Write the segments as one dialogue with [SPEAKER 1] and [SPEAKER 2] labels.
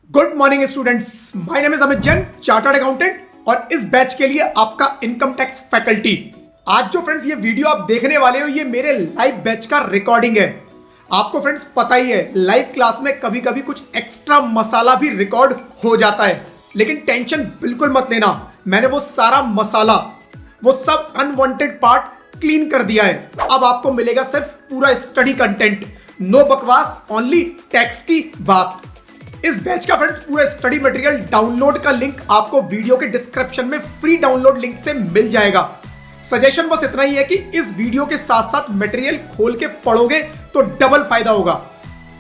[SPEAKER 1] Good morning students, my name is Amit Jain, chartered accountant और इस batch के लिए आपका इनकम टैक्स फैकल्टी। आज जो फ्रेंड्स ये वीडियो आप देखने वाले हो, ये मेरे लाइव बैच का रिकॉर्डिंग है। आपको फ्रेंड्स पता ही है, लाइव क्लास में कभी कभी कुछ एक्स्ट्रा मसाला भी रिकॉर्ड हो जाता है, लेकिन टेंशन बिल्कुल मत लेना। मैंने वो सारा मसाला, वो सब अनवांटेड पार्ट क्लीन कर दिया है। अब आपको मिलेगा सिर्फ पूरा स्टडी कंटेंट, नो बकवास, ओनली टैक्स की बात। इस बैच का फ्रेंड्स पूरा स्टडी मटेरियल डाउनलोड का लिंक आपको वीडियो के डिस्क्रिप्शन में फ्री डाउनलोड लिंक से मिल जाएगा। सजेशन बस इतना ही है कि इस वीडियो के साथ साथ मटेरियल खोल के पढ़ोगे तो डबल फायदा होगा।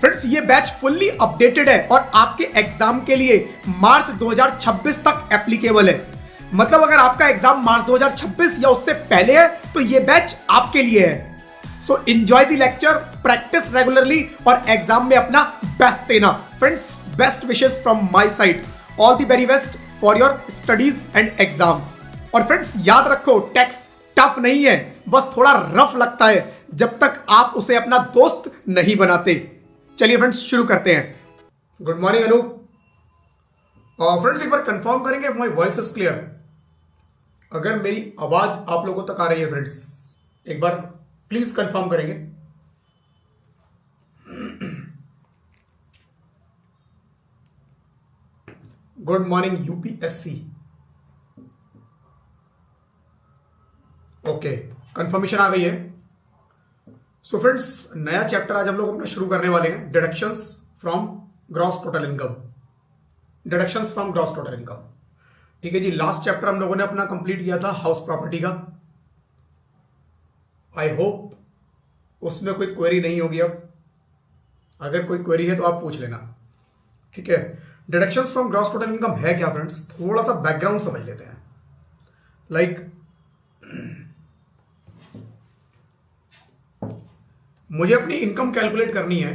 [SPEAKER 1] फ्रेंड्स ये बैच फुल्ली अपडेटेड है और आपके एग्जाम के लिए मार्च 2026 तक एप्लीकेबल है। मतलब अगर आपका एग्जाम मार्च 2026 या उससे पहले है तो ये बैच आपके लिए है। So enjoy the lecture, practice regularly और एग्जाम में अपना बेस्ट देना। Friends, best wishes from my side, all the very best for your studies and exam. और फ्रेंड्स याद रखो, टैक्स टफ नहीं है, बस थोड़ा रफ लगता है जब तक आप उसे अपना दोस्त नहीं बनाते। चलिए फ्रेंड्स शुरू करते हैं। Good morning Anoop. फ्रेंड्स एक बार कंफर्म करेंगे माय वॉइस इज क्लियर। अगर मेरी आवाज आप लोगों तक आ रही है फ्रेंड्स, एक बार प्लीज कंफर्म करेंगे। Good morning UPSC. Okay, confirmation आ गई है। सो फ्रेंड्स नया चैप्टर आज हम लोग अपना शुरू करने वाले हैं, deductions from gross total income. Deductions from gross total income, ठीक है जी। लास्ट चैप्टर हम लोगों ने अपना कंप्लीट किया था हाउस प्रॉपर्टी का। आई होप उसमें कोई क्वेरी नहीं होगी। अब अगर कोई क्वेरी है तो आप पूछ लेना, ठीक है। Deductions from gross total income है क्या फ्रेंड्स? थोड़ा सा बैकग्राउंड समझ लेते हैं। लाइक मुझे अपनी इनकम कैलकुलेट करनी है,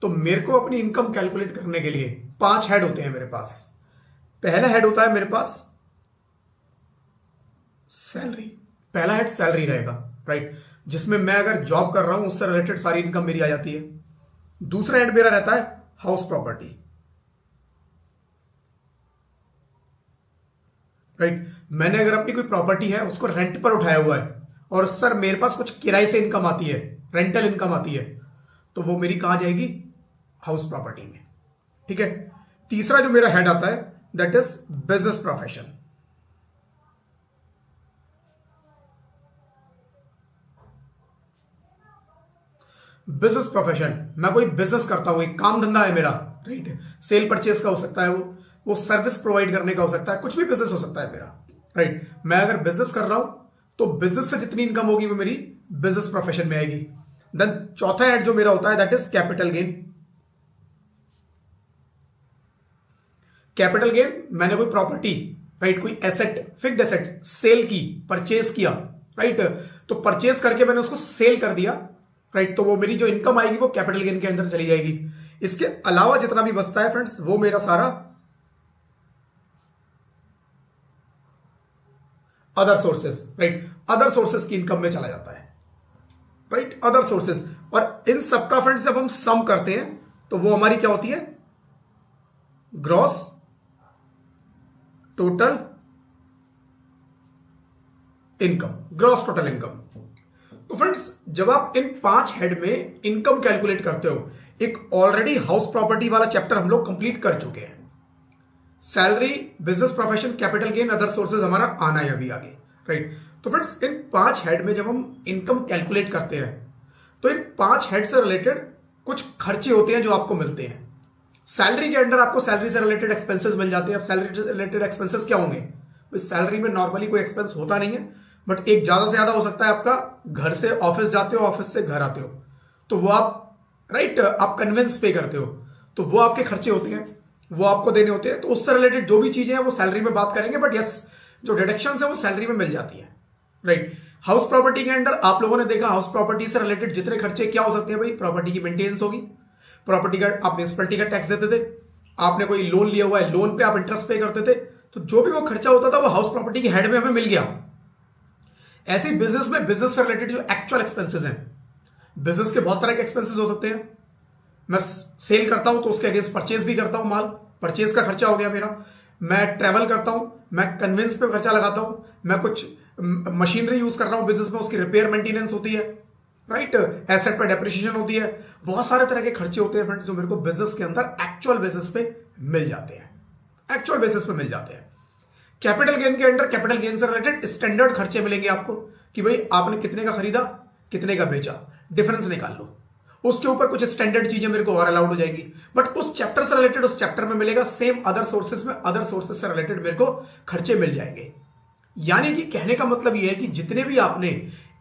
[SPEAKER 1] तो मेरे को अपनी इनकम कैलकुलेट करने के लिए 5 हेड होते हैं मेरे पास। पहला हेड होता है मेरे पास सैलरी। पहला हेड सैलरी रहेगा, राइट, जिसमें मैं अगर जॉब कर रहा हूं उससे रिलेटेड सारी इनकम मेरी आ जाती है। दूसरा हेड मेरा रहता है हाउस प्रॉपर्टी, राइट। मैंने अगर अपनी कोई प्रॉपर्टी है उसको रेंट पर उठाया हुआ है और सर मेरे पास कुछ किराए से इनकम आती है, रेंटल इनकम आती है, तो वो मेरी कहां जाएगी? हाउस प्रॉपर्टी में, ठीक है। तीसरा जो मेरा हेड आता है that is business profession. Business profession, मैं कोई बिजनेस करता हूं, एक काम धंधा है मेरा, राइट। सेल परचेस का हो सकता है, वो सर्विस प्रोवाइड करने का हो सकता है, कुछ भी बिजनेस हो सकता है मेरा, राइट। मैं अगर बिजनेस कर रहा हूं तो बिजनेस से जितनी इनकम होगी वो मेरी बिजनेस प्रोफेशन में आएगी। देन चौथा हेड जो मेरा होता है that is capital gain. Capital gain, मैंने कोई प्रॉपर्टी, राइट, कोई एसेट, फिक्स्ड एसेट सेल की, परचेज किया, राइट, तो परचेज करके मैंने उसको सेल कर दिया, राइट, तो वो मेरी जो इनकम आएगी वो कैपिटल गेन के अंदर चली जाएगी। इसके अलावा जितना भी बचता है फ्रेंड्स वो मेरा सारा other sources, right, other sources की इनकम में चला जाता है, राइट, अदर सोर्सेस। और इन सबका फ्रेंड्स जब हम सम करते हैं तो वो हमारी क्या होती है? Gross total income, gross total income. तो फ्रेंड्स जब आप इन 5 हेड में इनकम कैलकुलेट करते हो, एक ऑलरेडी हाउस प्रॉपर्टी वाला चैप्टर हम लोग कंप्लीट कर चुके हैं। Salary, business profession, capital gain, other sources हमारा आना है अभी आगे, राइट। तो फ्रेंड्स इन 5 हेड में जब हम इनकम कैलकुलेट करते हैं तो इन 5 हेड से रिलेटेड कुछ खर्चे होते हैं जो आपको मिलते हैं। सैलरी के अंडर आपको सैलरी से रिलेटेड एक्सपेंसेस मिल जाते हैं। अब सैलरी से रिलेटेड एक्सपेंसेस क्या होंगे? सैलरी में नॉर्मली कोई एक्सपेंस होता नहीं है, बट एक ज्यादा से ज्यादा हो सकता है आपका घर से ऑफिस जाते हो, ऑफिस से घर आते हो, तो वो आप, राइट, आप कन्वेंस पे करते हो, तो वो आपके खर्चे होते हैं, वो आपको देने होते हैं। तो उससे रिलेटेड जो भी चीजें हैं वो सैलरी में बात करेंगे, बट यस जो डिडक्शंस है वो सैलरी में मिल जाती है, राइट। हाउस प्रॉपर्टी के अंडर आप लोगों ने देखा, हाउस प्रॉपर्टी से रिलेटेड जितने खर्चे क्या हो सकते हैं भाई? प्रॉपर्टी की मेंटेनेंस होगी, प्रॉपर्टी का आप म्युनिसिपैलिटी का टैक्स देते थे, आपने कोई लोन लिया हुआ है, लोन पे आप इंटरेस्ट पे करते थे, तो जो भी वो खर्चा होता था वो हाउस प्रॉपर्टी के हेड में हमें मिल गया। ऐसे ही बिजनेस में, बिजनेस से रिलेटेड जो एक्चुअल एक्सपेंसेस हैं, बिजनेस के बहुत तरह के एक्सपेंसेस हो सकते हैं। मैं सेल करता हूं तो उसके अगेंस्ट परचेज भी करता हूं माल, परचेज का खर्चा हो गया मेरा, मैं ट्रैवल करता हूं, मैं कन्वेंस पे खर्चा लगाता हूं, मैं कुछ मशीनरी यूज कर रहा हूं बिजनेस में, उसकी रिपेयर मेंटेनेंस होती है, राइट, एसेट पे डेप्रिसिएशन होती है, बहुत सारे तरह के खर्चे होते हैं फ्रेंड्स जो मेरे को बिजनेस के अंदर एक्चुअल बेसिस पे मिल जाते हैं, एक्चुअल बेसिस पे मिल जाते हैं। कैपिटल गेन के अंडर कैपिटल गेन से रिलेटेड स्टैंडर्ड खर्चे मिलेंगे आपको कि भाई आपने कितने का खरीदा, कितने का बेचा, डिफरेंस निकाल लो, उसके ऊपर कुछ स्टैंडर्ड चीजें मेरे को और अलाउड हो जाएगी। बट उस चैप्टर से रिलेटेड उस चैप्टर में मिलेगा, सेम अदर सोर्सेस में अदर सोर्सेस से रिलेटेड मेरे को खर्चे मिल जाएंगे। यानी कि कहने का मतलब यह है कि जितने भी आपने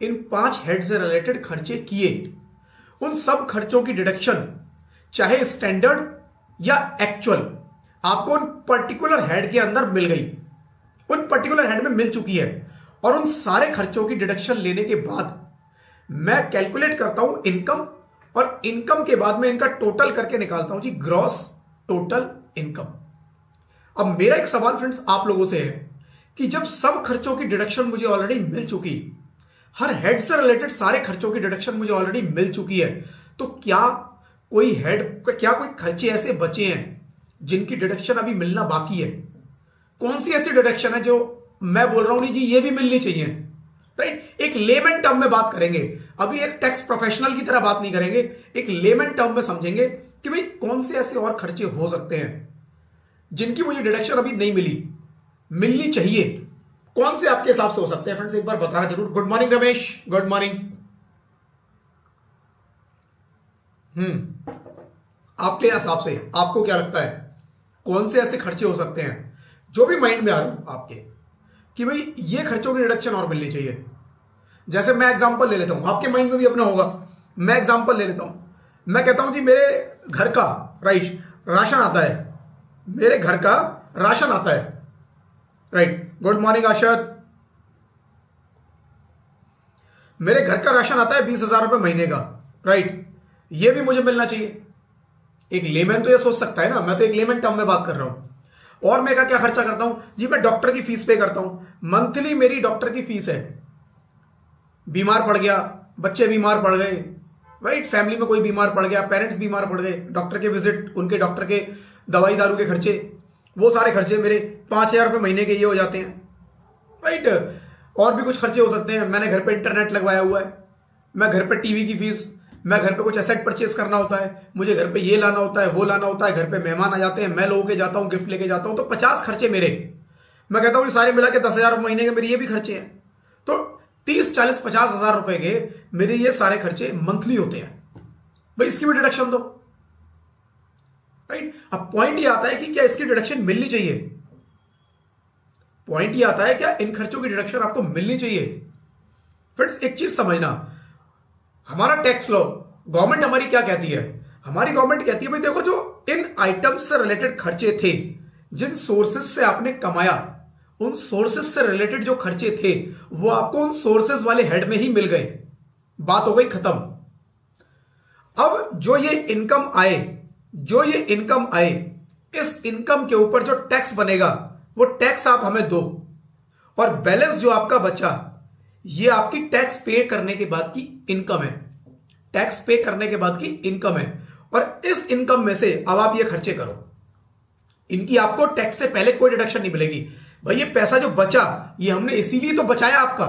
[SPEAKER 1] इन 5 हेड से रिलेटेड खर्चे किए, उन सब खर्चों की डिडक्शन चाहे स्टैंडर्ड या एक्चुअल आपको उन पर्टिकुलर हेड के अंदर मिल गई, उन पर्टिकुलर हेड में मिल चुकी है। और उन सारे खर्चों की डिडक्शन लेने के बाद मैं कैलकुलेट करता हूं इनकम, और इनकम के बाद मैं इनका टोटल करके निकालता हूं जी ग्रॉस टोटल इनकम। अब मेरा एक सवाल फ्रेंड्स आप लोगों से है कि जब सब खर्चों की डिडक्शन मुझे ऑलरेडी मिल चुकी, हर हेड से रिलेटेड सारे खर्चों की डिडक्शन मुझे ऑलरेडी मिल चुकी है, तो क्या कोई खर्चे ऐसे बचे हैं जिनकी डिडक्शन अभी मिलना बाकी है? कौन सी ऐसी डिडक्शन है जो मैं बोल रहा हूं नहीं जी ये भी मिलनी चाहिए, राइट? एक लेमन टर्म में बात करेंगे, अभी एक टैक्स प्रोफेशनल की तरह बात नहीं करेंगे, एक लेमन टर्म में समझेंगे कि भाई कौन से ऐसे और खर्चे हो सकते हैं जिनकी मुझे डिडक्शन अभी नहीं मिलनी चाहिए। कौन से आपके हिसाब से हो सकते हैं फ्रेंड्स, एक बार बताना जरूर। Good morning Ramesh, good morning. आपके हिसाब से आपको क्या लगता है कौन से ऐसे खर्चे हो सकते हैं जो भी माइंड में आ रहा हो आपके कि भाई ये खर्चों की रिडक्शन और मिलनी चाहिए? जैसे मैं एग्जांपल ले लेता हूं, आपके माइंड में भी अपना होगा, मैं एग्जांपल ले लेता हूं। मैं कहता हूं जी मेरे घर का राशन आता है, मेरे घर का राशन आता है, राइट। Good morning आशद। मेरे घर का राशन आता है 20,000 रुपए महीने का, राइट। ये भी मुझे मिलना चाहिए। एक लेमैन तो ये सोच सकता है ना, मैं तो एक लेमैन टर्म में बात कर रहा हूं। और मैं क्या खर्चा करता हूं जी, मैं डॉक्टर की फीस पे करता हूं, मंथली मेरी डॉक्टर की फीस है। बीमार पड़ गया, बच्चे बीमार पड़ गए, राइट, फैमिली में कोई बीमार पड़ गया, पेरेंट्स बीमार पड़ गए, डॉक्टर के विजिट, उनके डॉक्टर के दवाई दारू के खर्चे, वो सारे खर्चे मेरे 5,000 रुपए महीने के ये हो जाते हैं, राइट। और भी कुछ खर्चे हो सकते हैं, मैंने घर पे इंटरनेट लगवाया हुआ है, मैं घर पे टीवी की फीस, मैं घर पे कुछ एसेट परचेस करना होता है, मुझे घर पे ये लाना होता है, वो लाना होता है, घर पे मेहमान आ जाते हैं, मैं लोगों के जाता हूं, गिफ्ट लेके जाता हूं, तो 50 खर्चे मेरे। मैं कहता हूं ये सारे मिला के 10,000 रुपए महीने के मेरे ये भी खर्चे हैं, तो 30, 40, 50,000 रुपए के मेरे ये सारे खर्चे मंथली होते हैं। भाई इसकी भी डिडक्शन दो, राइट। अब पॉइंट ये आता है कि क्या इसकी डिडक्शन मिलनी चाहिए? पॉइंट ये आता है क्या इन खर्चों की डिडक्शन आपको मिलनी चाहिए? फ्रेंड्स एक चीज समझना, हमारा टैक्स लॉ, गवर्नमेंट हमारी क्या कहती है? हमारी गवर्नमेंट कहती है भाई देखो जो इन आइटम्स से रिलेटेड खर्चे थे, जिन सोर्सेस से आपने कमाया, उन सोर्सेस से रिलेटेड जो खर्चे थे वो आपको उन सोर्सेस वाले हेड में ही मिल गए, बात हो गई खत्म। अब जो ये इनकम आए, इस इनकम के ऊपर जो टैक्स बनेगा वो टैक्स आप हमें दो, और बैलेंस जो आपका बचा ये आपकी टैक्स पे करने के बाद की इनकम है, टैक्स पे करने के बाद की इनकम है। और इस इनकम में से अब आप ये खर्चे करो, इनकी आपको टैक्स से पहले कोई डिडक्शन नहीं मिलेगी। भाई ये पैसा जो बचा ये हमने इसीलिए तो बचाया आपका,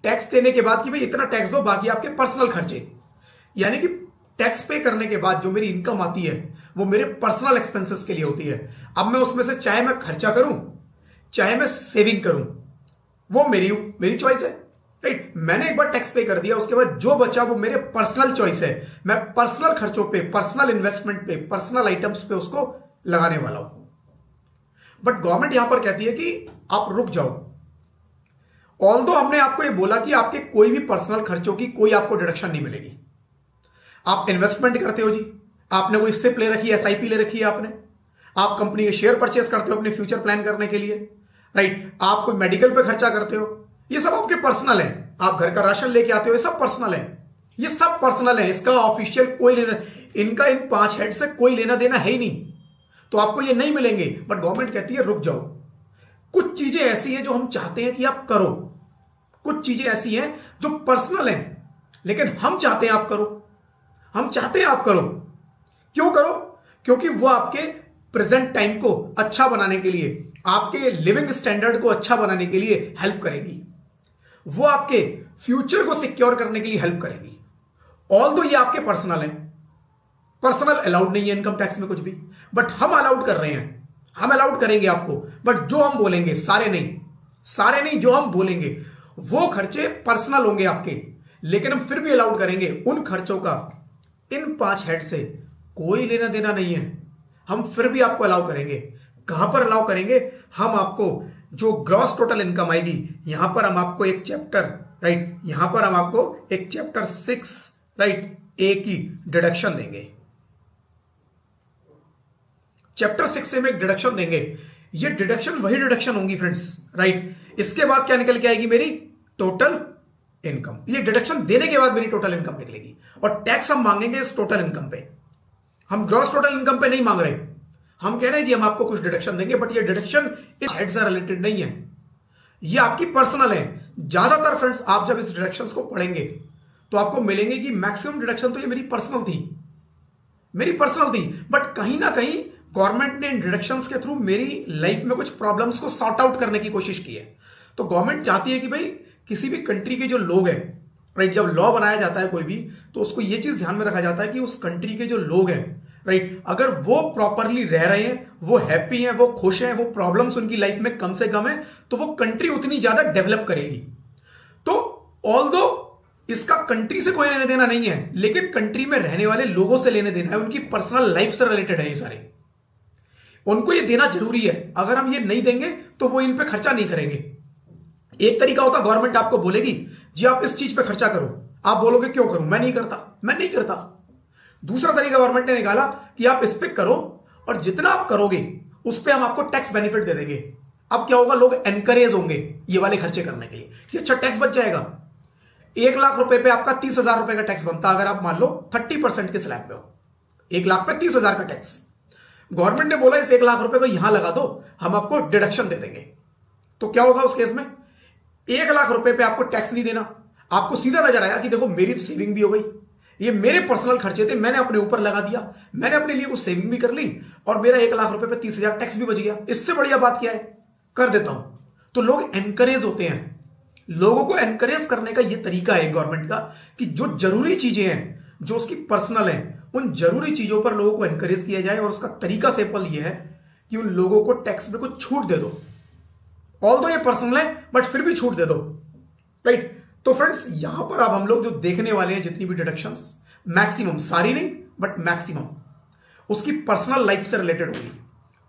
[SPEAKER 1] टैक्स देने के बाद कि भाई इतना टैक्स दो, बाकी आपके पर्सनल खर्चे। यानी कि टैक्स पे करने के बाद जो मेरी इनकम आती है वो मेरे पर्सनल एक्सपेंसेस के लिए होती है। अब मैं उसमें से चाहे मैं खर्चा करूं चाहे मैं सेविंग करूं, वो मेरी चॉइस है, राइट। मैंने एक बार टैक्स पे कर दिया, उसके बाद जो बचा वो मेरे पर्सनल चॉइस है, मैं पर्सनल खर्चों पे, पर्सनल इन्वेस्टमेंट पे, पर्सनल आइटम्स पे उसको लगाने वाला हूं। बट गवर्नमेंट यहां पर कहती है कि आप रुक जाओ। ऑल्दो हमने आपको ये बोला कि आपके कोई भी पर्सनल खर्चों की कोई आपको डिडक्शन नहीं मिलेगी। आप इन्वेस्टमेंट करते हो जी, आपने कोई सिप ले रखी है, एसआईपी ले रखी है आपने, आप कंपनी के शेयर परचेस करते हो अपने फ्यूचर प्लान करने के लिए, राइट। आप कोई मेडिकल पे खर्चा करते हो, ये सब आपके पर्सनल है। आप घर का राशन लेके आते हो, ये सब पर्सनल है, ये सब पर्सनल है। इसका ऑफिशियल कोई लेना, इनका इन 5 हेड से कोई लेना देना है ही नहीं, तो आपको ये नहीं मिलेंगे। बट गवर्नमेंट कहती है रुक जाओ, कुछ चीजें ऐसी हैं जो हम चाहते हैं कि आप करो, कुछ चीजें ऐसी हैं जो पर्सनल हैं लेकिन हम चाहते हैं आप करो, हम चाहते हैं आप करो। क्यों करो? क्योंकि वो आपके प्रेजेंट टाइम को अच्छा बनाने के लिए, आपके लिविंग स्टैंडर्ड को अच्छा बनाने के लिए हेल्प करेगी, वो आपके फ्यूचर को सिक्योर करने के लिए हेल्प करेगी। ऑल दो ये आपके पर्सनल है, पर्सनल अलाउड नहीं है इनकम टैक्स में कुछ भी, बट हम अलाउड कर रहे हैं, हम अलाउड करेंगे आपको, बट जो हम बोलेंगे सारे नहीं, जो हम बोलेंगे वो खर्चे पर्सनल होंगे आपके, लेकिन हम फिर भी अलाउड करेंगे। उन खर्चों का इन 5 हेड से कोई लेना देना नहीं है, हम फिर भी आपको अलाउ करेंगे। कहां पर अलाउ करेंगे? हम आपको जो ग्रॉस टोटल इनकम आएगी, यहां पर हम आपको एक चैप्टर, राइट, यहां पर हम आपको एक चैप्टर 6, राइट, ए की डिडक्शन देंगे। चैप्टर 6 से हम एक डिडक्शन देंगे। ये डिडक्शन वही डिडक्शन होंगी फ्रेंड्स, राइट। इसके बाद क्या निकल के आएगी? मेरी टोटल इनकम। ये डिडक्शन देने के बाद मेरी टोटल इनकम निकलेगी, और टैक्स हम मांगेंगे इस टोटल इनकम पे। हम ग्रॉस टोटल इनकम पे नहीं मांग रहे, हम कह रहे हैं जी हम आपको कुछ डिडक्शन देंगे, बट ये डिडक्शन इस हेड से रिलेटेड नहीं है, ये आपकी पर्सनल है। ज्यादातर फ्रेंड्स आप जब इस डिडक्शंस को पढ़ेंगे तो आपको मिलेंगे कि मैक्सिमम डिडक्शन तो ये मेरी पर्सनल थी, बट कहीं ना कहीं गवर्नमेंट ने इन डिडक्शंस के थ्रू मेरी लाइफ में कुछ प्रॉब्लम्स को सॉर्ट आउट करने की कोशिश की है। तो गवर्नमेंट चाहती है कि भाई किसी भी कंट्री के जो लोग हैं, राइट, जब लॉ बनाया जाता है कोई भी, तो उसको ये चीज ध्यान में रखा जाता है कि उस कंट्री के जो लोग हैं, राइट, अगर वो प्रॉपरली रह रहे हैं, वो हैप्पी हैं, वो खुश हैं, वो प्रॉब्लम्स उनकी लाइफ में कम से कम है, तो वो कंट्री उतनी ज्यादा डेवलप करेगी। तो ऑल्दो इसका कंट्री से कोई लेने देना नहीं है, लेकिन कंट्री में रहने वाले लोगों से लेने देना है, उनकी पर्सनल लाइफ से रिलेटेड है ये सारे, उनको ये देना जरूरी है। अगर हम ये नहीं देंगे तो वो इन पे खर्चा नहीं करेंगे। एक तरीका होता, गवर्नमेंट आपको बोलेगी जी आप इस चीज पे खर्चा करो, आप बोलोगे क्यों करूं, मैं नहीं करता। दूसरा तरीका गवर्नमेंट ने निकाला कि आप इस पे करो, और जितना आप करोगे उस पे हम आपको टैक्स बेनिफिट दे देंगे। अब क्या होगा? लोग एनकरेज होंगे ये वाले खर्चे करने के लिए कि अच्छा टैक्स बच जाएगा। 1 लाख रुपए पे आपका 30,000 रुपए का टैक्स बनता, अगर आप मान लो 30% के स्लैब पे हो, 1 लाख पे 30,000 का टैक्स। गवर्नमेंट ने बोला इस 1 लाख रुपए को यहां लगा दो, हम आपको डिडक्शन दे देंगे। तो क्या होगा उस केस में? 1 लाख रुपए पे आपको टैक्स नहीं देना, आपको सीधा नजर आया कि देखो मेरी तो सेविंग भी हो गई, ये मेरे पर्सनल खर्चे थे, मैंने अपने ऊपर लगा दिया, मैंने अपने लिए कुछ सेविंग भी कर ली, और मेरा 1 लाख रुपए पे 30,000 टैक्स भी बच गया। इससे बढ़िया बात क्या है? कर देता हूं। तो लोग एनकरेज होते हैं। लोगों को एनकरेज करने का यह तरीका है गवर्नमेंट का कि जो जरूरी चीजें हैं, जो उसकी पर्सनल है, उन जरूरी चीजों पर लोगों को एनकरेज किया जाए। और उसका तरीका सिंपल यह है कि उन लोगों को टैक्स में कुछ छूट दे दो, ऑल्दो ये पर्सनल है बट फिर भी छूट दे दो, राइट। तो फ्रेंड्स यहां पर अब हम लोग जो देखने वाले हैं जितनी भी डिडक्शंस, मैक्सिमम, सारी नहीं बट मैक्सिमम उसकी पर्सनल लाइफ से रिलेटेड होंगी।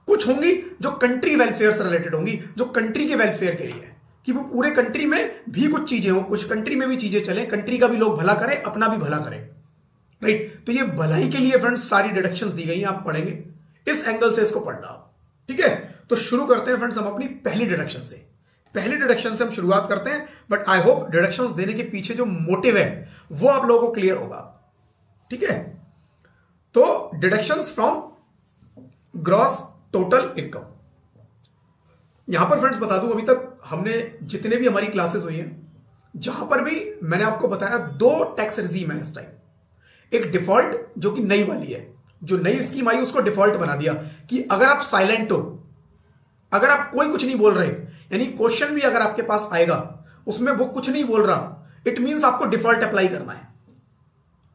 [SPEAKER 1] कुछ होंगी जो कंट्री वेलफेयर से रिलेटेड होंगी, जो कंट्री के वेलफेयर के लिए है, कि वो पूरे कंट्री में भी कुछ चीजें हो, कुछ कंट्री में भी चीजें चले, कंट्री का भी लोग भला करें, अपना भी भला करें, राइट। तो ये भलाई के लिए फ्रेंड्स सारी डिडक्शंस दी गई हैं, आप पढ़ेंगे इस एंगल से इसको पढ़ना, ठीक है। तो शुरू करते हैं फ्रेंड्स हम अपनी पहली डिडक्शन से। पहली डिडक्शन से हम शुरुआत करते हैं, बट आई होप डिडक्शंस देने के पीछे जो मोटिव है वो आप लोगों को क्लियर होगा, ठीक है। तो deductions from gross total income. यहां पर फ्रेंड्स बता दूं, अभी तक हमने जितने भी हमारी क्लासेस हुई हैं, जहां पर भी मैंने आपको बताया 2 टैक्स रिजीम है इस टाइम। एक डिफॉल्ट जो कि नई वाली है, जो नई स्कीम आई उसको डिफॉल्ट बना दिया कि अगर आप साइलेंट हो, अगर आप कोई कुछ नहीं बोल रहे, यानी क्वेश्चन भी अगर आपके पास आएगा उसमें वो कुछ नहीं बोल रहा, इट मींस आपको डिफॉल्ट अप्लाई करना है।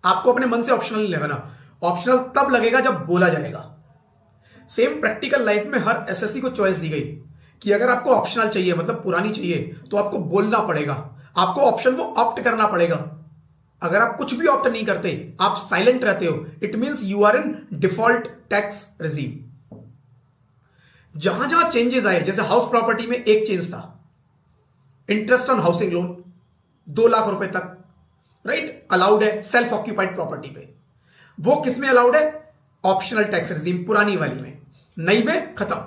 [SPEAKER 1] आपको अपने मन से ऑप्शनल नहीं लगाना, ऑप्शनल तब लगेगा जब बोला जाएगा। सेम प्रैक्टिकल लाइफ में हर एसएससी को चॉइस दी गई कि अगर आपको ऑप्शनल चाहिए, मतलब पुरानी चाहिए, तो आपको बोलना पड़ेगा, आपको ऑप्शन वो ऑप्ट करना पड़ेगा। अगर आप कुछ भी ऑप्ट नहीं करते, आप साइलेंट रहते हो, it means you are in default tax regime. जहां जहां चेंजेस आए, जैसे हाउस प्रॉपर्टी में एक चेंज था, interest on housing loan 2 lakh रुपए तक, राइट, अलाउड है सेल्फ ऑक्यूपाइड प्रॉपर्टी पे। वो किस में अलाउड है? ऑप्शनल टैक्स रिजीम, पुरानी वाली में, नई में खत्म।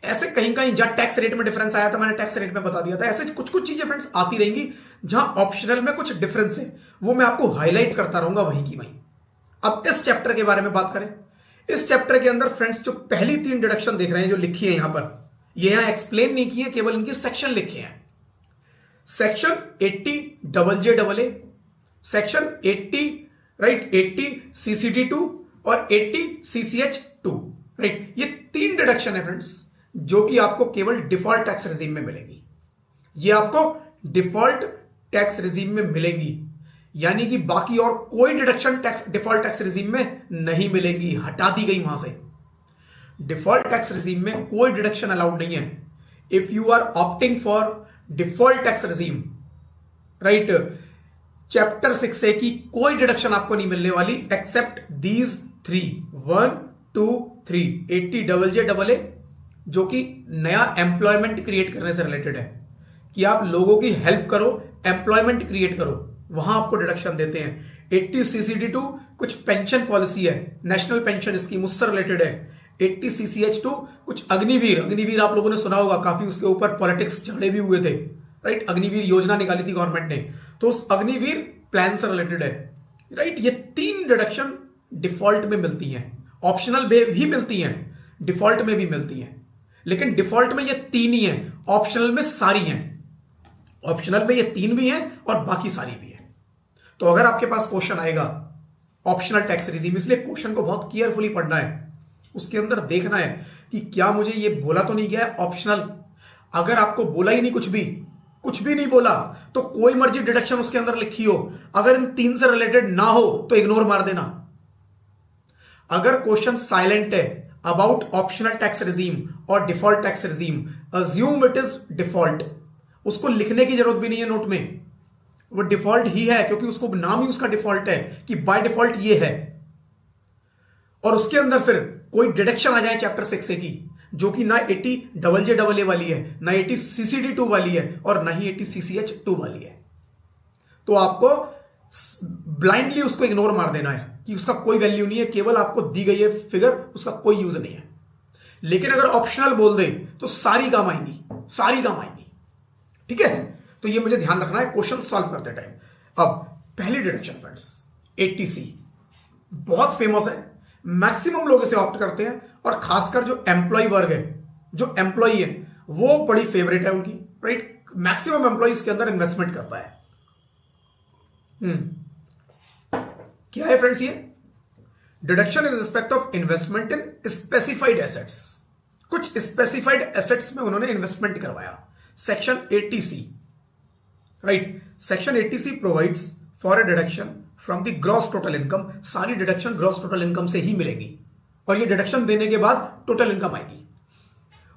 [SPEAKER 1] ऐसे कहीं कहीं जहां टैक्स रेट में डिफरेंस आया था, मैंने टैक्स रेट में बता दिया था। ऐसे कुछ कुछ चीजें फ्रेंड्स आती रहेंगी जहां ऑप्शनल में कुछ डिफरेंस है, वो मैं आपको हाईलाइट करता रहूंगा वहीं की वहीं। अब इस चैप्टर के बारे में बात करें। इस चैप्टर के अंदर फ्रेंड्स जो पहली 3 डिडक्शन देख रहे हैं जो लिखी है यहां पर, ये यहां एक्सप्लेन नहीं की है, केवल इनके सेक्शन लिखे हैं। Section 80 JJAA, section 80, right, 80 CCD2 और 80 CCH2, राइट। ये 3 डिडक्शन है फ्रेंड्स जो कि आपको केवल डिफॉल्ट टैक्स रिजीम में मिलेंगी। ये आपको डिफॉल्ट टैक्स रिजीम में मिलेंगी, यानी कि बाकी और कोई deduction tax default tax regime में नहीं मिलेंगी, हटा दी गई वहां से। डिफॉल्ट टैक्स रिजीम में कोई डिडक्शन अलाउड नहीं है। If you are opting for default tax regime, right, chapter 6A की कोई डिडक्शन आपको नहीं मिलने वाली एक्सेप्ट दीज 3, 1, 2, 3, 80JJAA, जो कि नया एम्प्लॉयमेंट क्रिएट करने से रिलेटेड है कि आप लोगों की हेल्प करो, एम्प्लॉयमेंट क्रिएट करो, वहां आपको डिडक्शन देते हैं। 80CCD2 कुछ पेंशन पॉलिसी है, नेशनल पेंशन स्कीम, उससे रिलेटेड है। 80CCH2 कुछ अग्निवीर आप लोगों ने सुना होगा, काफी उसके ऊपर पॉलिटिक्स झगड़े भी हुए थे, राइट। अग्निवीर योजना निकाली थी गवर्नमेंट ने, तो उस अग्निवीर प्लान से रिलेटेड है, राइट। ये 3 डिडक्शन डिफॉल्ट में मिलती हैं, ऑप्शनल में भी मिलती हैं, डिफॉल्ट में भी मिलती हैं, लेकिन डिफॉल्ट में ये 3 ही हैं, ऑप्शनल में सारी हैं। ऑप्शनल में ये 3 भी हैं और बाकी सारी भी हैं। तो अगर आपके पास क्वेश्चन आएगा ऑप्शनल टैक्स रिजीम, इसलिए क्वेश्चन को बहुत केयरफुली पढ़ना है, उसके अंदर देखना है कि क्या मुझे ये बोला तो नहीं गया है ऑप्शनल। अगर आपको बोला ही नहीं, कुछ भी नहीं बोला, तो कोई मर्जी डिडक्शन उसके अंदर लिखी हो, अगर इन 3 से रिलेटेड ना हो तो इग्नोर मार देना। अगर क्वेश्चन साइलेंट है अबाउट ऑप्शनल टैक्स रिजीम और default tax regime, assume it is default, उसको लिखने की जरूरत भी नहीं है नोट में, वो डिफॉल्ट ही है, क्योंकि उसको नाम ही उसका डिफॉल्ट है कि बाय डिफॉल्ट ये है। और उसके अंदर फिर कोई डिडक्शन आ जाए चैप्टर 6A की, जो कि ना 80JJAA वाली है, ना 80CCD2 वाली है, और ना ही 80CCH2 वाली है, तो आपको ब्लाइंडली उसको इग्नोर मार देना है कि उसका कोई वैल्यू नहीं है, केवल आपको दी गई है फिगर, उसका कोई यूज नहीं है। लेकिन अगर ऑप्शनल बोल दे तो सारी काम आएंगी, ठीक है। तो ये मुझे ध्यान रखना है क्वेश्चन सॉल्व करते टाइम। अब पहली डिडक्शन फ्रेंड्स 80C बहुत फेमस है, मैक्सिमम लोग इसे ऑप्ट करते हैं, और खासकर जो एम्प्लॉय वर्ग है, जो एम्प्लॉय है, वो बड़ी फेवरेट है उनकी, राइट। मैक्सिमम एम्प्लॉय इसके अंदर इन्वेस्टमेंट करता है। क्या है फ्रेंड्स ये? Deduction in respect of investment in specified assets. कुछ स्पेसिफाइड एसेट्स में उन्होंने इन्वेस्टमेंट करवाया। Section 80C, right, section 80C provides for a deduction from the gross total income. सारी डिडक्शन ग्रॉस टोटल इनकम से ही मिलेगी, और ये डिडक्शन देने के बाद टोटल इनकम आएगी।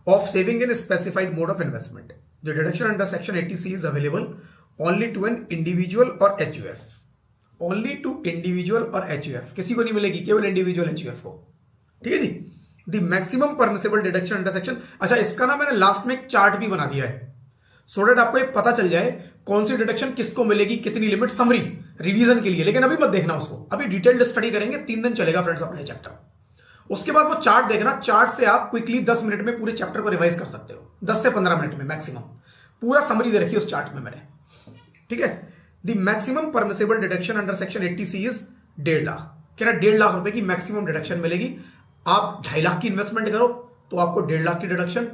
[SPEAKER 1] Of saving in specified mode of investment, the deduction under section 80C is available only to an individual और HUF, ओनली टू इंडिविजुअल और HUF, किसी को नहीं मिलेगी, केवल इंडिविजुअल HUF को, ठीक है जी। The maximum permissible deduction under section, अच्छा इसका ना मैंने लास्ट में एक चार्ट भी बना दिया है, सो डेट आपको एक पता चल जाए कौन सी डिडक्शन किसको मिलेगी, कितनी लिमिट, समरी रिवीजन के लिए। लेकिन अभी मत देखना उसको, अभी डिटेल्ड स्टडी करेंगे, 3 दिन चलेगा फ्रेंड्स अपना चैप्टर। उसके बाद वो चार्ट देखना, चार्ट से आप क्विकली 10 मिनट में पूरे चैप्टर को रिवाइज कर सकते हो, 10 से 15 मिनट में मैक्सिमम। पूरा समरी दे रखी है उस चार्ट में मैंने, ठीक है। The maximum permissible deduction under section 80C is 1.5 lakh. कह रहा 1.5 लाख रुपए की मैक्सिमम डिडक्शन मिलेगी। आप 2.5 लाख की इन्वेस्टमेंट करो तो आपको 1.5 लाख की डिडक्शन,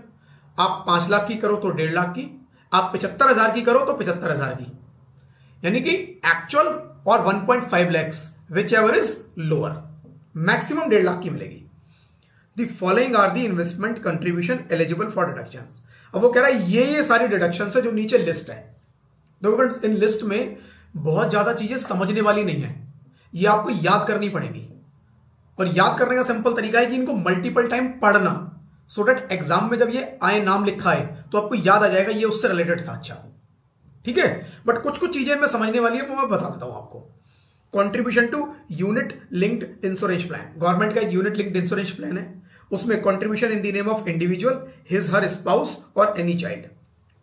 [SPEAKER 1] आप 5 लाख की करो तो 1.5 लाख की, आप 75,000 की करो तो 75,000 की, यानी कि एक्चुअल और 1.5 lakhs whichever is lower, maximum 1.5 lakh की मिलेगी। The following are the investment contribution eligible for deduction. अब वो कह रहा है ये सारी डिडक्शन है जो नीचे लिस्ट है। देखो फ्रेंड्स, इन लिस्ट में बहुत ज्यादा चीजें समझने वाली नहीं है, ये आपको याद करनी पड़ेगी, और याद करने का सिंपल तरीका है कि इनको मल्टीपल टाइम पढ़ना, सो डेट एग्जाम में जब ये आए नाम लिखा है तो आपको याद आ जाएगा ये उससे रिलेटेड था। अच्छा ठीक है, बट कुछ कुछ चीजें मैं समझने वाली है वो मैं बता देता हूं आपको। Contribution to unit linked insurance plan, government का एक यूनिट लिंक्ड इंश्योरेंस प्लान है, उसमें contribution in the name of individual, his her spouse और एनी चाइल्ड,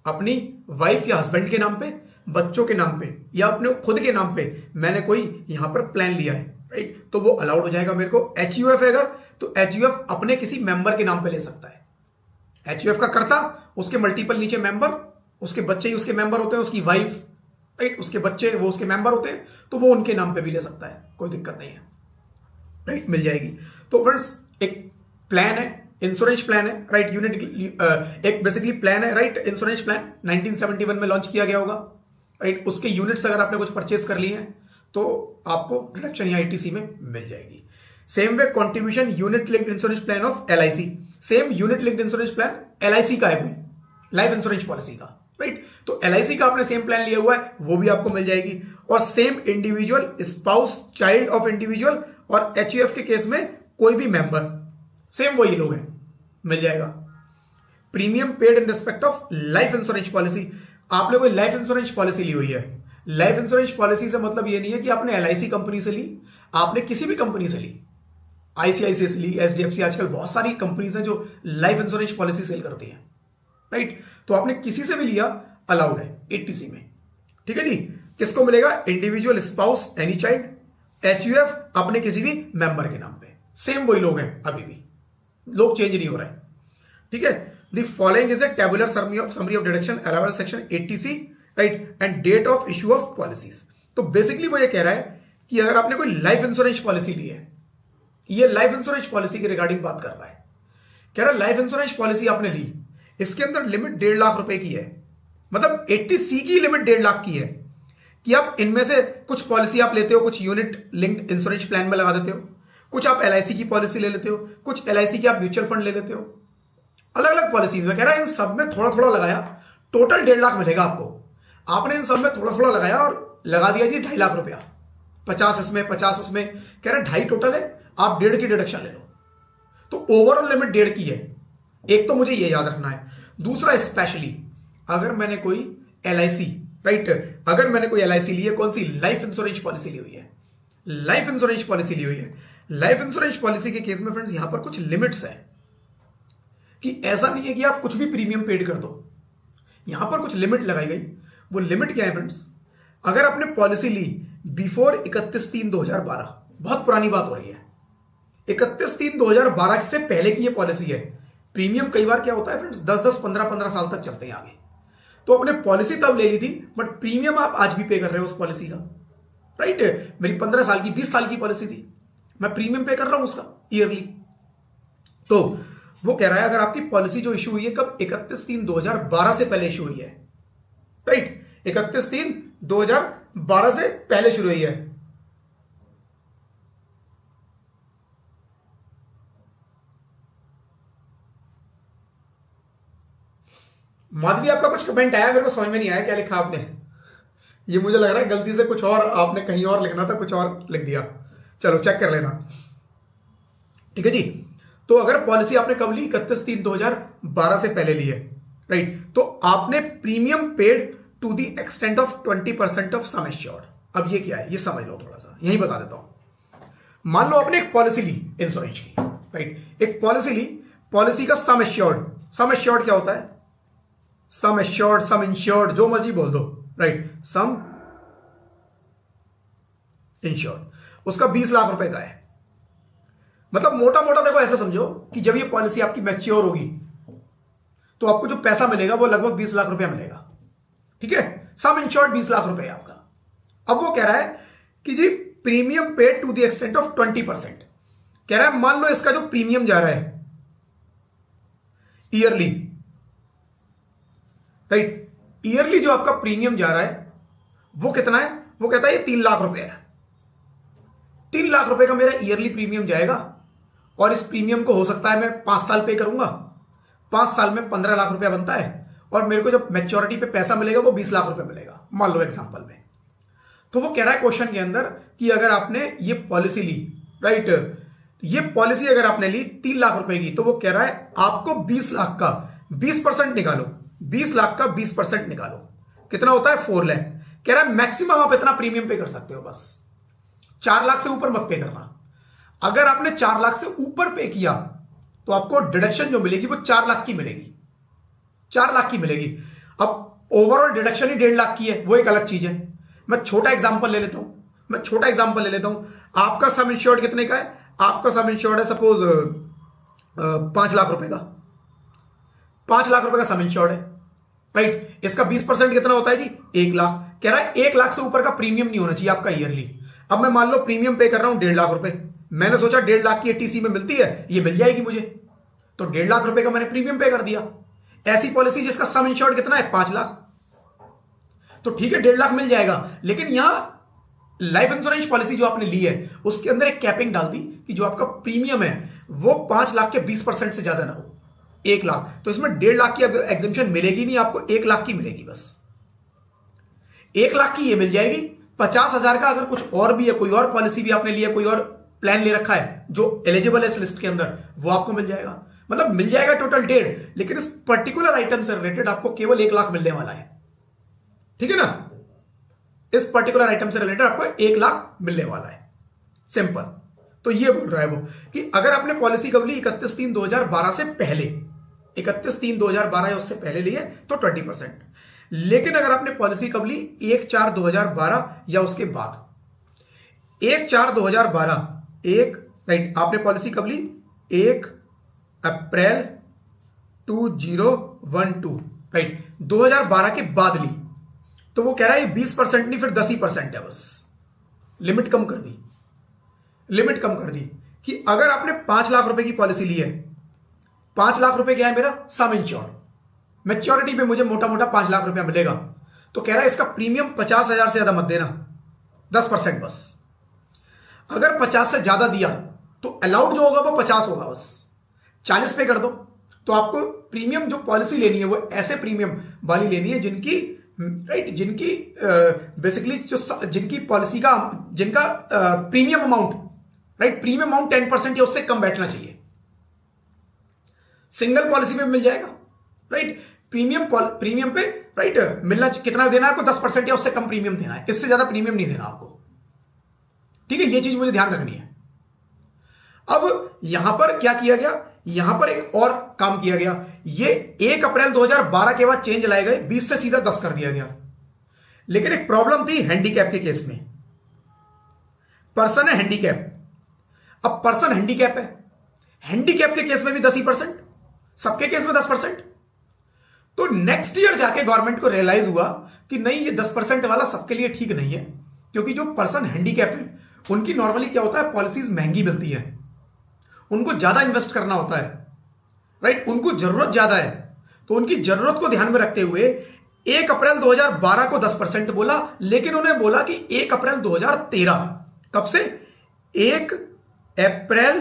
[SPEAKER 1] अपनी वाइफ या हस्बैंड के नाम पे, बच्चों के नाम पे, या अपने खुद के नाम पे मैंने कोई यहां पर प्लान लिया है, राइट, तो वो अलाउड हो जाएगा मेरे को। HUF अगर तो HUF अपने किसी मेंबर के नाम पे ले सकता है। HUF का कर्ता, उसके मल्टीपल नीचे मेंबर, उसके बच्चे ही उसके मेंबर होते हैं, उसकी वाइफ, राइट, उसके बच्चे वो उसके मेंबर होते हैं, तो वो उनके नाम पे भी ले सकता है, कोई दिक्कत नहीं है, राइट, मिल जाएगी। तो फ्रेंड्स एक प्लान है, इंश्योरेंस प्लान है, राइट, यूनिट एक बेसिकली प्लान है, राइट, इंश्योरेंस प्लान 1971 में लॉन्च किया गया होगा, राइट, उसके यूनिट्स अगर आपने कुछ परचेस कर लिए हैं तो आपको डिडक्शन या ITC में मिल जाएगी। Same way contribution unit linked insurance plan of LIC, same unit linked insurance plan LIC का है कोई लाइफ इंश्योरेंस पॉलिसी का, राइट। तो एलआईसी का आपने सेम प्लान लिया हुआ है, वो भी आपको मिल जाएगी। और same individual, spouse, child of individual और एचयूएफ के केस में कोई भी मेंबर, सेम वही लोग हैं, मिल जाएगा। Premium paid in respect of life insurance policy, आपने कोई लाइफ इंश्योरेंस पॉलिसी ली हुई है। लाइफ इंश्योरेंस पॉलिसी से मतलब ये नहीं है कि आपने एलआईसी कंपनी से ली, आपने किसी भी कंपनी से ली, आईसीआईसी से ली, एचडीएफसी, आजकल बहुत सारी कंपनीज हैं जो लाइफ इंश्योरेंस पॉलिसी सेल करती हैं, राइट। तो आपने किसी से भी लिया, अलाउड है 80C में, ठीक है जी। किसको मिलेगा? Individual, spouse, any child, HUF अपने किसी भी मेंबर के नाम पे, सेम वही लोग हैं, अभी भी लोग चेंज नहीं हो रहे हैं, ठीक है। The following is a tabular summary of deduction allowed section 80C, right, and date of issue of policies. तो बेसिकली वो ये कह रहा है कि अगर आपने कोई लाइफ इंश्योरेंस पॉलिसी ली है, ये लाइफ इंश्योरेंस पॉलिसी के रिगार्डिंग बात कर रहा है, कह रहा है लाइफ इंश्योरेंस पॉलिसी आपने ली, इसके अंदर लिमिट 1.5 लाख रुपए की है, मतलब 80C की लिमिट 1.5 लाख की है, कि आप इनमें से कुछ पॉलिसी आप लेते हो, कुछ यूनिट लिंक्ड इंश्योरेंस प्लान में लगा देते हो, कुछ आप एलआईसी की पॉलिसी ले लेते हो, कुछ एलआईसी की आप म्यूचुअल फंड ले लेते हो, अलग अलग पॉलिसीज में। कह रहा है इन सब में थोड़ा थोड़ा लगाया, टोटल 1.5 लाख मिलेगा आपको। आपने इन सब में थोड़ा थोड़ा लगाया और लगा दिया जी 2.5 लाख रुपया, 50 इसमें 50 उसमें, कह रहा है 2.5 टोटल है, आप 1.5 की डिडक्शन ले लो। तो ओवरऑल लिमिट 1.5 की है, एक तो मुझे ये याद रखना है। दूसरा, स्पेशली अगर मैंने कोई एलआईसी, राइट, अगर मैंने कोई एलआईसी ली है, कौन सी? लाइफ इंश्योरेंस पॉलिसी ली हुई है, लाइफ इंश्योरेंस पॉलिसी ली हुई है। लाइफ इंश्योरेंस पॉलिसी के केस में फ्रेंड्स यहां पर कुछ लिमिट्स है, कि ऐसा नहीं है कि आप कुछ भी प्रीमियम पेड कर दो, यहां पर कुछ लिमिट लगाई गई। वो लिमिट क्या है फ्रेंड्स? अगर आपने पॉलिसी ली बिफोर 31/3/2012, बहुत पुरानी बात हो रही है, 31/3/2012 से पहले की ये पॉलिसी है। प्रीमियम कई बार क्या होता है फ्रेंड्स, 10-10, 15-15 साल तक चलते हैं आगे। तो आपने पॉलिसी तब ले ली थी, बट प्रीमियम आप आज भी पे कर रहे हो उस पॉलिसी का, राइट। मेरी 15 साल की, 20 साल की पॉलिसी थी, मैं प्रीमियम पे कर रहा हूं उसका ईयरली। तो वो कह रहा है अगर आपकी पॉलिसी जो इशू हुई है कब? 31/3/2012 से पहले इशू हुई है, राइट। 31/3/2012 से पहले शुरू हुई है। माधवी, आपका कुछ कमेंट आया, मेरे को समझ में नहीं आया क्या लिखा आपने। ये मुझे लग रहा है गलती से कुछ और आपने कहीं और लिखना था, कुछ और लिख दिया। चलो चेक कर लेना, ठीक है जी। तो अगर पॉलिसी आपने कब ली? 31/3/2012 से पहले ली है, राइट। तो आपने premium paid to the extent of 20% of sum assured. अब ये क्या है, ये समझ लो थोड़ा सा, यही बता देता हूं। मान लो आपने एक पॉलिसी ली इंश्योरेंस की, राइट, एक पॉलिसी ली, पॉलिसी का सम एश्योर्ड। सम एश्योर्ड क्या होता है? सम एश्योर्ड, सम इंश्योर्ड, जो मर्जी बोल दो, राइट। सम इंश्योर्ड, उसका 20 लाख रुपए का है। मतलब मोटा मोटा देखो ऐसा समझो कि जब ये पॉलिसी आपकी मैच्योर होगी तो आपको जो पैसा मिलेगा वो लगभग 20 लाख रुपया मिलेगा, ठीक है। सम इंश्योर्ड 20 लाख रुपए है आपका। अब वो कह रहा है कि जी premium paid to the extent of 20%। कह रहा है मान लो इसका जो प्रीमियम जा रहा है ईयरली, राइट, ईयरली जो आपका प्रीमियम जा रहा है वो कितना है? वो कहता है ये 3 लाख रुपए है। 3 लाख रुपए का मेरा ईयरली प्रीमियम जाएगा और इस प्रीमियम को हो सकता है मैं 5 साल पे करूंगा, 5 साल में 15 लाख रुपया बनता है, और मेरे को जब मैच्योरिटी पे पैसा मिलेगा वो 20 लाख रुपए मिलेगा, मान लो एग्जांपल में। तो वो कह रहा है क्वेश्चन के अंदर कि अगर आपने ये पॉलिसी ली, राइट, ये पॉलिसी अगर आपने ली 3 लाख रुपए की, तो वो कह रहा है आपको 20 लाख का 20% निकालो, 20 लाख का 20% निकालो, कितना होता है? 4 लाख। कह रहा है मैक्सिमम आप इतना प्रीमियम पे कर सकते हो, बस 4 लाख से ऊपर मत पे करना। अगर आपने 4 लाख से ऊपर पे किया तो आपको डिडक्शन जो मिलेगी वो 4 लाख की मिलेगी, 4 लाख की मिलेगी। अब ओवरऑल डिडक्शन ही 1.5 लाख की है, वो एक अलग चीज है। मैं छोटा एग्जांपल ले लेता हूं, आपका सम इंश्योर्ड कितने का है? आपका सम इंश्योर्ड है सपोज 5 लाख रुपए का, 5 लाख रुपए का सम इंश्योर्ड है, राइट। इसका 20% कितना होता है जी? 1 लाख। कह रहा है 1 लाख से ऊपर का प्रीमियम नहीं होना चाहिए आपका ईयरली। अब मैं मान लो प्रीमियम पे कर रहा हूं 1.5 लाख रुपए, मैंने सोचा 1.5 लाख की 80C में मिलती है, ये मिल जाएगी मुझे, तो 1.5 लाख रुपए का मैंने प्रीमियम पे कर दिया। ऐसी पॉलिसी जिसका सम इंश्योर्ड कितना है? 5 लाख, तो ठीक है 1.5 लाख मिल जाएगा। लेकिन यहां लाइफ इंश्योरेंस पॉलिसी जो आपने ली है उसके अंदर एक कैपिंग डाल दी कि जो आपका प्रीमियम है वो 5 लाख के 20% से ज्यादा ना हो, 1 लाख। तो इसमें 1.5 लाख की एग्जेम्पशन मिलेगी नहीं आपको, 1 लाख की मिलेगी बस। 1 लाख की ये मिल जाएगी। 50,000 का अगर कुछ और भी है, कोई और पॉलिसी भी आपने लिया, कोई और प्लान ले रखा है जो एलिजिबल है इस लिस्ट के अंदर, वो आपको मिल जाएगा। मतलब मिल जाएगा टोटल 1.5, लेकिन इस पर्टिकुलर आइटम से रिलेटेड आपको केवल 1 लाख मिलने वाला है। ठीक है ना, इस पर्टिकुलर आइटम से रिलेटेड आपको 1 लाख मिलने वाला है, सिंपल। तो ये बोल रहा है वो कि अगर आपने पॉलिसी कब ली 31/3/2012 से पहले, 31/3/2012 या उससे पहले ली है तो 20%। लेकिन अगर आपने पॉलिसी कब ली 1/4/2012 या उसके बाद, 1/4/2012, राइट, आपने पॉलिसी कब ली 1 अप्रैल 2012, राइट, 2012 के बाद ली, तो वो कह रहा है ये 20% नहीं फिर 10% है बस। लिमिट कम कर दी, लिमिट कम कर दी कि अगर आपने 5 लाख रुपए की पॉलिसी ली है, 5 लाख रुपए क्या है मेरा सम इंश्योर्ड, मैच्योरिटी पे मुझे मोटा मोटा 5 लाख रुपया मिलेगा, तो कह रहा है इसका प्रीमियम 50,000 से ज्यादा मत देना, 10% बस। अगर 50 से ज्यादा दिया तो अलाउड जो होगा वो 50 होगा बस, 40 पे कर दो। तो आपको प्रीमियम जो पॉलिसी लेनी है वो ऐसे प्रीमियम वाली लेनी है जिनकी, राइट, जिनकी बेसिकली जो जिनकी पॉलिसी का जिनका premium amount, right, premium amount 10% या उससे कम बैठना चाहिए। सिंगल पॉलिसी में मिल जाएगा, राइट, प्रीमियम पे, राइट, मिलना कितना देना है आपको 10% या उससे कम प्रीमियम देना है, इससे ज्यादा प्रीमियम नहीं देना आपको। ठीक है, ये चीज मुझे ध्यान रखनी है। अब यहां पर क्या किया गया, यहां पर एक और काम किया गया, ये 1 अप्रैल 2012 के बाद चेंज लाए गए, 20 से सीधा 10 कर दिया गया। लेकिन एक प्रॉब्लम थी हैंडीकैप के केस में, पर्सन है हैंडीकैप। अब पर्सन हैंडीकैप है, हैंडीकैप के केस में भी 10%, सबके केस में 10%। तो नेक्स्ट ईयर जाके गवर्नमेंट को रियलाइज हुआ कि नहीं, ये 10% वाला सबके लिए ठीक नहीं है, क्योंकि जो पर्सन हैंडीकैप है उनकी नॉर्मली क्या होता है, पॉलिसीज महंगी मिलती है, उनको ज्यादा इन्वेस्ट करना होता है, राइट, उनको जरूरत ज्यादा है। तो उनकी जरूरत को ध्यान में रखते हुए 1 अप्रैल 2012 को 10% बोला, लेकिन उन्हें बोला कि 1 अप्रैल 2013, कब से 1 अप्रैल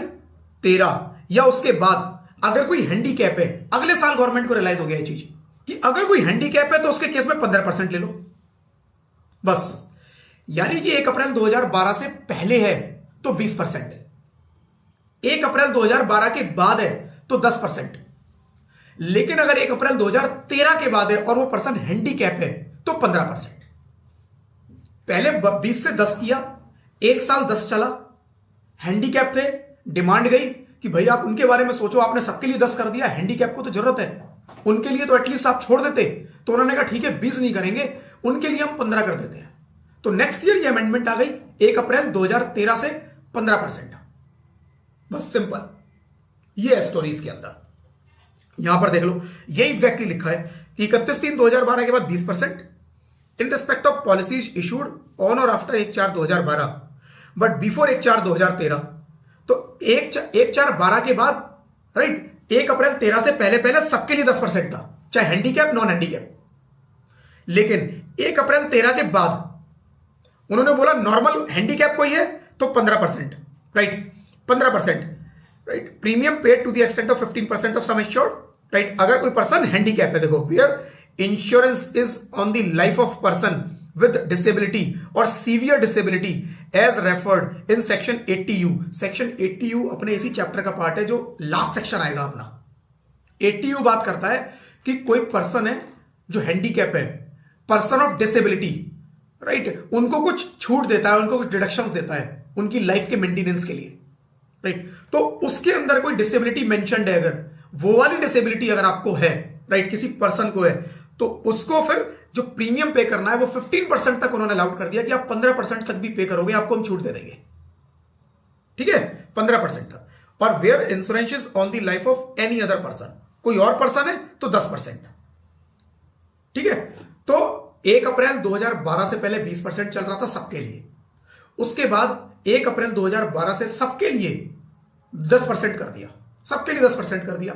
[SPEAKER 1] 13 या उसके बाद अगर कोई हैंडीकैप है, अगले साल गवर्नमेंट को रियलाइज हो गया ये चीज कि अगर कोई हैंडीकैप है तो उसके केस में 15% ले लो बस। यानी कि 1 अप्रैल 2012 से पहले है तो 20%, 1 अप्रैल 2012 के बाद है तो 10%, लेकिन अगर 1 अप्रैल 2013 के बाद है और वो पर्सन हैंडीकैप है तो 15%। पहले 20 से 10 किया, 1 साल 10 चला, हैंडीकैप थे, डिमांड गई कि भाई आप उनके बारे में सोचो, आपने सबके लिए 10 कर दिया, हैंडीकैप को तो जरूरत है, उनके लिए तो एटलीस्ट आप छोड़ देते। तो उन्होंने कहा ठीक है 20 नहीं करेंगे, उनके लिए हम 15 कर देते हैं। तो नेक्स्ट ईयर ये अमेंडमेंट आ गई 1 अप्रैल 2013 से 15%, बस सिंपल। ये है स्टोरी इसके अंदर। यहां पर देख लो, ये एग्जैक्टली लिखा है कि 31/3/2012 के बाद 20% इन respect of policies issued on or after 1/4/2012 but before 1/4/2013। तो 1/4/12 के बाद, राइट, 1 अप्रैल 13 से पहले पहले सबके लिए 10% था, चाहे हैंडीकैप नॉन हैंडीकैप। लेकिन 1 अप्रैल 13 के बाद उन्होंने बोला नॉर्मल हैंडीकैप कोई है तो 15%, right, 15%, right, premium paid to the extent of 15% of sum assured, right. अगर कोई पर्सन हैंडीकैप है, देखो, where insurance is on the life of person with disability और severe disability as referred in section 80U। Section 80U अपने इसी chapter का part है जो लास्ट सेक्शन आएगा अपना। 80U बात करता है कि कोई पर्सन है जो हैंडीकैप है, पर्सन ऑफ डिसेबिलिटी, राइट, उनको कुछ छूट देता है, उनको कुछ डिडक्शंस देता है उनकी लाइफ के मेंटेनेंस के लिए, राइट। तो उसके अंदर कोई डिसेबिलिटी मेंशन्ड है, अगर वो वाली डिसेबिलिटी अगर आपको है, राइट, किसी पर्सन को है, तो उसको फिर जो प्रीमियम पे करना है वो 15% तक उन्होंने अलाउड कर दिया कि आप 15% तक भी पे करोगे, आपको हम छूट दे देंगे, ठीक है, 15% तक। और where insurance is on the life of any other person, कोई और पर्सन है तो 10%, ठीक है। तो 1 अप्रैल 2012 से पहले 20% चल रहा था सबके लिए, उसके बाद 1 अप्रैल 2012 से सबके लिए 10% कर दिया, सबके लिए 10% कर दिया।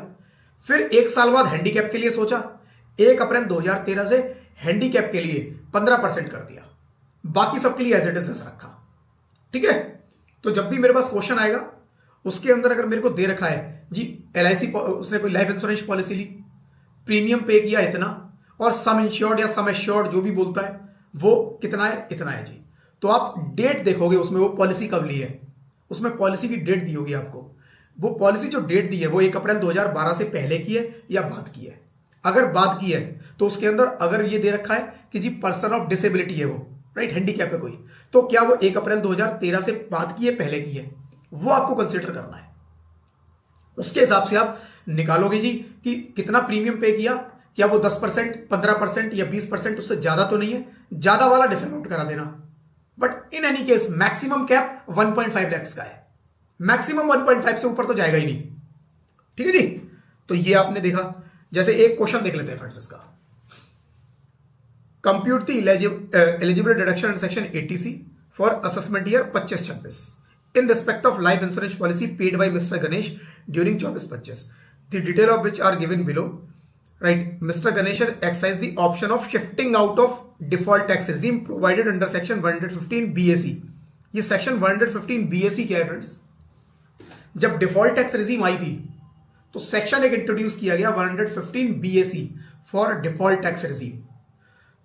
[SPEAKER 1] फिर 1 साल बाद हैंडीकैप के लिए सोचा, 1 अप्रैल 2013 से हैंडीकैप के लिए 15% कर दिया, बाकी सबके लिए एज इट इज रखा। ठीक है। तो जब भी मेरे पास क्वेश्चन आएगा उसके अंदर अगर मेरे को दे रखा है जी LIC उसने कोई लाइफ इंश्योरेंस पॉलिसी ली, प्रीमियम पे किया इतना और सम इंश्योर्ड या सम एश्योर्ड जो भी बोलता है वो कितना है, इतना है जी, तो आप डेट देखोगे उसमें वो पॉलिसी कब ली है, उसमें पॉलिसी की डेट दी होगी आपको। वो पॉलिसी जो डेट दी है वो 1 अप्रैल 2012 से पहले की है या बाद की है। अगर बाद की है तो उसके अंदर अगर ये दे रखा है कि जी पर्सन ऑफ डिसेबिलिटी है वो, राइट, हैंडीकैप है कोई, तो क्या वो 1 अप्रैल 2013 से बाद की है पहले की है, वो आपको कंसीडर करना है। उसके हिसाब से आप निकालोगे जी कि कितना प्रीमियम पे किया, क्या वो 10%, 15% या 20%, उससे ज्यादा तो नहीं है, ज्यादा वाला डिसअमाउंट करा देना। But in any case maximum cap 1.5 lakh का है, मैक्सिमम 1.5 से ऊपर तो जाएगा ही नहीं। ठीक है जी, तो ये आपने देखा। जैसे एक क्वेश्चन देख लेते हैं फ्रेंड्स इसका, compute the eligible deduction in section 80C for assessment year 25-26 in respect of life insurance policy paid by Mr. Ganesh during 24-25, the detail of which are given below. Right, Mr. Ganesh has exercised the option of shifting out of default tax regime provided under section 115 BAC. ये section 115 BAC क्या है friends? जब default tax regime आई थी तो section एक introduce किया गया 115 BAC for default tax regime.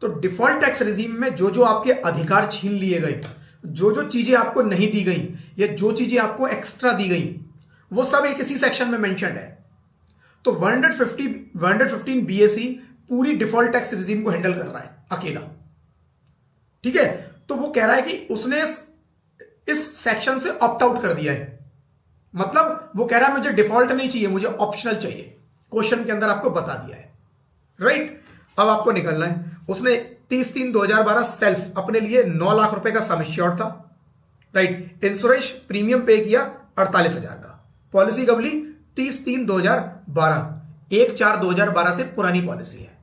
[SPEAKER 1] तो डिफॉल्ट टैक्स रिजीम में जो जो आपके अधिकार छीन लिए गए, जो जो चीजें आपको नहीं दी गई या जो चीजें आपको एक्स्ट्रा दी गई, वो सब एक इसी सेक्शन में मेंशन्ड है। तो 115 BAC पूरी डिफॉल्ट टैक्स रिजीम को हैंडल कर रहा है अकेला। ठीक है, तो वो कह रहा है कि उसने इस सेक्शन से ऑप्ट आउट कर दिया है, मतलब वो कह रहा है मुझे डिफॉल्ट नहीं चाहिए, मुझे ऑप्शनल चाहिए। क्वेश्चन के अंदर आपको बता दिया है, राइट। अब आपको निकलना है, उसने 30/3/2012 सेल्फ अपने लिए 9 लाख रुपए का सम एश्योर्ड था, राइट। इंश्योरेंस प्रीमियम पे किया 48,000 का। पॉलिसी कब ली? 30/3/2012, 1/4/2012 से पुरानी पॉलिसी है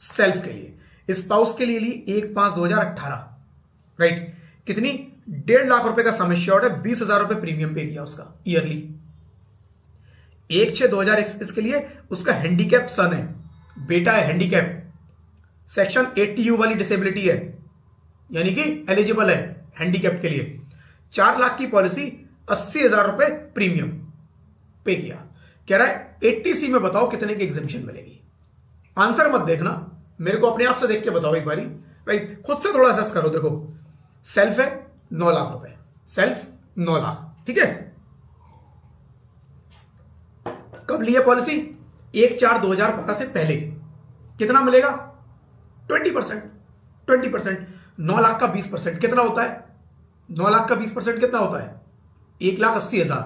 [SPEAKER 1] सेल्फ के लिए। स्पाउस के लिए ली 1/5/2018, राइट। कितनी? 1.5 लाख रुपए का सम एश्योर्ड है, 20,000 रुपए प्रीमियम पे किया उसका ईयरली। 1/6/2021 के लिए उसका हैंडीकैप सन है, बेटा है हैंडीकैप, सेक्शन 80U वाली डिसेबिलिटी है, यानी कि एलिजिबल है हैंडीकैप के लिए। 4 लाख की पॉलिसी, 80,000 रुपए प्रीमियम पे किया। कह रहा है 80C में बताओ कितने की एग्जेम्पशन मिलेगी। आंसर मत देखना, मेरे को अपने आप से देख के बताओ एक बारी, राइट। खुद से थोड़ा असेस करो। देखो सेल्फ है 9 लाख रुपए, सेल्फ 9 लाख, ठीक है। कब ली है पॉलिसी? 1/4/2012 से पहले। कितना मिलेगा? 20%। 9 लाख का 20% कितना होता है? 9 लाख का 20% कितना होता है? 1,80,000।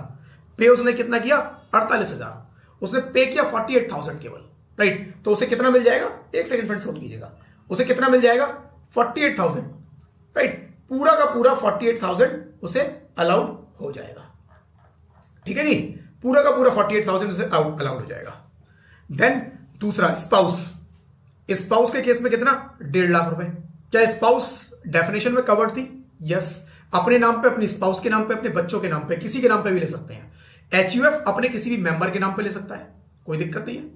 [SPEAKER 1] पे उसने कितना किया? 48,000। उसने पे किया 48,000 केवल, राइट। तो उसे कितना मिल जाएगा? एक सेकंड फ्रेंड्स नोट कीजिएगा, उसे कितना मिल जाएगा? 48,000, राइट। पूरा का पूरा 48,000 उसे अलाउड हो जाएगा, ठीक है जी। पूरा का पूरा 48,000 उसे अलाउड हो जाएगा। देन दूसरा स्पाउस। स्पाउस के केस में कितना? 1.5 लाख रुपए। क्या स्पाउस डेफिनेशन में कवर्ड थी? यस। अपने नाम पे, अपनी स्पाउस के नाम पे, अपने बच्चों के नाम पे, किसी के नाम पे भी ले सकते हैं। HUF अपने किसी भी मेंबर के नाम पे ले सकता है, कोई दिक्कत नहीं है,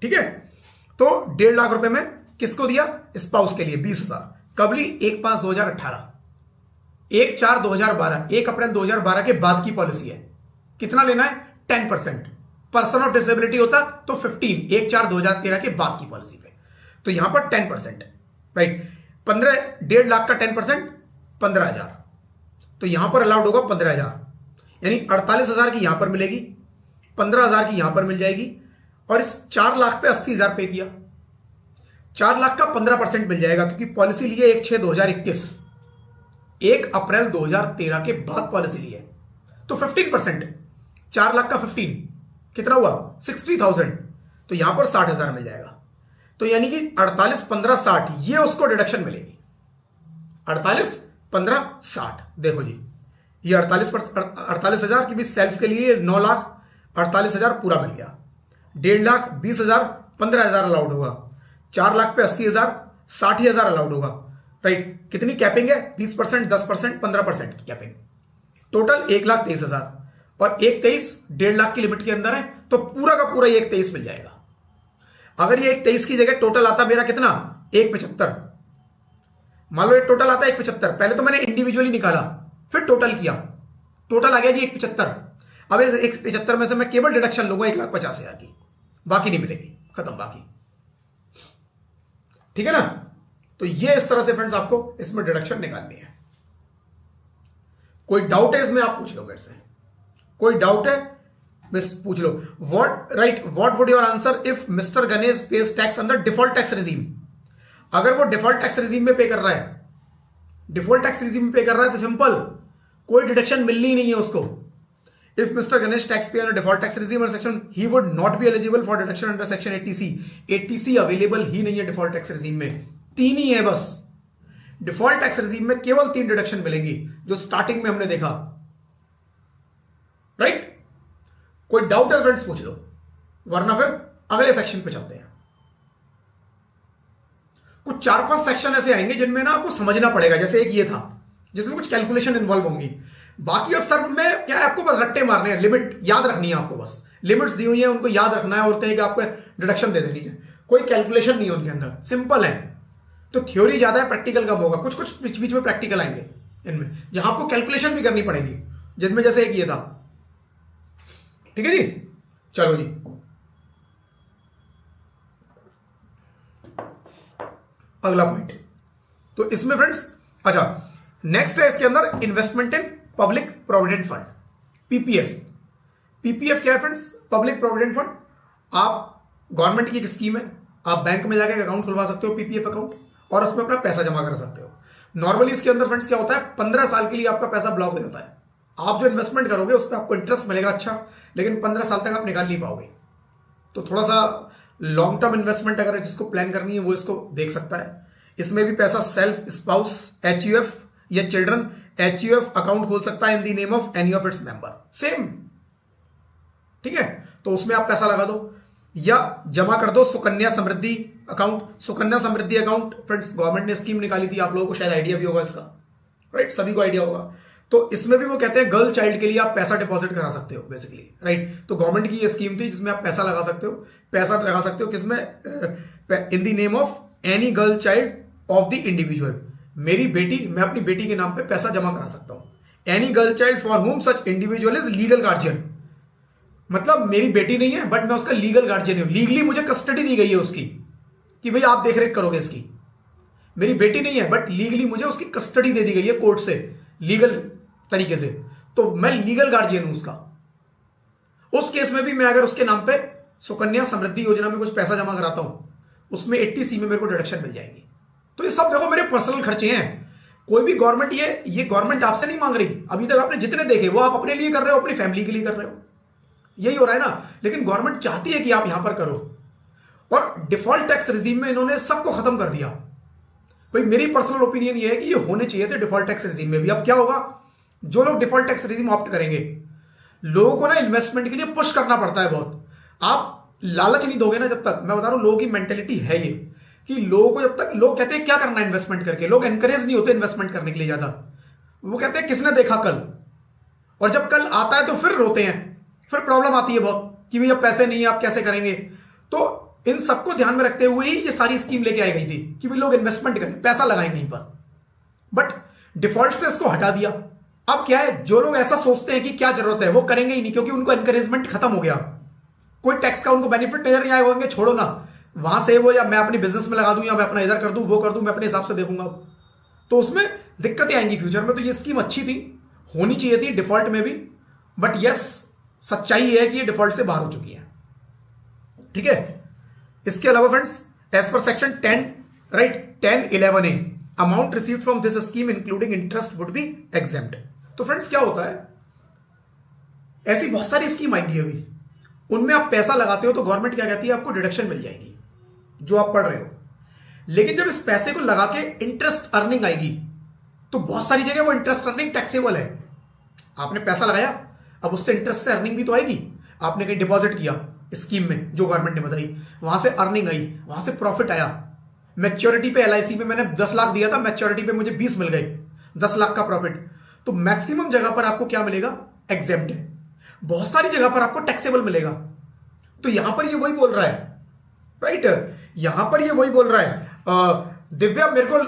[SPEAKER 1] ठीक है। तो 1.5 लाख रुपए में किसको दिया? स्पाउस के लिए 20,000। कब ली? 1/5/2018, 1/4/2012, 1 अप्रैल 2012 के बाद की पॉलिसी है। कितना लेना है? 10%। पर्सन ऑफ डिसेबिलिटी होता तो 15, 1/4/2013 के बाद की पॉलिसी पे। तो यहां पर 10%, राइट। 1.5 लाख का 10% 15,000, तो यहां पर अलाउड होगा 15,000, यानी 48,000 की यहां पर मिलेगी, 15,000 की यहां पर मिल जाएगी। और इस 4 लाख पे 80,000 पे किया, 4 लाख का 15% मिल जाएगा, क्योंकि पॉलिसी ली है 1/6/2021, 1 अप्रैल 2013 के बाद पॉलिसी ली है। तो 15%, 4 लाख का 15 कितना हुआ? 60,000, तो यहां पर 60,000 मिल जाएगा। तो यानी कि 48, 15, 60 ये उसको डिडक्शन मिलेगी। 48, 15, 60। देखो जी, ये 48,000 की भी सेल्फ के लिए 9 लाख 48,000 पूरा मिल गया। 1.5 लाख 20,000, 15,000 अलाउड होगा। 4 लाख पे 80,000, 60,000 अलाउड होगा, राइट। कितनी कैपिंग है? 20%, 10%, 15% की कैपिंग। टोटल 1,23,000 और 1,23 1.5 लाख की लिमिट के अंदर है, तो पूरा का पूरा 1,23 मिल जाएगा। अगर ये 1,23 की जगह टोटल आता मेरा कितना? 1,75। मान लो ये टोटल आता है 1,75। पहले तो मैंने इंडिविजुअली निकाला, फिर टोटल किया, टोटल आ गया जी 175। अब इस 175 में से मैं केवल डिडक्शन लूंगा 1,50,000 की, बाकी नहीं मिलेगी, खत्म बाकी। ठीक है ना। तो ये इस तरह से फ्रेंड्स आपको इसमें डिडक्शन निकालनी है। कोई डाउट है इसमें आप पूछ लो मेरे से, कोई डाउट है बस पूछ लो। What would your answer if mister Ganesh pays tax under default tax regime? अगर वो डिफॉल्ट टैक्स रिजीम में पे कर रहा है, डिफॉल्ट टैक्स रिजीम में पे कर रहा है तो सिंपल, कोई डिडक्शन मिलनी ही नहीं है उसको। If mister Ganesh tax pay under default tax regime section, he would not be eligible for deduction under section 80C। 80C available ही नहीं है डिफॉल्ट टैक्स रिजीम में, 3 ही है बस। डिफॉल्ट टैक्स रिजीम में केवल 3 डिडक्शन मिलेंगी, जो स्टार्टिंग में हमने देखा। राइट? कोई डाउट है फ्रेंड्स पूछ लो, वरना फिर अगले सेक्शन पे चलते हैं। कुछ 4-5 सेक्शन ऐसे आएंगे जिनमें ना आपको समझना पड़ेगा, जैसे एक ये था जिसमें कुछ कैलकुलेशन इन्वॉल्व होंगी। बाकी अब सर में क्या है, आपको बस रट्टे मारने हैं, लिमिट याद रखनी है आपको, बस लिमिट्स दी हुई है उनको याद रखना है, और कि आपको डिडक्शन दे देनी है, कोई कैलकुलेशन नहीं है उनके अंदर, सिंपल है। तो थ्योरी ज्यादा है, प्रैक्टिकल कम होगा। कुछ कुछ बीच बीच में प्रैक्टिकल आएंगे इनमें, जहां आपको कैलकुलेशन भी करनी पड़ेगी, जिनमें जैसे एक ये था। ठीक है जी, चलो जी। अगला पॉइंट, तो इसमें फ्रेंड्स अच्छा नेक्स्ट है इसके अंदर investment in public provident fund, PPF. PPF क्या है फ्रेंड्स? Public provident fund. आप गवर्नमेंट की एक स्कीम है, आप बैंक में जाकर अकाउंट खुलवा सकते हो, पीपीएफ अकाउंट, और उसमें अपना पैसा जमा कर सकते हो। नॉर्मली इसके अंदर फ्रेंड्स क्या होता है, 15 साल के लिए आपका पैसा ब्लॉक हो जाता है। आप जो इन्वेस्टमेंट करोगे उस पर आपको इंटरेस्ट मिलेगा अच्छा, लेकिन 15 साल तक आप निकाल नहीं पाओगे। तो थोड़ा सा लॉन्ग टर्म इन्वेस्टमेंट अगर जिसको प्लान करनी है वो इसको देख सकता है। इसमें भी पैसा सेल्फ, स्पाउस, एचयूएफ या चिल्ड्रन एचयूएफ अकाउंट खोल सकता है इन the name of any of its member, same. ठीक है, तो उसमें आप पैसा लगा दो या जमा कर दो Sukanya Samriddhi account. Sukanya Samriddhi account friends government ने स्कीम निकाली थी, आप लोगों को शायद आइडिया भी होगा इसका, राइट? सभी को आइडिया होगा। तो इसमें भी वो कहते हैं गर्ल चाइल्ड के लिए आप पैसा डिपॉजिट करा सकते हो बेसिकली, राइट? तो गवर्नमेंट की ये स्कीम थी जिसमें आप पैसा लगा सकते हो, पैसा लगा सकते हो किसमें? इन the name of any girl child of the individual. मेरी बेटी, मैं अपनी बेटी के नाम पे पैसा जमा करा सकता हूं। Any girl child for home such individual is legal guardian, मतलब मेरी बेटी नहीं है बट मैं उसका लीगल गार्जियन हूं, लीगली मुझे कस्टडी दी गई है उसकी कि भाई आप देख रेख करोगे इसकी। मेरी बेटी नहीं है बट लीगली मुझे उसकी कस्टडी दे दी गई है कोर्ट से, लीगल तरीके से, तो मैं लीगल गार्जियन हूं उसका। उस केस में भी मैं अगर उसके नाम पे सुकन्या समृद्धि योजना में कुछ पैसा जमा कराता हूं, उसमें 80C में मेरे को डिडक्शन मिल जाएगी। तो ये सब देखो मेरे पर्सनल खर्चे हैं, कोई भी गवर्नमेंट ये गवर्नमेंट आपसे नहीं मांग रही। अभी तक आपने जितने देखे वो आप अपने लिए कर रहे हो, अपनी फैमिली के लिए कर रहे हो, यही हो रहा है ना। लेकिन गवर्नमेंट चाहती है कि आप यहां पर करो, और डिफॉल्ट टैक्स रिजीम में इन्होंने सबको खत्म कर दिया। भाई मेरी पर्सनल ओपिनियन ये है कि ये होने चाहिए थे डिफॉल्ट टैक्स रिजीम में भी। अब क्या होगा, जो लोग डिफॉल्ट टैक्स रिजीम ऑप्ट करेंगे, लोगों को ना इन्वेस्टमेंट के लिए पुश करना पड़ता है बहुत। आप लालच नहीं दोगे ना, जब तक, मैं बता रहा हूं लोगों की मेंटेलिटी है ये कि लोगों को जब तक लोग कहते हैं क्या करना है इन्वेस्टमेंट करके, लोग एनकरेज नहीं होते इन्वेस्टमेंट करने के लिए ज्यादा। वो कहते हैं किसने देखा कल, और जब कल आता है तो फिर रोते हैं, फिर प्रॉब्लम आती है बहुत कि भैया पैसे नहीं है आप कैसे करेंगे। तो इन सबको ध्यान में रखते हुए ही ये सारी स्कीम लेके आई गई थी कि भाई लोग इन्वेस्टमेंट करें, पैसा लगाएं कहीं पर। बट डिफॉल्ट से इसको हटा दिया। अब क्या है, जो लोग ऐसा सोचते हैं कि क्या जरूरत है वो करेंगे ही नहीं, क्योंकि उनको एनकरेजमेंट खत्म हो गया। कोई टैक्स का उनको बेनिफिट नजर नहीं आए होंगे, छोड़ो ना, वहां से वो या मैं अपनी बिजनेस में लगा दूं या मैं अपना इधर कर दूं वो कर दूं, मैं अपने हिसाब से देखूंगा, तो उसमें दिक्कतें आएंगी फ्यूचर में। तो ये स्कीम अच्छी थी, होनी चाहिए थी डिफॉल्ट में भी, बट यस सच्चाई है कि ये डिफॉल्ट से बाहर हो चुकी है। ठीक है, इसके अलावा friends as per section 10 right 10(11)(a) amount received from this scheme including interest would be exempt. तो फ्रेंड्स क्या होता है, ऐसी बहुत सारी स्कीम आएंगी अभी, उनमें आप पैसा लगाते हो तो गवर्नमेंट क्या कहती है, आपको डिडक्शन मिल जाएगी जो आप पढ़ रहे हो। लेकिन जब इस पैसे को लगा के इंटरेस्ट अर्निंग आएगी, तो बहुत सारी जगह वो इंटरेस्ट अर्निंग टैक्सेबल है। आपने पैसा लगाया, अब उससे इंटरेस्ट से अर्निंग भी तो आएगी। आपने कहीं डिपॉजिट किया स्कीम में जो गवर्नमेंट ने बताई, वहां से अर्निंग आई, वहां से प्रॉफिट आया। मैच्योरिटी पे एलआईसी में मैंने 10 लाख दिया था, मैच्योरिटी पे मुझे 20 मिल गए, 10 लाख का प्रॉफिट। तो मैक्सिमम जगह पर आपको क्या मिलेगा, एग्जेम्प्ट है। बहुत सारी जगह पर आपको टैक्सेबल मिलेगा। तो यहां पर ये वही बोल रहा है, राइट? यहां पर ये वही बोल रहा है दिव्या, मेरे को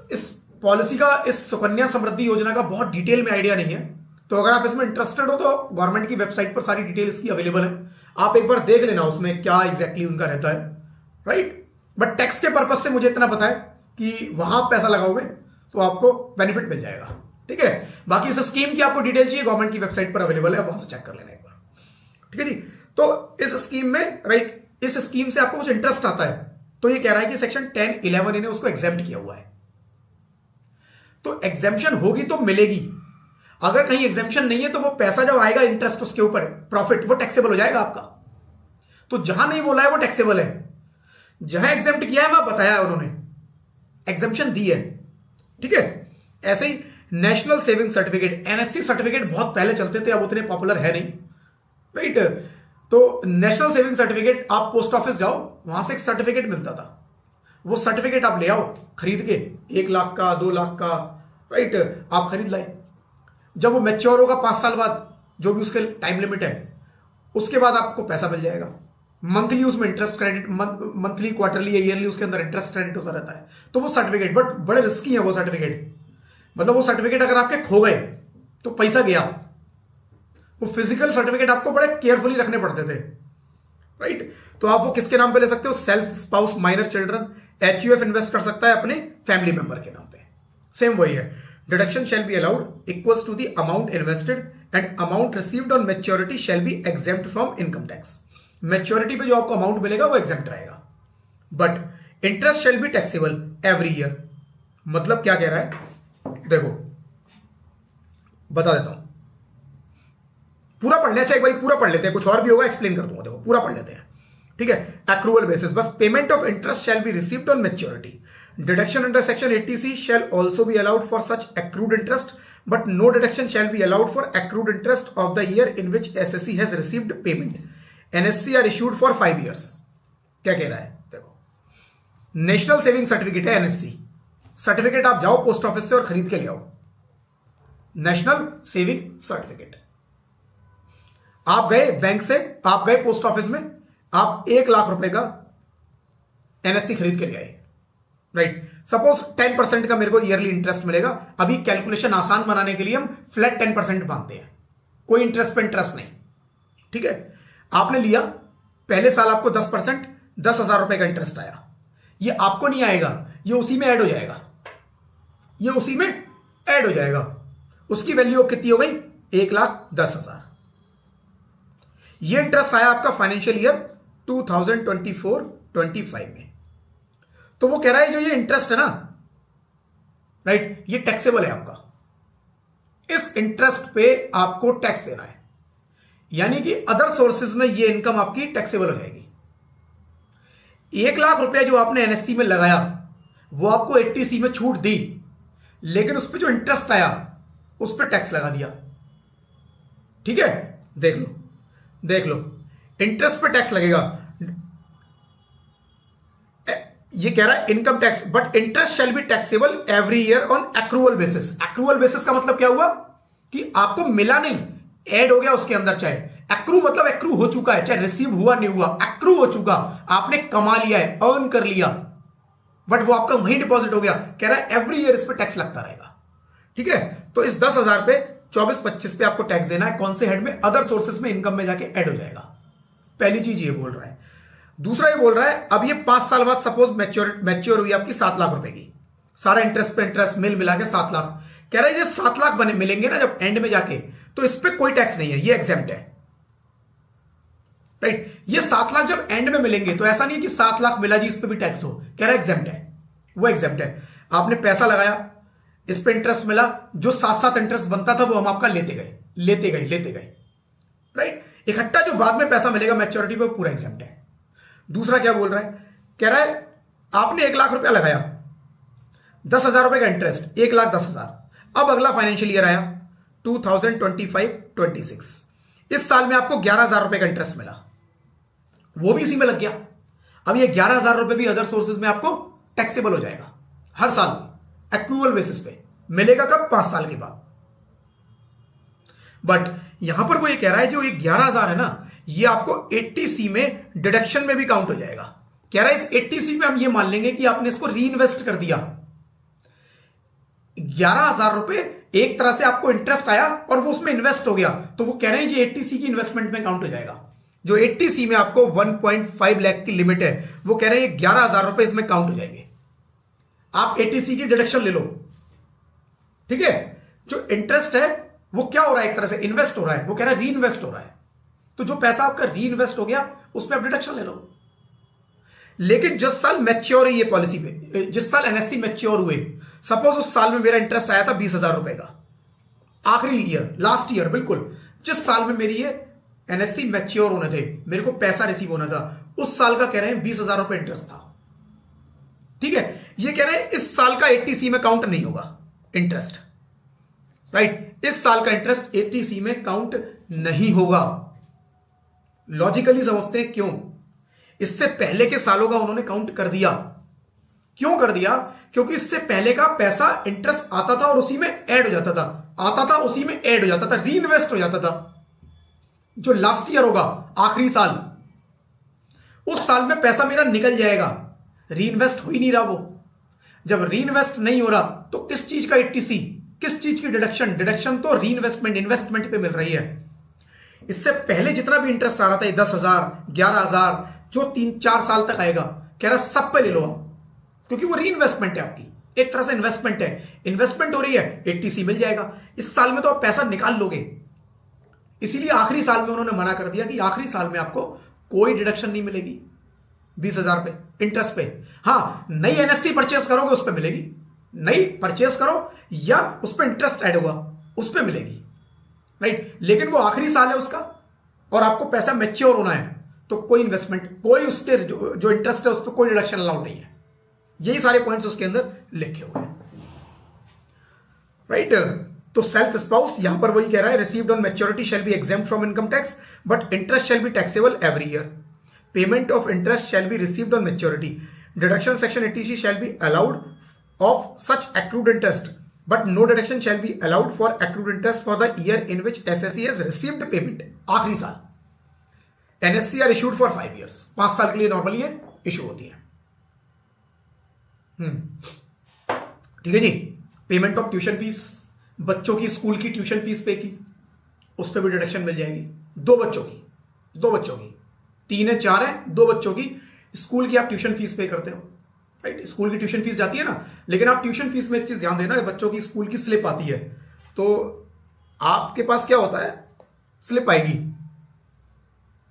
[SPEAKER 1] इस पॉलिसी का, इस सुकन्या समृद्धि योजना का बहुत डिटेल में आइडिया नहीं है, तो अगर आप इसमें इंटरेस्टेड हो तो गवर्नमेंट की वेबसाइट पर सारी डिटेल इसकी अवेलेबल है, आप एक बार देख लेना उसमें क्या एग्जैक्टली उनका रहता है, राइट। बट टैक्स के पर्पज से मुझे इतना पता है कि वहां पैसा लगाओगे तो आपको बेनिफिट मिल जाएगा, ठीक है। बाकी इस स्कीम की आपको डिटेल चाहिए, गवर्नमेंट की वेबसाइट पर अवेलेबल है, वहां से चेक कर लेना एक बार, ठीक है जी। तो इस स्कीम में, राइट, इस स्कीम से आपको कुछ इंटरेस्ट आता है, तो ये कह रहा है कि सेक्शन 10(11) इन्हें उसको एग्जेम्प्ट किया हुआ है, तो एग्जेम्पशन होगी तो मिलेगी। अगर कहीं एग्जेम्पशन नहीं है तो वो पैसा जब आएगा इंटरेस्ट उसके ऊपर, प्रॉफिट, वो टैक्सेबल हो जाएगा आपका। तो जहां नहीं बोला है वो टैक्सेबल है, जहां एग्जेम्प्ट किया है वहां बताया है उन्होंने, एग्जेम्पशन दी है, ठीक है। ऐसे ही national saving certificate, NSC certificate बहुत पहले चलते थे, अब उतने पॉपुलर है नहीं, राइट। तो नेशनल सेविंग सर्टिफिकेट, आप पोस्ट ऑफिस जाओ, वहां से एक सर्टिफिकेट मिलता था, वो सर्टिफिकेट आप ले आओ खरीद के, 1 लाख का, 2 लाख का, राइट, आप खरीद लाए। जब वो मैच्योर होगा 5 साल बाद, जो भी उसके टाइम लिमिट है, उसके बाद आपको पैसा मिल जाएगा। मंथली उसमें इंटरेस्ट क्रेडिट, मंथली, क्वार्टरली या ईयरली उसके अंदर इंटरेस्ट क्रेडिट होता रहता है। तो वो सर्टिफिकेट, बट बड़े रिस्की है वो सर्टिफिकेट, मतलब वो सर्टिफिकेट अगर आपके खो गए तो पैसा गया। वो फिजिकल सर्टिफिकेट आपको बड़े केयरफुली रखने पड़ते थे, राइट। तो आप वो किसके नाम पे ले सकते हो? Self, spouse, minor children, HUF invest कर सकता है अपने फैमिली मेंबर के नाम पे, सेम वही है। Deduction shall be allowed equals to the amount invested and amount received on maturity shall be exempt from income tax. Maturity पे जो आपको अमाउंट मिलेगा वो एग्जेम्प्ट रहेगा, but interest shall be taxable every year. मतलब क्या कह रहा है, देखो बता देता हूं, पूरा पढ़ लें, अच्छा एक बार पूरा पढ़ लेते हैं, कुछ और भी होगा एक्सप्लेन कर दूंगा, देखो पूरा पढ़ लेते हैं, ठीक है। एक्रूवल बेसिस, बस payment of interest shall be received on maturity. Deduction under section 80C shall also be allowed for such accrued interest, but no deduction shall be allowed for accrued interest of the year in which SSC has received payment. NSC are issued for 5 years। क्या कह रहा है, देखो national saving certificate है NSC certificate, आप जाओ post office से और खरीद के ले आओ, नेशनल सेविंग सर्टिफिकेट। आप गए बैंक से, आप गए पोस्ट ऑफिस में, आप 1 लाख रुपए का एनएससी खरीद के ले आए, राइट। सपोज 10% का मेरे को ईयरली इंटरेस्ट मिलेगा। अभी कैलकुलेशन आसान बनाने के लिए हम फ्लैट 10% मानते हैं, कोई इंटरेस्ट पे इंटरेस्ट नहीं, ठीक है। आपने लिया, पहले साल आपको 10%, 10,000 रुपए का इंटरेस्ट आया। ये आपको नहीं आएगा, ये उसी में ऐड हो जाएगा, ये उसी में ऐड हो जाएगा। उसकी वैल्यू कितनी हो गई? 1,10,000। ये इंटरेस्ट आया आपका फाइनेंशियल ईयर 2024-25 में। तो वो कह रहा है जो ये इंटरेस्ट है ना, राइट, ये टैक्सेबल है आपका, इस इंटरेस्ट पे आपको टैक्स देना है, यानी कि अदर सोर्सेज में ये इनकम आपकी टैक्सेबल हो जाएगी। 1 लाख रुपया जो आपने एनएससी में लगाया वो आपको 80C में छूट दी, लेकिन उस पर जो इंटरेस्ट आया उस पर टैक्स लगा दिया, ठीक है। देख लो, देख लो, इंटरेस्ट पे टैक्स लगेगा। ये कह रहा है income tax, but interest shall be taxable every year on accrual basis. Accrual basis का मतलब क्या हुआ कि आपको मिला नहीं, ऐड हो गया उसके अंदर। चाहे एक्रू मतलब एक्रू हो चुका है, चाहे रिसीव हुआ नहीं हुआ, एक्रू हो चुका, आपने कमा लिया है, अर्न कर लिया, बट वो आपका वहीं डिपॉजिट हो गया। कह रहा है एवरी ईयर इस पर टैक्स लगता रहेगा, ठीक है। तो इस 10,000 पे 24-25 पे आपको टैक्स देना है। कौन से हेड में? अदर सोर्सेस में इनकम में जाके ऐड हो जाएगा। पहली चीज ये बोल रहा है। दूसरा ये बोल रहा है अब ये 5 साल बाद सपोज मैच्योर हुई आपकी 7 लाख रुपए की, सारा इंटरेस्ट पे इंटरेस्ट मिल मिला के 7 लाख। कह रहा है ये 7 लाख बने मिलेंगे ना जब एंड में जाके, तो इस पे कोई टैक्स नहीं है, ये एग्जेम्प्ट है, राइट। ये 7 लाख जब एंड में मिलेंगे तो ऐसा नहीं है कि 7 लाख मिला जी इस पे भी टैक्स हो। कह रहा है एग्जेम्प्ट है, वो एग्जेम्प्ट है। आपने पैसा लगाया, इस पे इंटरेस्ट मिला, जो 7-7 इंटरेस्ट बनता था वो हम आपका लेते गए, लेते गए, लेते गए, राइट। इकट्ठा जो बाद में पैसा मिलेगा मैच्योरिटी पे पूरा एग्जेम्प्ट है। दूसरा क्या बोल रहा है? कह रहा है आपने 1 लाख रुपया लगाया, 10,000 रुपए का इंटरेस्ट, 1,10,000। अब अगला फाइनेंशियल ईयर आया 2025-26, इस साल में आपको 11,000 रुपए का इंटरेस्ट मिला, वो भी इसी में लग गया। अब ये 11,000 रुपए भी अदर सोर्सेज में आपको टैक्सेबल हो जाएगा हर साल एक्रूवल बेसिस पे। मिलेगा कब? 5 साल के बाद। बट यहां पर वो ये कह रहा है जो ये 11,000 है ना, ये आपको 80C में डिडक्शन में भी काउंट हो जाएगा। कह रहा है इस 80C में हम ये मान लेंगे कि आपने इसको री इन्वेस्ट कर दिया। 11,000 रुपए एक तरह से आपको इंटरेस्ट आया और वो उसमें इन्वेस्ट हो गया, तो वो कह रहे हैं ये 80C की इन्वेस्टमेंट में काउंट हो जाएगा। जो 80C में आपको 1.5 लाख की लिमिट है, वो कह रहे हैं 11,000 रुपए इसमें काउंट हो जाएंगे। आप 80C की डिडक्शन ले लो, ठीक है। जो इंटरेस्ट है वो क्या हो रहा है, एक तरह से इन्वेस्ट हो रहा है, वो कह रहा है री इन्वेस्ट हो रहा है। तो जो पैसा आपका री इन्वेस्ट हो गया उसमें आप डिडक्शन ले लो। लेकिन जिस साल मैच्योर हुई ये पॉलिसी पे, जिस साल एनएससी मैच्योर हुए, सपोज उस साल में मेरा इंटरेस्ट आया था 20,000 रुपए का, आखिरी ईयर, लास्ट ईयर, बिल्कुल जिस साल में मेरी ये एनएससी मैच्योर होने थे, मेरे को पैसा रिसीव होना था, उस साल का कह रहे हैं 20,000 रुपए इंटरेस्ट था, ठीक है। ये कह रहे हैं इस साल का 80C में काउंट नहीं होगा इंटरेस्ट, राइट। इस साल का इंटरेस्ट 80C में काउंट नहीं होगा। लॉजिकली समझते हैं क्यों? इससे पहले के सालों का उन्होंने काउंट कर दिया। क्यों कर दिया? क्योंकि इससे पहले का पैसा इंटरेस्ट आता था और उसी में ऐड हो जाता था, आता था उसी में ऐड हो जाता था, री इन्वेस्ट हो जाता था। जो लास्ट ईयर होगा, आखिरी साल, उस साल में पैसा मेरा निकल जाएगा, री इन्वेस्ट हो ही नहीं रहा वो। जब री इन्वेस्ट नहीं हो रहा तो किस चीज का 80C, किस चीज की डिडक्शन? डिडक्शन तो री इन्वेस्टमेंट, इन्वेस्टमेंट पे मिल रही है। इससे पहले जितना भी इंटरेस्ट आ रहा था, 10,000, 11,000, जो 3-4 साल तक आएगा, कह रहा सब पे ले लो आप, क्योंकि वो री इन्वेस्टमेंट है आपकी, एक तरह से इन्वेस्टमेंट है, इन्वेस्टमेंट हो रही है, 80C मिल जाएगा। इस साल में तो आप पैसा निकाल लोगे, इसीलिए आखिरी साल में उन्होंने मना कर दिया कि आखिरी साल में आपको कोई डिडक्शन नहीं मिलेगी 20,000 पे इंटरेस्ट पे। हाँ, नई एनएससी परचेस करोगे उस पर मिलेगी, नई परचेस करो या उस पर इंटरेस्ट ऐड होगा उस पर मिलेगी, राइट। लेकिन वो आखिरी साल है उसका और आपको पैसा मैच्योर होना है, तो कोई इन्वेस्टमेंट, कोई उसके जो इंटरेस्ट है उस पर कोई डिडक्शन अलाउड नहीं है। यही सारे पॉइंट्स उसके अंदर लिखे हुए हैं, राइट। तो सेल्फ स्पाउस यहां पर वही कह रहा है, received on maturity shall be exempt from income tax but interest shall be taxable every year. Payment of interest shall be received on maturity. Deduction section 80C shell be allowed of such accrued interest but no deduction shall be allowed for accrued interest for the year in which SSE has received payment। आखिरी साल NSC are issued for 5 years, 5 साल के लिए normally ये issue होती है। ठीक है जी। पेमेंट ऑफ ट्यूशन फीस, बच्चों की स्कूल की ट्यूशन फीस पे की, उस पर भी डिडक्शन मिल जाएगी। दो बच्चों की 3 है 4 है, 2 बच्चों की स्कूल की आप ट्यूशन फीस पे करते हो, राइट। स्कूल की ट्यूशन फीस जाती है ना, लेकिन आप ट्यूशन फीस में एक चीज ध्यान देना, बच्चों की स्कूल की स्लिप आती है, तो आपके पास क्या होता है, स्लिप आएगी,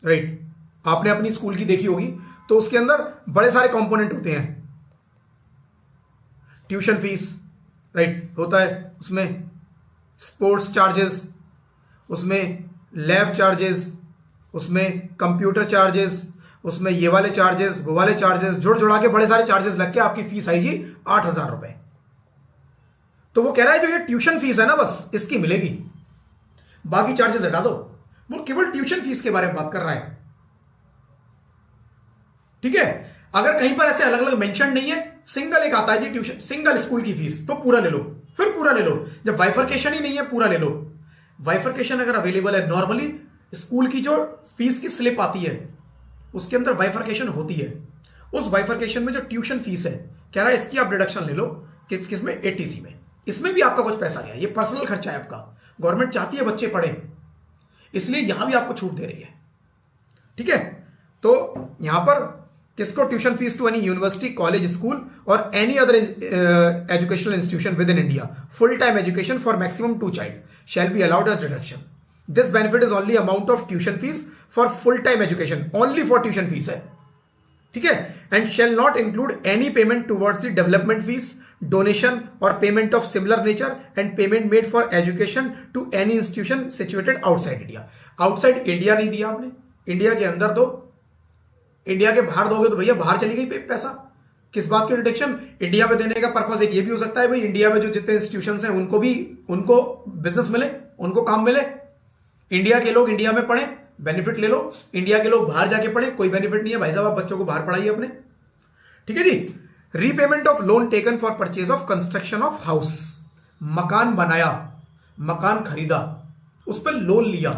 [SPEAKER 1] राइट। आपने अपनी स्कूल की देखी होगी, तो उसके अंदर बड़े सारे कंपोनेंट होते हैं। ट्यूशन फीस, राइट, होता है, उसमें स्पोर्ट्स चार्जेस, उसमें लैब चार्जेस, उसमें कंप्यूटर चार्जेस, उसमें ये वाले चार्जेस, वो वाले चार्जेस, जुड़ जुड़ा के बड़े सारे चार्जेस लग के आपकी फीस आएगी 8,000 रुपए। तो वो कह रहा है जो ये ट्यूशन फीस है ना, बस इसकी मिलेगी, बाकी चार्जेस हटा दो। वो केवल ट्यूशन फीस के बारे में बात कर रहा है, ठीक है। अगर कहीं पर ऐसे अलग अलग मेंशन नहीं है, सिंगल एक आता है जी ट्यूशन, सिंगल स्कूल की फीस, तो पूरा ले लो, फिर पूरा ले लो। जब वाइफरकेशन ही नहीं है, पूरा ले लो। वाइफरकेशन अगर अवेलेबल है, नॉर्मली स्कूल की जो फीस की स्लिप आती है उसके अंदर वाइफरकेशन होती है। उस वाइफरकेशन में जो ट्यूशन फीस है, कह रहा है इसकी आप डिडक्शन ले लो, किसमें, 80C में। इसमें भी आपका कुछ पैसा गया, ये पर्सनल खर्चा है आपका, गवर्नमेंट चाहती है बच्चे पढ़े, इसलिए यहां भी आपको छूट दे रही है, ठीक है। तो यहां पर किसको, tuition fees to any university, college, school और any other educational institution within India, full time education for maximum 2 child shall be allowed as deduction. This benefit is only amount of tuition fees for full time education, only for tuition fees है, ठीक है। And shall not include any payment towards the development fees, donation और payment of similar nature and payment made for education to any institution situated outside India. Outside India नहीं दिया आपने, India के अंदर दो, इंडिया के बाहर दोगे तो भैया बाहर चली गई पैसा, किस बात की डिडक्शन। इंडिया में देने का पर्पस एक ये भी हो सकता है भाई, इंडिया में जो जितने इंस्टीट्यूशंस हैं उनको बिजनेस मिले, उनको काम मिले, इंडिया के लोग इंडिया में पढ़े, बेनिफिट ले लो, इंडिया के लोग बाहर जाके पढ़े, कोई बेनिफिट नहीं है भाई साहब, आप बच्चों को बाहर पढ़ाइए अपने, ठीक है जी। Repayment of loan taken for purchase of construction of house, मकान बनाया, मकान खरीदा, उस पर लोन लिया,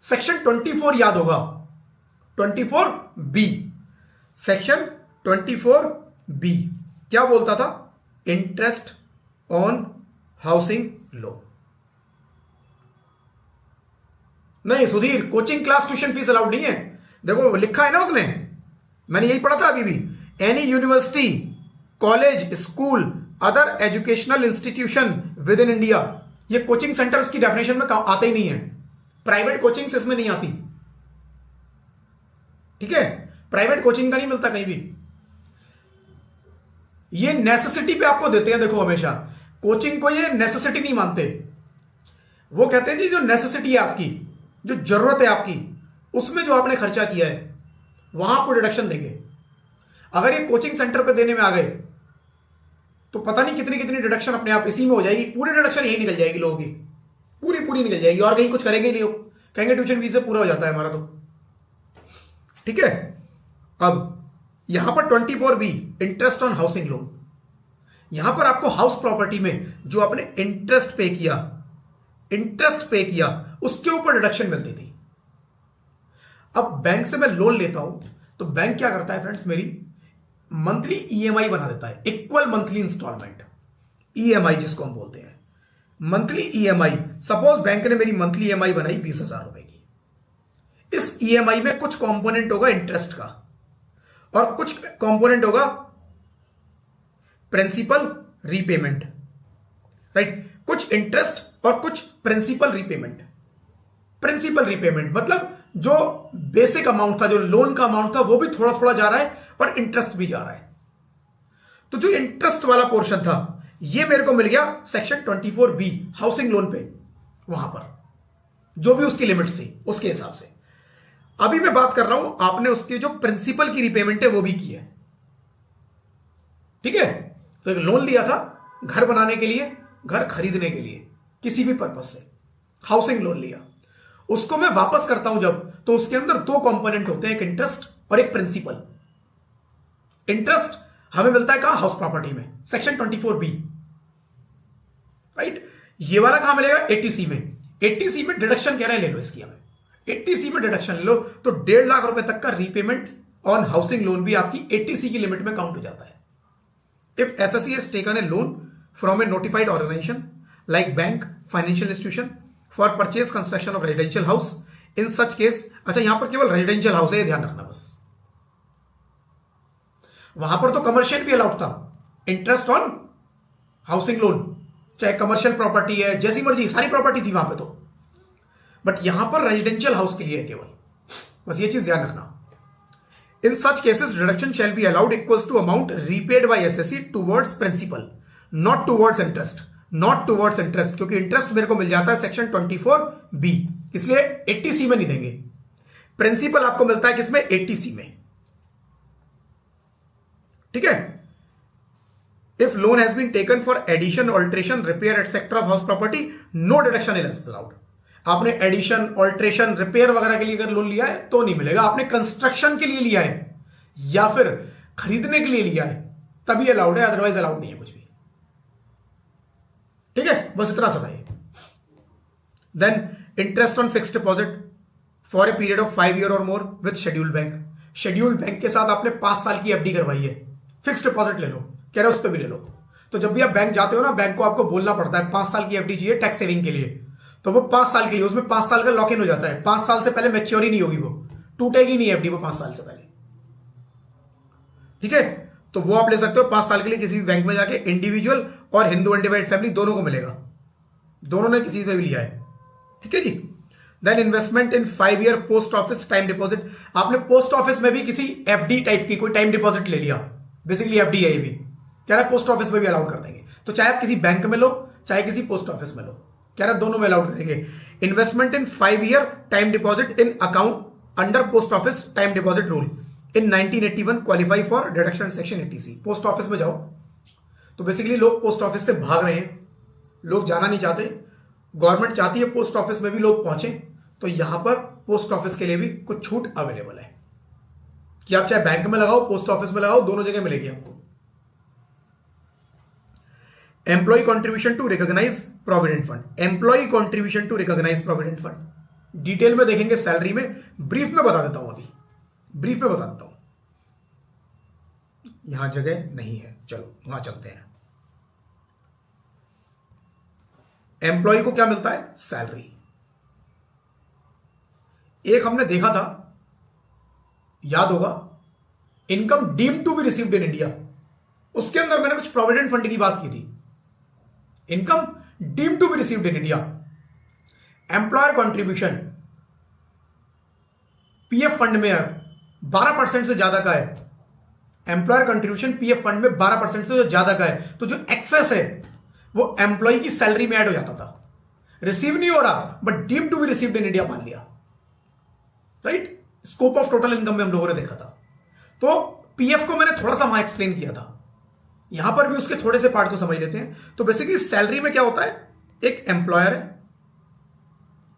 [SPEAKER 1] सेक्शन 24 याद होगा, 24B, सेक्शन 24B क्या बोलता था, इंटरेस्ट ऑन हाउसिंग लोन। नहीं Sudhir, coaching class tuition fees allowed नहीं है। देखो लिखा है ना उसने, मैंने यही पढ़ा था अभी भी, any university, college, school, other educational institution within India. ये कोचिंग सेंटर्स की डेफिनेशन में आते ही नहीं है, प्राइवेट कोचिंग इसमें नहीं आती। ठीक है, प्राइवेट कोचिंग का नहीं मिलता कहीं भी। ये नेसेसिटी पे आपको देते हैं। देखो हमेशा कोचिंग को ये नेसेसिटी नहीं मानते, वो कहते हैं जी जो नेसेसिटी है आपकी, जो जरूरत है आपकी, उसमें जो आपने खर्चा किया है वहां आपको डिडक्शन देंगे। अगर ये कोचिंग सेंटर पे देने में आ गए तो पता नहीं कितनी कितनी डिडक्शन अपने आप इसी में हो जाएगी, पूरी डिडक्शन यही निकल जाएगी लोगों की, पूरी पूरी निकल जाएगी, और कहीं कुछ करेंगे नहीं लोग, कहेंगे ट्यूशन फीस से पूरा हो जाता है हमारा तो। ठीक है, अब यहां पर 24B interest on housing loan, यहां पर आपको हाउस प्रॉपर्टी में जो आपने इंटरेस्ट पे किया उसके ऊपर डिडक्शन मिलती थी। अब बैंक से मैं लोन लेता हूं तो बैंक क्या करता है फ्रेंड्स, मेरी मंथली ईएमआई बना देता है, इक्वल मंथली इंस्टॉलमेंट, ईएमआई जिसको हम बोलते हैं मंथली ईएमआई। सपोज बैंक ने मेरी मंथली ईएमआई बनाई 20,000 रुपए की। इस ईएमआई में कुछ कंपोनेंट होगा इंटरेस्ट का और कुछ कंपोनेंट होगा प्रिंसिपल रीपेमेंट, राइट। कुछ इंटरेस्ट और कुछ प्रिंसिपल रीपेमेंट। प्रिंसिपल रीपेमेंट मतलब जो बेसिक अमाउंट था, जो लोन का अमाउंट था, वो भी थोड़ा थोड़ा जा रहा है और इंटरेस्ट भी जा रहा है। तो जो इंटरेस्ट वाला पोर्शन था ये मेरे को मिल गया सेक्शन 24B हाउसिंग लोन पे, वहां पर जो भी उसकी लिमिट थी उसके हिसाब से। अभी मैं बात कर रहा हूं आपने उसके जो प्रिंसिपल की रिपेमेंट है वो भी की है। ठीक है, तो एक लोन लिया था घर बनाने के लिए, घर खरीदने के लिए, किसी भी पर्पज से हाउसिंग लोन लिया, उसको मैं वापस करता हूं जब, तो उसके अंदर दो कंपोनेंट होते हैं, एक इंटरेस्ट और एक प्रिंसिपल। इंटरेस्ट हमें मिलता है कहां, हाउस प्रॉपर्टी में, सेक्शन 24B, राइट। ये वाला कहां मिलेगा, 80C में। 80C में डिडक्शन कह रहे हैं ले लो इसकी, हमें 80C में डिडक्शन ले लो तो 1.5 लाख रुपए तक का रीपेमेंट ऑन हाउसिंग लोन भी आपकी 80C की लिमिट में काउंट हो जाता है। If SSC has taken a loan from a notified organisation like bank, financial institution for purchase construction of residential house, in such case, अच्छा यहां पर केवल रेजिडेंशियल हाउस है, ये ध्यान रखना बस, वहां पर तो कमर्शियल भी अलाउड था, इंटरेस्ट ऑन हाउसिंग लोन, चाहे कमर्शियल प्रॉपर्टी है, जैसी मर्जी सारी प्रॉपर्टी थी वहां पे तो, बट यहां पर रेजिडेंशियल हाउस के लिए है केवल, बस ये चीज ध्यान रखना। In such cases deduction shall be allowed equals to amount repaid by SSC towards principal, not towards interest, not towards interest, क्योंकि इंटरेस्ट मेरे को मिल जाता है सेक्शन 24B, इसलिए 80C में नहीं देंगे। प्रिंसिपल आपको मिलता है किसमें, 80C में। ठीक है, if loan has been taken for addition, alteration, repair etcetera of house property, no deduction is allowed. आपने एडिशन, ऑल्ट्रेशन, रिपेयर वगैरह के लिए अगर लोन लिया है तो नहीं मिलेगा। आपने कंस्ट्रक्शन के लिए लिया है या फिर खरीदने के लिए लिया है तभी अलाउड है, अदरवाइज अलाउड नहीं है कुछ भी। ठीक है, बस इतना सा था ये। Then interest on fixed deposit for a period of 5 year और more with scheduled bank. Scheduled bank के साथ आपने 5 साल की एफडी करवाई है, फिक्स्ड डिपॉजिट ले लो, कह रहे हो उस पर भी ले लो। तो जब भी आप बैंक जाते हो ना, बैंक को आपको बोलना पड़ता है 5 साल की एफडी चाहिए टैक्स सेविंग के लिए, तो वो 5 साल के लिए, उसमें 5 साल का लॉक इन हो जाता है, 5 साल से पहले मैच्योर ही नहीं होगी, वो टूटेगी नहीं एफडी वो 5 साल से पहले। ठीक है, तो वो आप ले सकते हो 5 साल के लिए किसी भी बैंक में जाके, इंडिविजुअल और हिंदू अनडिवाइडेड फैमिली दोनों को मिलेगा, दोनों ने किसी से भी लिया है। ठीक है जी। Then investment in 5 year post office time deposit, आपने पोस्ट ऑफिस में भी किसी एफडी टाइप की कोई टाइम डिपॉजिट ले लिया, बेसिकली एफडी है ये भी, कह रहा है पोस्ट ऑफिस में भी अलाउड कर देंगे, तो चाहे आप किसी बैंक में लो चाहे किसी पोस्ट ऑफिस में लो, कह रहा दोनों में अलाउड करेंगे। Investment in 5 year time deposit in account under post office time deposit rule in 1981 qualify for deduction section 80C। Post office में जाओ तो बेसिकली लोग पोस्ट ऑफिस से भाग रहे हैं, लोग जाना नहीं चाहते, गवर्नमेंट चाहती है पोस्ट ऑफिस में भी लोग पहुंचे, तो यहां पर पोस्ट ऑफिस के लिए भी कुछ छूट अवेलेबल है कि आप चाहे बैंक में लगाओ, पोस्ट ऑफिस में लगाओ, दोनों जगह मिलेगी आपको। Employee contribution to recognise provident fund, employee contribution to recognise provident fund detail में देखेंगे सैलरी में, ब्रीफ में बता देता हूं, अभी ब्रीफ में बता देता हूं, यहां जगह नहीं है, चलो वहां चलते हैं। एम्प्लॉय को क्या मिलता है? सैलरी। एक हमने देखा था, याद होगा, income deemed to be received in India, उसके अंदर मैंने कुछ प्रोविडेंट फंड की बात की थी। Income deemed to be received in India, employer contribution PF fund में 12% से ज्यादा का है। एम्प्लॉयर कंट्रीब्यूशन पीएफ फंड में 12% से ज्यादा का है, तो जो एक्सेस है वो एम्प्लॉय की सैलरी में ऐड हो जाता था। रिसीव नहीं हो रहा but deemed to be received in India मान लिया, right. Scope of total income में हम लोगों ने देखा था। तो पीएफ को मैंने थोड़ा सा वहां एक्सप्लेन किया था, यहां पर भी उसके थोड़े से पार्ट को समझ लेते हैं। तो बेसिकली सैलरी में क्या होता है? एक एम्प्लॉयर है,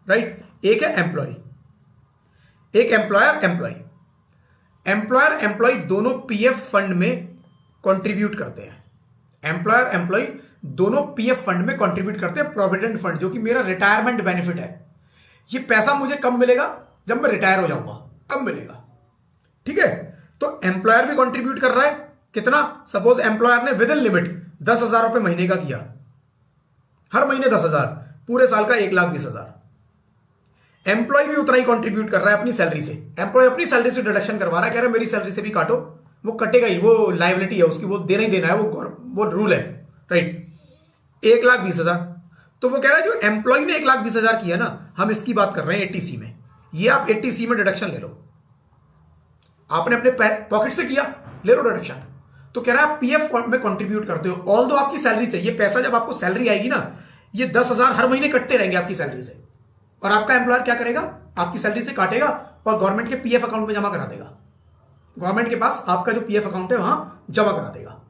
[SPEAKER 1] राइट, एक है एम्प्लॉय, एक एम्प्लॉयर एम्प्लॉय। एम्प्लॉयर एम्प्लॉय दोनों पीएफ फंड में कंट्रीब्यूट करते हैं। एम्प्लॉयर एम्प्लॉय दोनों पीएफ फंड में कंट्रीब्यूट करते हैं, प्रोविडेंट फंड, जो कि मेरा रिटायरमेंट बेनिफिट है। ये पैसा मुझे कब मिलेगा? जब मैं रिटायर हो जाऊंगा तब मिलेगा, ठीक है। तो एम्प्लॉयर भी कंट्रीब्यूट कर रहा है, कितना? सपोज एम्प्लॉयर ने विद इन लिमिट 10,000 रुपए महीने का किया, हर महीने 10,000, पूरे साल का 1,20,000। एम्प्लॉय भी उतना ही कंट्रीब्यूट कर रहा है अपनी सैलरी से। एम्प्लॉय अपनी सैलरी से डिडक्शन करवा रहा है, कह रहा है मेरी सैलरी से भी काटो, वो कटेगा ही, वो लायबिलिटी है उसकी, वो देना ही देना है, वो रूल है, राइट। 1,20,000, तो वो कह रहा है जो एम्प्लॉय ने 1,20,000 किया ना, हम इसकी बात कर रहे हैं 80C में। ये आप 80C में डिडक्शन ले लो, आपने अपने पॉकेट से किया, ले लो डिडक्शन। तो कह रहा है आप पीएफ में कंट्रीब्यूट करते हो, ऑल दो आपकी सैलरी से। ये पैसा जब आपको सैलरी आएगी ना, ये 10,000 हर महीने कटते रहेंगे आपकी सैलरी से, और आपका एम्प्लॉयर क्या करेगा? आपकी सैलरी से काटेगा और गवर्नमेंट के पीएफ अकाउंट में जमा करा देगा। गवर्नमेंट के पास आपका जो पीएफ अकाउंट है वहां जमा करा देगा।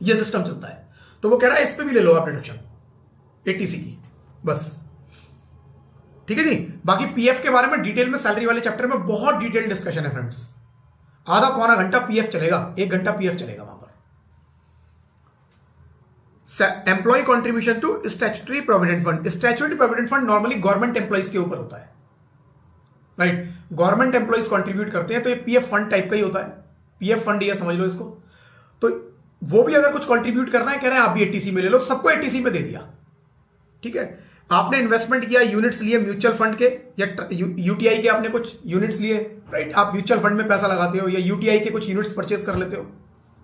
[SPEAKER 1] ये सिस्टम चलता है। तो वो कह रहा है इस पे भी ले लो आप डिडक्शन 80C की, बस, ठीक है जी। बाकी पीएफ के बारे में डिटेल में सैलरी वाले चैप्टर में बहुत डिटेल डिस्कशन है फ्रेंड्स। आधा पौना घंटा पीएफ चलेगा, 1 घंटा पीएफ चलेगा वहां पर। Employee contribution to statutory provident fund. Statutory provident fund normally government employees के ऊपर होता है, राइट। गवर्नमेंट एम्प्लॉइज कंट्रीब्यूट करते हैं, तो ये पीएफ फंड टाइप का ही होता है, पीएफ फंड ये समझ लो इसको। तो वो भी अगर कुछ कंट्रीब्यूट करना है, कह रहे हैं आप भी 80C में ले लो, सबको 80C में दे दिया, ठीक है। आपने इन्वेस्टमेंट किया, यूनिट्स लिए म्यूचुअल फंड के या यूटीआई के, आपने कुछ यूनिट्स लिए, राइट। आप म्यूचुअल फंड में पैसा लगाते हो या यूटीआई के कुछ यूनिट्स परचेस कर लेते हो,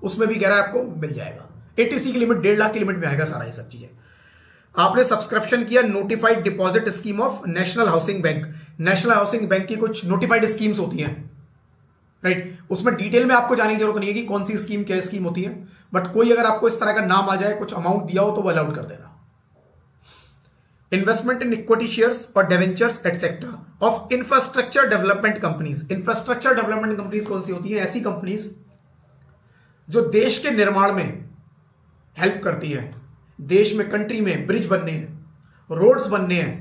[SPEAKER 1] उसमें भी कह रहा है आपको मिल जाएगा। 80C की लिमिट 1.5 लाख की लिमिट में आएगा सारा ये सब चीजें। आपने सब्सक्रिप्शन किया notified deposit scheme of national housing bank. National housing bank की कुछ नोटिफाइड स्कीम्स होती हैं, राइट। उसमें डिटेल में आपको जाने की जरूरत नहीं है कि कौन सी स्कीम क्या स्कीम होती है, बट कोई अगर आपको इस तरह का नाम आ जाए, कुछ अमाउंट दिया हो, तो वो अलाउड कर देना। इन्वेस्टमेंट इन इक्विटी शेयर्स और debentures etcetera of infrastructure development companies. Infrastructure development companies कौन सी होती है? ऐसी कंपनीज जो देश के निर्माण में हेल्प करती है। देश में, कंट्री में ब्रिज बनने हैं, रोड्स बनने हैं,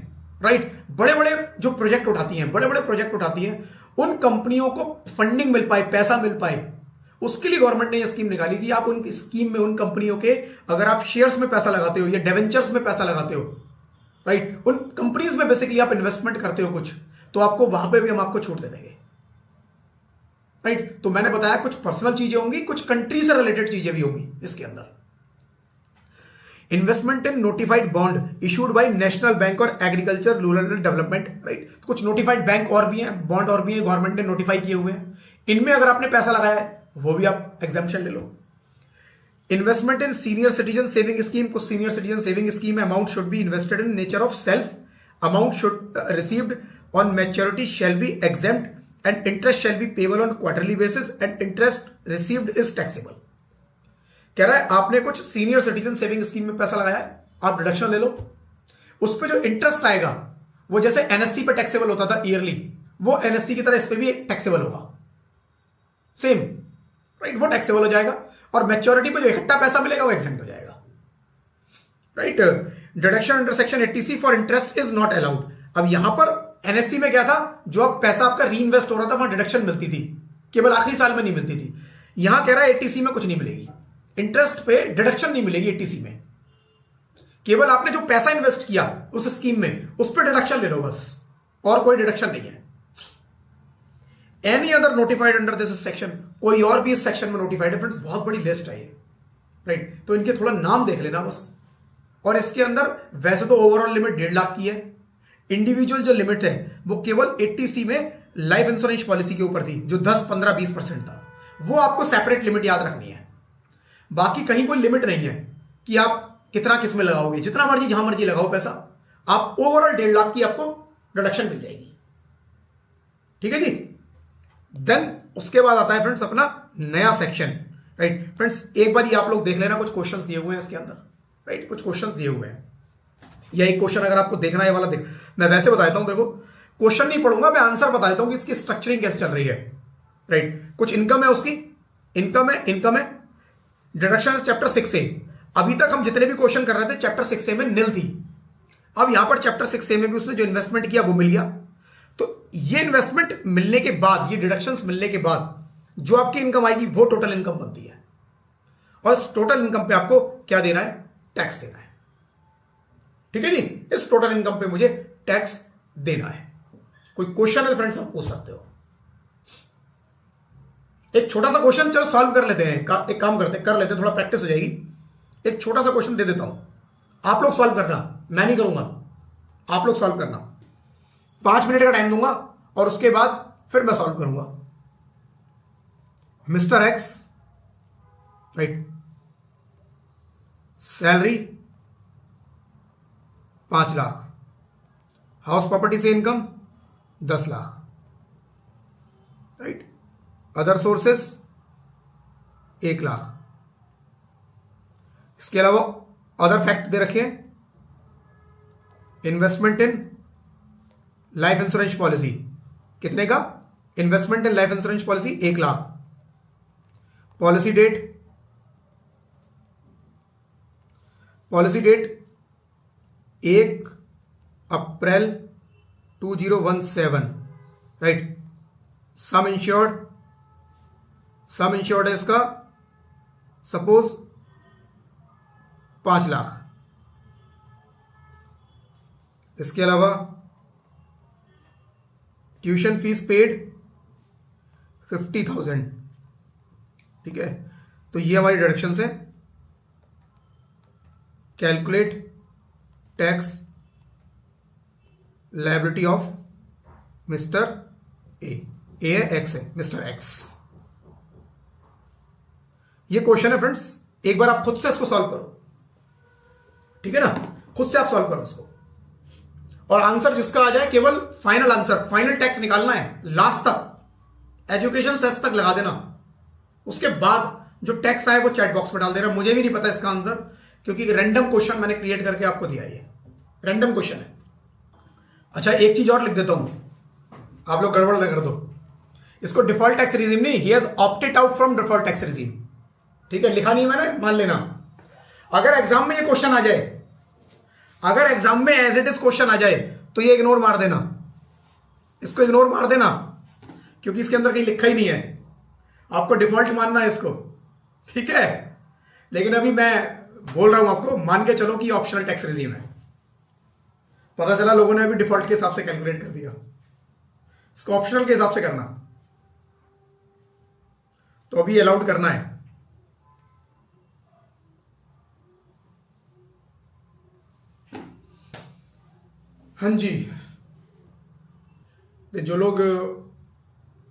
[SPEAKER 1] राइट। बड़े बड़े जो प्रोजेक्ट उठाती हैं, बड़े बड़े प्रोजेक्ट उठाती हैं, उन कंपनियों को फंडिंग मिल पाए, पैसा मिल पाए, उसके लिए गवर्नमेंट ने यह स्कीम निकाली कि आप उन स्कीम में, उन कंपनियों के अगर आप शेयर्स में पैसा लगाते हो या डिवेंचर्स में पैसा लगाते हो, राइट, उन कंपनीज में बेसिकली आप इन्वेस्टमेंट करते हो कुछ, तो आपको वहां पे भी हम आपको छूट दे देंगे, राइट। तो मैंने बताया कुछ पर्सनल चीजें होंगी, कुछ कंट्री से रिलेटेड चीजें भी होंगी इसके अंदर। Investment in notified bond issued by national bank और एग्रीकल्चर रूरल डेवलपमेंट, राइट। कुछ नोटिफाइड बैंक और भी हैं, बॉन्ड और भी हैं, गवर्नमेंट ने नोटिफाई किए हुए हैं। इनमें अगर आपने पैसा लगाया है वो भी आप एग्जाम्पशन ले लो। Investment in senior citizen saving scheme. कुछ सीनियर सिटीजन सेविंग स्कीम है, amount should be invested in nature of self, amount should received on maturity shall be exempt and interest shall be payable on quarterly basis and interest received is taxable. कह रहा है आपने कुछ senior citizen saving scheme में पैसा लगाया है, आप डिडक्शन ले लो, उस पर जो इंटरेस्ट आएगा वो जैसे एनएससी पे टैक्सेबल होता था ईयरली, वो एनएससी की तरह इस पे भी टैक्सेबल होगा, सेम, राइट, वो टैक्सेबल हो जाएगा। और मैच्योरिटी पे जो इकट्ठा पैसा मिलेगा वो एग्जेम्प्ट हो जाएगा, right. Deduction under section 80C for interest is not allowed. अब यहां पर एनएससी में क्या था, जो अब पैसा आपका री इन्वेस्ट हो रहा था वहां डिडक्शन मिलती थी, केवल आखिरी साल में नहीं मिलती थी। यहां कह रहा है 80C में कुछ नहीं मिलेगी, इंटरेस्ट पे डिडक्शन नहीं मिलेगी 80C में, केवल आपने जो पैसा इन्वेस्ट किया उस स्कीम में उस पर डिडक्शन ले लो बस, और कोई डिडक्शन नहीं है। Any other notified under this section, कोई और भी इस सेक्शन में नोटिफाइड है। फ्रेंड्स बहुत बड़ी लिस्ट है ये, राइट। तो इनके थोड़ा नाम देख लेना बस, और इसके अंदर वैसे तो ओवरऑल लिमिट 1.5 लाख की है, इंडिविजुअल जो लिमिट है वो केवल 80C में लाइफ इंश्योरेंस पॉलिसी के ऊपर थी, जो 10, 15, 20% था। वो आपको सेपरेट लिमिट याद रखनी है। बाकी कहीं कोई लिमिट नहीं है कि आप कितना किस में लगाओगे, जितना मर्जी जहां मर्जी लगाओ पैसा, आप ओवरऑल 1.5 लाख की आपको डिडक्शन मिल जाएगी। ठीक है जी। देन उसके बाद आता है फ्रेंड्स अपना नया सेक्शन, राइट। फ्रेंड्स एक बार ये आप लोग देख लेना, कुछ क्वेश्चंस दिए हुए हैं इसके अंदर, राइट। कुछ क्वेश्चंस दिए हुए हैं, या एक क्वेश्चन अगर आपको देखना है वाला देख, मैं वैसे बता देता हूं, देखो क्वेश्चन नहीं पढ़ूंगा, मैं आंसर बता देता हूं कि इसकी स्ट्रक्चरिंग कैसे चल रही है, राइट। कुछ इनकम है, उसकी इनकम है, डिडक्शन चैप्टर 6A। अभी तक हम जितने भी क्वेश्चन कर रहे थे चैप्टर 6A में निल थी। अब यहां पर चैप्टर 6A में भी उसने जो इन्वेस्टमेंट किया वो मिल गया। तो ये इन्वेस्टमेंट मिलने के बाद, ये डिडक्शंस मिलने के बाद जो आपकी इनकम आएगी वो टोटल इनकम बनती है, और इस टोटल इनकम पे आपको क्या देना है? टैक्स देना है। ठीक है जी। इस टोटल इनकम पे मुझे टैक्स देना है। कोई क्वेश्चन है फ्रेंड्स, आप पूछ सकते हो। एक छोटा सा क्वेश्चन चलो सॉल्व कर लेते हैं, एक काम करते हैं, कर लेते हैं, थोड़ा प्रैक्टिस हो जाएगी। एक छोटा सा क्वेश्चन दे देता हूं, आप लोग सॉल्व करना, मैं नहीं करूंगा, आप लोग सॉल्व करना। 5 मिनट का टाइम दूंगा और उसके बाद फिर मैं सॉल्व करूंगा। Mister X, right, salary 5 lakh, house property से income 10 lakh, right, other sources 1 lakh. इसके अलावा अदर फैक्ट दे रखे हैं, investment in life insurance policy कितने का? Investment in life insurance policy 1 lakh. Policy date 1 April 2017, right. Sum insured है इसका सपोज 5 लाख। इसके अलावा ट्यूशन फीस पेड 50,000। ठीक है, तो ये हमारी डिडक्शन है। Calculate tax liability of mister A है, एक्स है, मिस्टर एक्स। ये क्वेश्चन है फ्रेंड्स, एक बार आप खुद से इसको सॉल्व करो। ठीक है ना, खुद से आप सॉल्व करो इसको, और आंसर जिसका आ जाए, केवल फाइनल आंसर, फाइनल टैक्स निकालना है लास्ट तक, एजुकेशन सेस तक लगा देना। उसके बाद जो टैक्स आए वो चैट बॉक्स में डाल देना। मुझे भी नहीं पता इसका आंसर, क्योंकि रैंडम क्वेश्चन मैंने क्रिएट करके आपको दिया है, रैंडम क्वेश्चन है। अच्छा, एक चीज और लिख देता हूं, आप लोग गड़बड़ न कर दो इसको। डिफॉल्ट टैक्स रिजीम नहीं, he has opted out from default tax regime. ठीक है, लिखा नहीं मैंने, मान लेना। अगर एग्जाम में ये क्वेश्चन आ जाए, अगर एग्जाम में एज इट इज क्वेश्चन आ जाए, तो ये इग्नोर मार देना, इसको इग्नोर मार देना, क्योंकि इसके अंदर कहीं लिखा ही नहीं है। आपको डिफॉल्ट मानना है इसको, ठीक है। लेकिन अभी मैं बोल रहा हूं आपको, मान के चलो कि ऑप्शनल टैक्स रिजीम है। पता चला लोगों ने अभी डिफॉल्ट के हिसाब से कैलकुलेट कर दिया, इसको ऑप्शनल के हिसाब से करना, तो अभी अलाउड करना है। हाँ जी, जो लोग,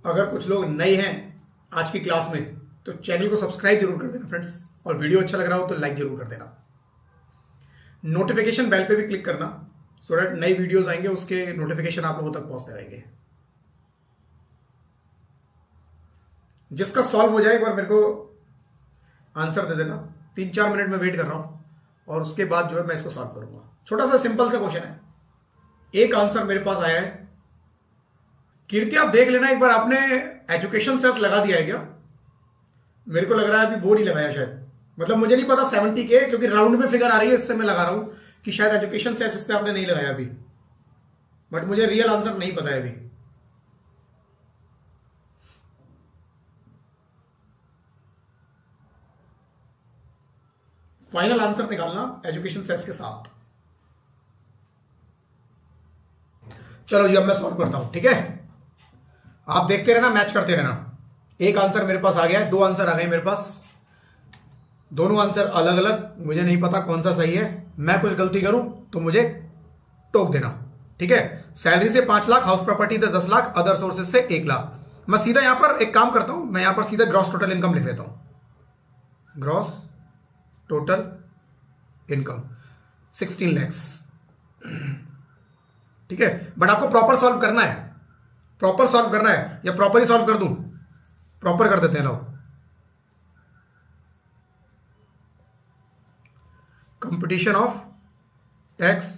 [SPEAKER 1] अगर कुछ लोग नए हैं आज की क्लास में, तो चैनल को सब्सक्राइब जरूर कर देना फ्रेंड्स, और वीडियो अच्छा लग रहा हो तो लाइक जरूर कर देना। नोटिफिकेशन बेल पे भी क्लिक करना, सो दैट नई वीडियोस आएंगे उसके नोटिफिकेशन आप लोगों तक पहुंचते रहेंगे। जिसका सॉल्व हो जाए एक बार मेरे को आंसर दे देना। 3-4 मिनट में वेट कर रहा हूं, और उसके बाद जो है मैं इसको सॉल्व करूंगा। छोटा सा सिंपल सा क्वेश्चन है, एक आंसर मेरे पास आया है। कीर्ति आप देख लेना एक बार, आपने एजुकेशन सेस लगा दिया है क्या? मेरे को लग रहा है अभी वो नहीं लगाया शायद, मतलब मुझे नहीं पता 70 के, क्योंकि राउंड में फिगर आ रही है, इससे मैं लगा रहा हूं कि शायद एजुकेशन सेस इस पे आपने नहीं लगाया अभी, बट मुझे रियल आंसर नहीं पता है अभी। फाइनल आंसर निकालना एजुकेशन सेस के साथ। चलो जी, अब मैं सॉल्व करता हूं, ठीक है। आप देखते रहना, मैच करते रहना। एक आंसर मेरे पास आ गया है, 2 आंसर आ गए मेरे पास, दोनों आंसर अलग अलग, मुझे नहीं पता कौन सा सही है। मैं कुछ गलती करूं तो मुझे टोक देना, ठीक है। सैलरी से 5 लाख, हाउस प्रॉपर्टी से 10 लाख, अदर सोर्सेज से 1 लाख। मैं सीधा यहां पर एक काम करता हूं, मैं यहां पर सीधा ग्रॉस टोटल इनकम लिख देता हूं। ग्रॉस टोटल इनकम 16 लैक्स, ठीक है। बट आपको प्रॉपर सॉल्व करना है, प्रॉपर सॉल्व करना है, या प्रॉपर ही सॉल्व कर दूं? प्रॉपर कर देते हैं लोग। Competition of tax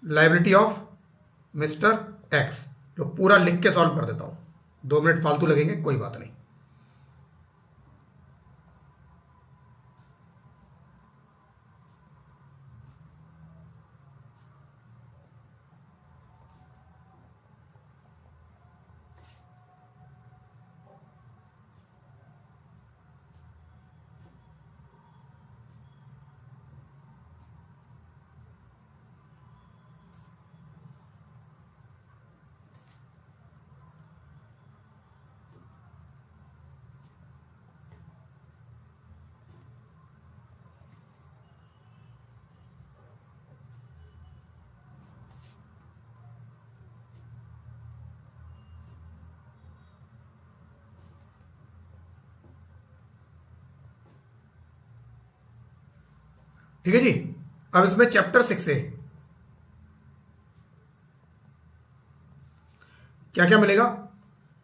[SPEAKER 1] liability of mister x, तो पूरा लिख के सॉल्व कर देता हूं। 2 मिनट फालतू लगेंगे, कोई बात नहीं। ठीक है जी। अब इसमें चैप्टर 6 से क्या क्या मिलेगा?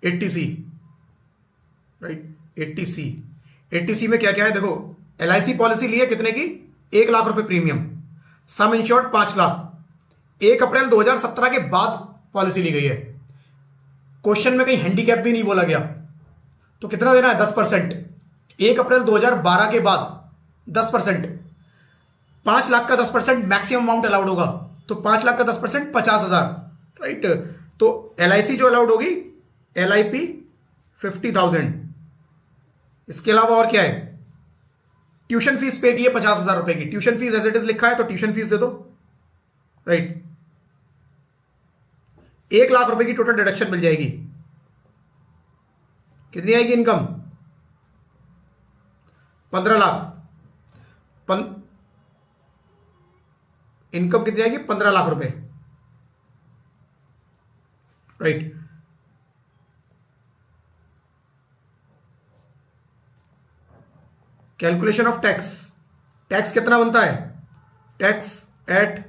[SPEAKER 1] 80C, right, 80C। 80C में क्या क्या है देखो। LIC पॉलिसी ली है कितने की? 1 लाख रुपए प्रीमियम, सम इंश्योर्ड 5 लाख। 1 अप्रैल 2017 के बाद पॉलिसी ली गई है। क्वेश्चन में कहीं हैंडीकैप भी नहीं बोला गया। तो कितना देना है? 10%। 1 अप्रैल 2012 के बाद 10%। 5 लाख का 10% मैक्सिमम अमाउंट अलाउड होगा। तो 5 लाख का 10% 50,000, राइट। तो LIC जो अलाउड होगी, LIP 50,000। इसके अलावा और क्या है? ट्यूशन फीस पे की है 50,000 रुपए की। Tuition fees as it is लिखा है तो ट्यूशन फीस दे दो, राइट। 1 लाख रुपए की टोटल डिडक्शन मिल जाएगी। कितनी आएगी इनकम? 15 लाख। इनकम कितनी आएगी? 15 लाख रुपए, right. Calculation of tax. Tax कितना बनता है? Tax at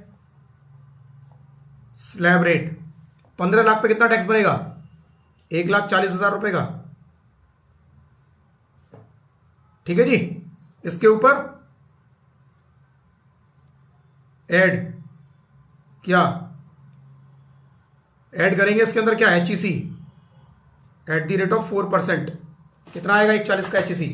[SPEAKER 1] slab rate. 15 lakh पे कितना टैक्स बनेगा? 1,40,000 रुपए का, ठीक है जी। इसके ऊपर ऐड क्या ऐड करेंगे? इसके अंदर क्या? HEC at the rate of 4%। कितना आएगा? 1,40 का HEC।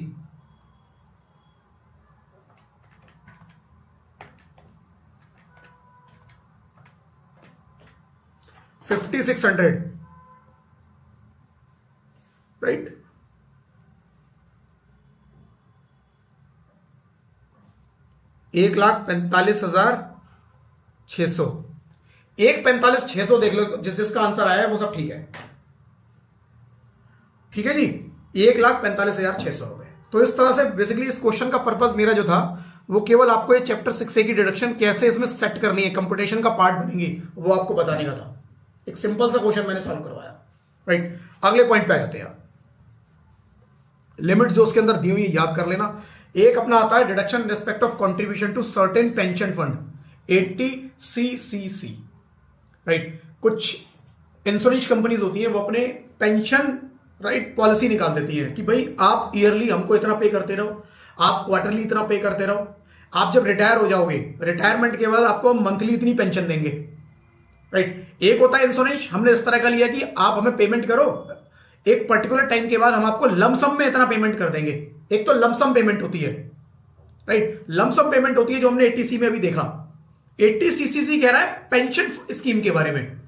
[SPEAKER 1] 5,600, राइट। एक 1,45,600। 1,45,600 देख लो, जिसका आंसर आया है वो सब ठीक है, ठीक है जी। 1,45,600 रुपए। तो इस तरह से बेसिकली इस क्वेश्चन का पर्पस मेरा जो था वो केवल आपको ये चैप्टर 6A की डिडक्शन कैसे इसमें सेट करनी है, कंप्यूटेशन का पार्ट बनेगी, वो आपको बताने का था। एक सिंपल सा क्वेश्चन मैंने सॉल्व करवाया, राइट। अगले पॉइंट पे आ जाते हैं। लिमिट जो उसके अंदर दी हुई है याद कर लेना। एक अपना आता है deduction respect of contribution to certain pension fund, 80CCC, right. कुछ इंश्योरेंस कंपनीज होती हैं वो अपने पेंशन, राइट, पॉलिसी निकाल देती है कि भाई आप ईयरली हमको इतना पे करते रहो, आप क्वार्टरली इतना पे करते रहो, आप जब रिटायर हो जाओगे रिटायरमेंट के बाद आपको हम मंथली इतनी पेंशन देंगे, राइट। एक होता है इंश्योरेंस, हमने इस तरह का लिया कि आप हमें पेमेंट करो, एक पर्टिकुलर टाइम के बाद हम आपको लमसम में इतना पेमेंट कर देंगे। एक तो लमसम पेमेंट होती है, राइट, लमसम पेमेंट होती है जो हमने 80C में अभी देखा। 80CCC कह रहा है पेंशन स्कीम के बारे में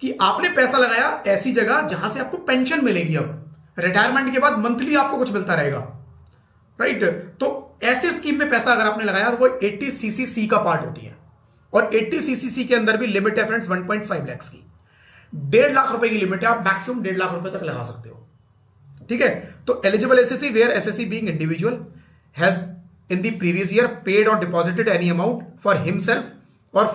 [SPEAKER 1] कि आपने पैसा लगाया ऐसी जगह जहां से आपको पेंशन मिलेगी, अब रिटायरमेंट के बाद मंथली आपको कुछ मिलता रहेगा, राइट। तो ऐसे स्कीम में पैसा अगर आपने लगाया तो वो 80CCC का पार्ट होती है। और 80CCC के अंदर भी लिमिट है फ्रेंड्स 1.5 लाख की। 1.5 लाख रुपए की लिमिट है, आप मैक्सिमम 1.5 लाख रुपए तक लगा सकते हो, ठीक है। तो eligible SSC where SSC being individual has in the previous year paid or deposited any amount for himself or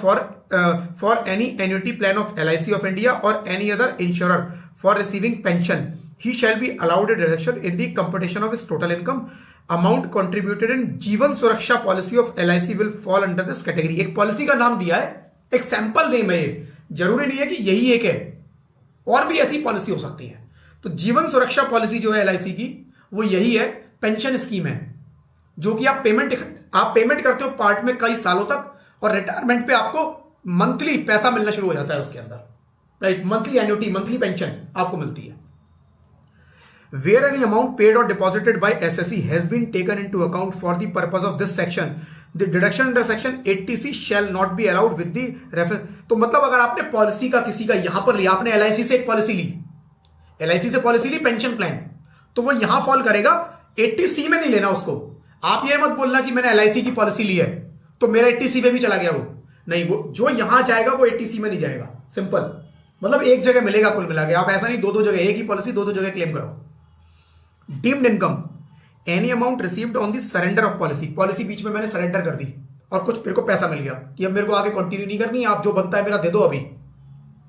[SPEAKER 1] for any annuity plan of LIC of India or any other insurer for receiving pension, he shall be allowed a deduction in the computation of his total income. Amount contributed in जीवन सुरक्षा policy of LIC will fall under this category. एक policy का नाम दिया है, एक sample name है, ये जरूरी नहीं है कि यही एक है, और भी ऐसी पॉलिसी हो सकती है। तो जीवन सुरक्षा पॉलिसी जो है LIC की, वो यही है, पेंशन स्कीम है, जो कि आप पेमेंट करते हो पार्ट में कई सालों तक, और रिटायरमेंट पे आपको मंथली पैसा मिलना शुरू हो जाता है उसके अंदर, right. Monthly annuity, monthly pension आपको मिलती है। वेयर एनी अमाउंट पेड और deposited by SSC has been taken into account for the purpose of this section, the deduction under section 80C shall not be allowed with the refer. तो मतलब अगर आपने policy का किसी का यहां पर लिया, आपने LIC से एक पॉलिसी ली, LIC से पॉलिसी ली पेंशन प्लान, तो वो यहां फॉल करेगा, 80C में नहीं लेना उसको। आप ये मत बोलना कि मैंने LIC की पॉलिसी ली है तो मेरा 80C में भी चला गया, वो नहीं, वो जो यहां जाएगा वो 80C में नहीं जाएगा। सिंपल, मतलब एक जगह मिलेगा कुल मिला के। आप ऐसा नहीं दो जगह, एक ही पॉलिसी दो जगह क्लेम करो। Deemed income, any amount received on the surrender of policy, policy बीच में मैंने सरेंडर कर दी और कुछ मेरे को पैसा मिल गया कि अब मेरे को आगे कंटिन्यू नहीं करनी, आप जो बनता है मेरा दे दो अभी,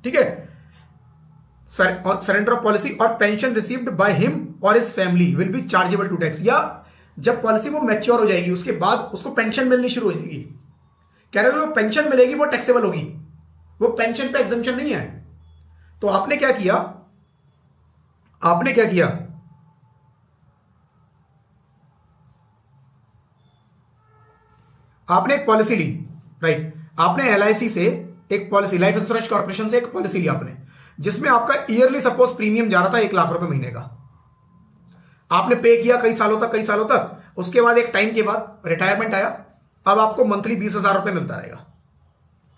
[SPEAKER 1] ठीक है। सरेंडर ऑफ पॉलिसी और पेंशन रिसीव्ड बाय हिम और his family will be chargeable to tax, या जब पॉलिसी वो मैच्योर हो जाएगी उसके बाद उसको पेंशन मिलनी शुरू हो जाएगी, कह रहे हो वो पेंशन मिलेगी, वो टैक्सेबल होगी, वो पेंशन पे एग्जम्पशन नहीं है। तो आपने क्या किया, आपने एक पॉलिसी ली, राइट। आपने LIC से एक पॉलिसी, लाइफ इंश्योरेंस कॉर्पोरेशन से एक पॉलिसी ली आपने, जिसमें आपका ईयरली सपोज प्रीमियम जा रहा था 1 लाख रुपए महीने का। आपने पे किया कई सालों तक, उसके बाद एक टाइम के बाद रिटायरमेंट आया, अब आपको मंथली 20,000 रुपए मिलता रहेगा,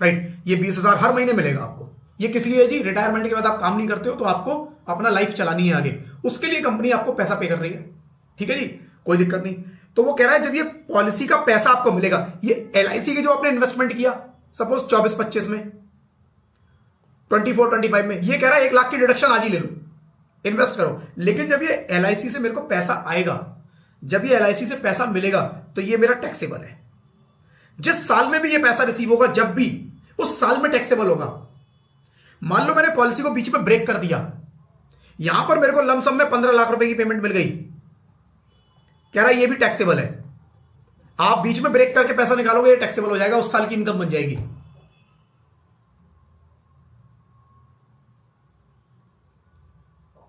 [SPEAKER 1] राइट। ये 20,000 हर महीने मिलेगा आपको। ये किस लिए है जी? रिटायरमेंट के बाद आप काम नहीं करते हो तो आपको अपना लाइफ चलानी है आगे, उसके लिए कंपनी आपको पैसा पे कर रही है, ठीक है जी, कोई दिक्कत नहीं। तो वो कह रहा है जब ये पॉलिसी का पैसा आपको मिलेगा, ये LIC के जो आपने इन्वेस्टमेंट किया सपोज 24-25 में, 24-25 में, ये कह रहा है 1 लाख की डिडक्शन आज ही ले लो, इन्वेस्ट करो। लेकिन जब ये LIC से मेरे को पैसा आएगा, जब ये LIC से पैसा मिलेगा तो ये मेरा टैक्सेबल है। जिस साल में भी ये पैसा रिसीव होगा, जब भी, उस साल में टैक्सेबल होगा। मान लो मैंने पॉलिसी को बीच में ब्रेक कर दिया, यहां पर मेरे को लमसम में 15 लाख रुपए की पेमेंट मिल गई, कह रहा है ये भी टैक्सेबल है। आप बीच में ब्रेक करके पैसा निकालोगे, ये टैक्सेबल हो जाएगा, उस साल की इनकम बन जाएगी।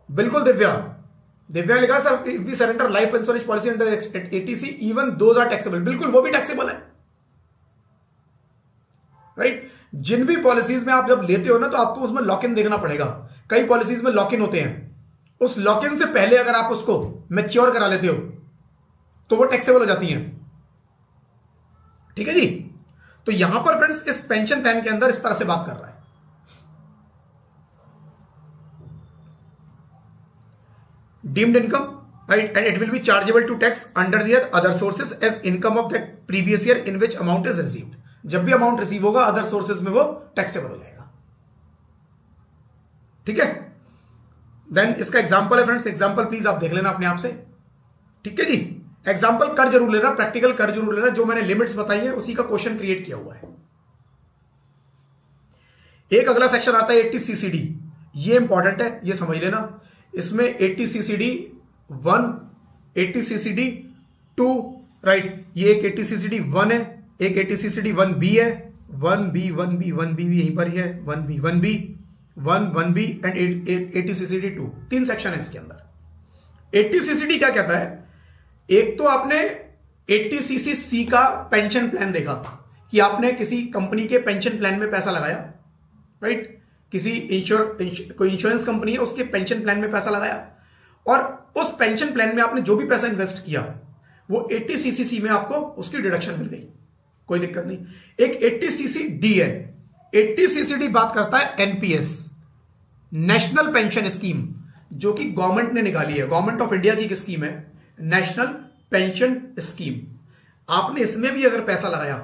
[SPEAKER 1] बिल्कुल दिव्या लिखा sir we surrender life insurance policy under 80C even those are taxable, बिल्कुल वो भी टैक्सेबल है, राइट। जिन भी पॉलिसीज में आप जब लेते हो ना, तो आपको उसमें लॉक इन देखना पड़ेगा। कई पॉलिसीज में लॉक इन होते हैं, उस लॉक इन से पहले अगर आप उसको मैच्योर करा लेते हो तो वो टैक्सेबल हो जाती हैं, ठीक है जी। तो यहां पर फ्रेंड्स इस पेंशन प्लान के अंदर इस तरह से बात कर रहा है। Deemed income, right, and it will be chargeable to tax under their other sources as income of that previous year in which amount is received. जब भी अमाउंट रिसीव होगा अदर सोर्सेज में वो टैक्सेबल हो जाएगा, ठीक है। देन इसका एग्जांपल है फ्रेंड्स, एग्जांपल प्लीज आप देख लेना अपने आप से, ठीक है जी। एग्जांपल कर जरूर लेना, प्रैक्टिकल कर जरूर लेना, जो मैंने लिमिट्स बताई है उसी का क्वेश्चन क्रिएट किया हुआ है। एक अगला सेक्शन आता है 80CCD, ये इंपॉर्टेंट है, ये समझ लेना। इसमें 80CCD 1, 80CCD 2, राइट, ये एक 80CCD 1 है, एक 80CCD 1B है, 1B भी यहीं पर ही है, 1B 1B and 80CCD 2, 3 section है इसके अंदर। 80CCD क्या कहता है? एक तो आपने 80CCC का पेंशन प्लान देखा कि आपने किसी कंपनी के पेंशन प्लान में पैसा लगाया, राइट, किसी कोई इंश्योरेंस कंपनी है उसके पेंशन प्लान में पैसा लगाया, और उस पेंशन प्लान में आपने जो भी पैसा इन्वेस्ट किया वो 80CCC में आपको उसकी डिडक्शन मिल गई, कोई दिक्कत नहीं। एक 80CCD है, 80CCD बात करता है NPS, नेशनल पेंशन स्कीम, जो कि गवर्नमेंट ने निकाली है, गवर्नमेंट ऑफ इंडिया की एक स्कीम है, नेशनल पेंशन स्कीम। आपने इसमें भी अगर पैसा लगाया,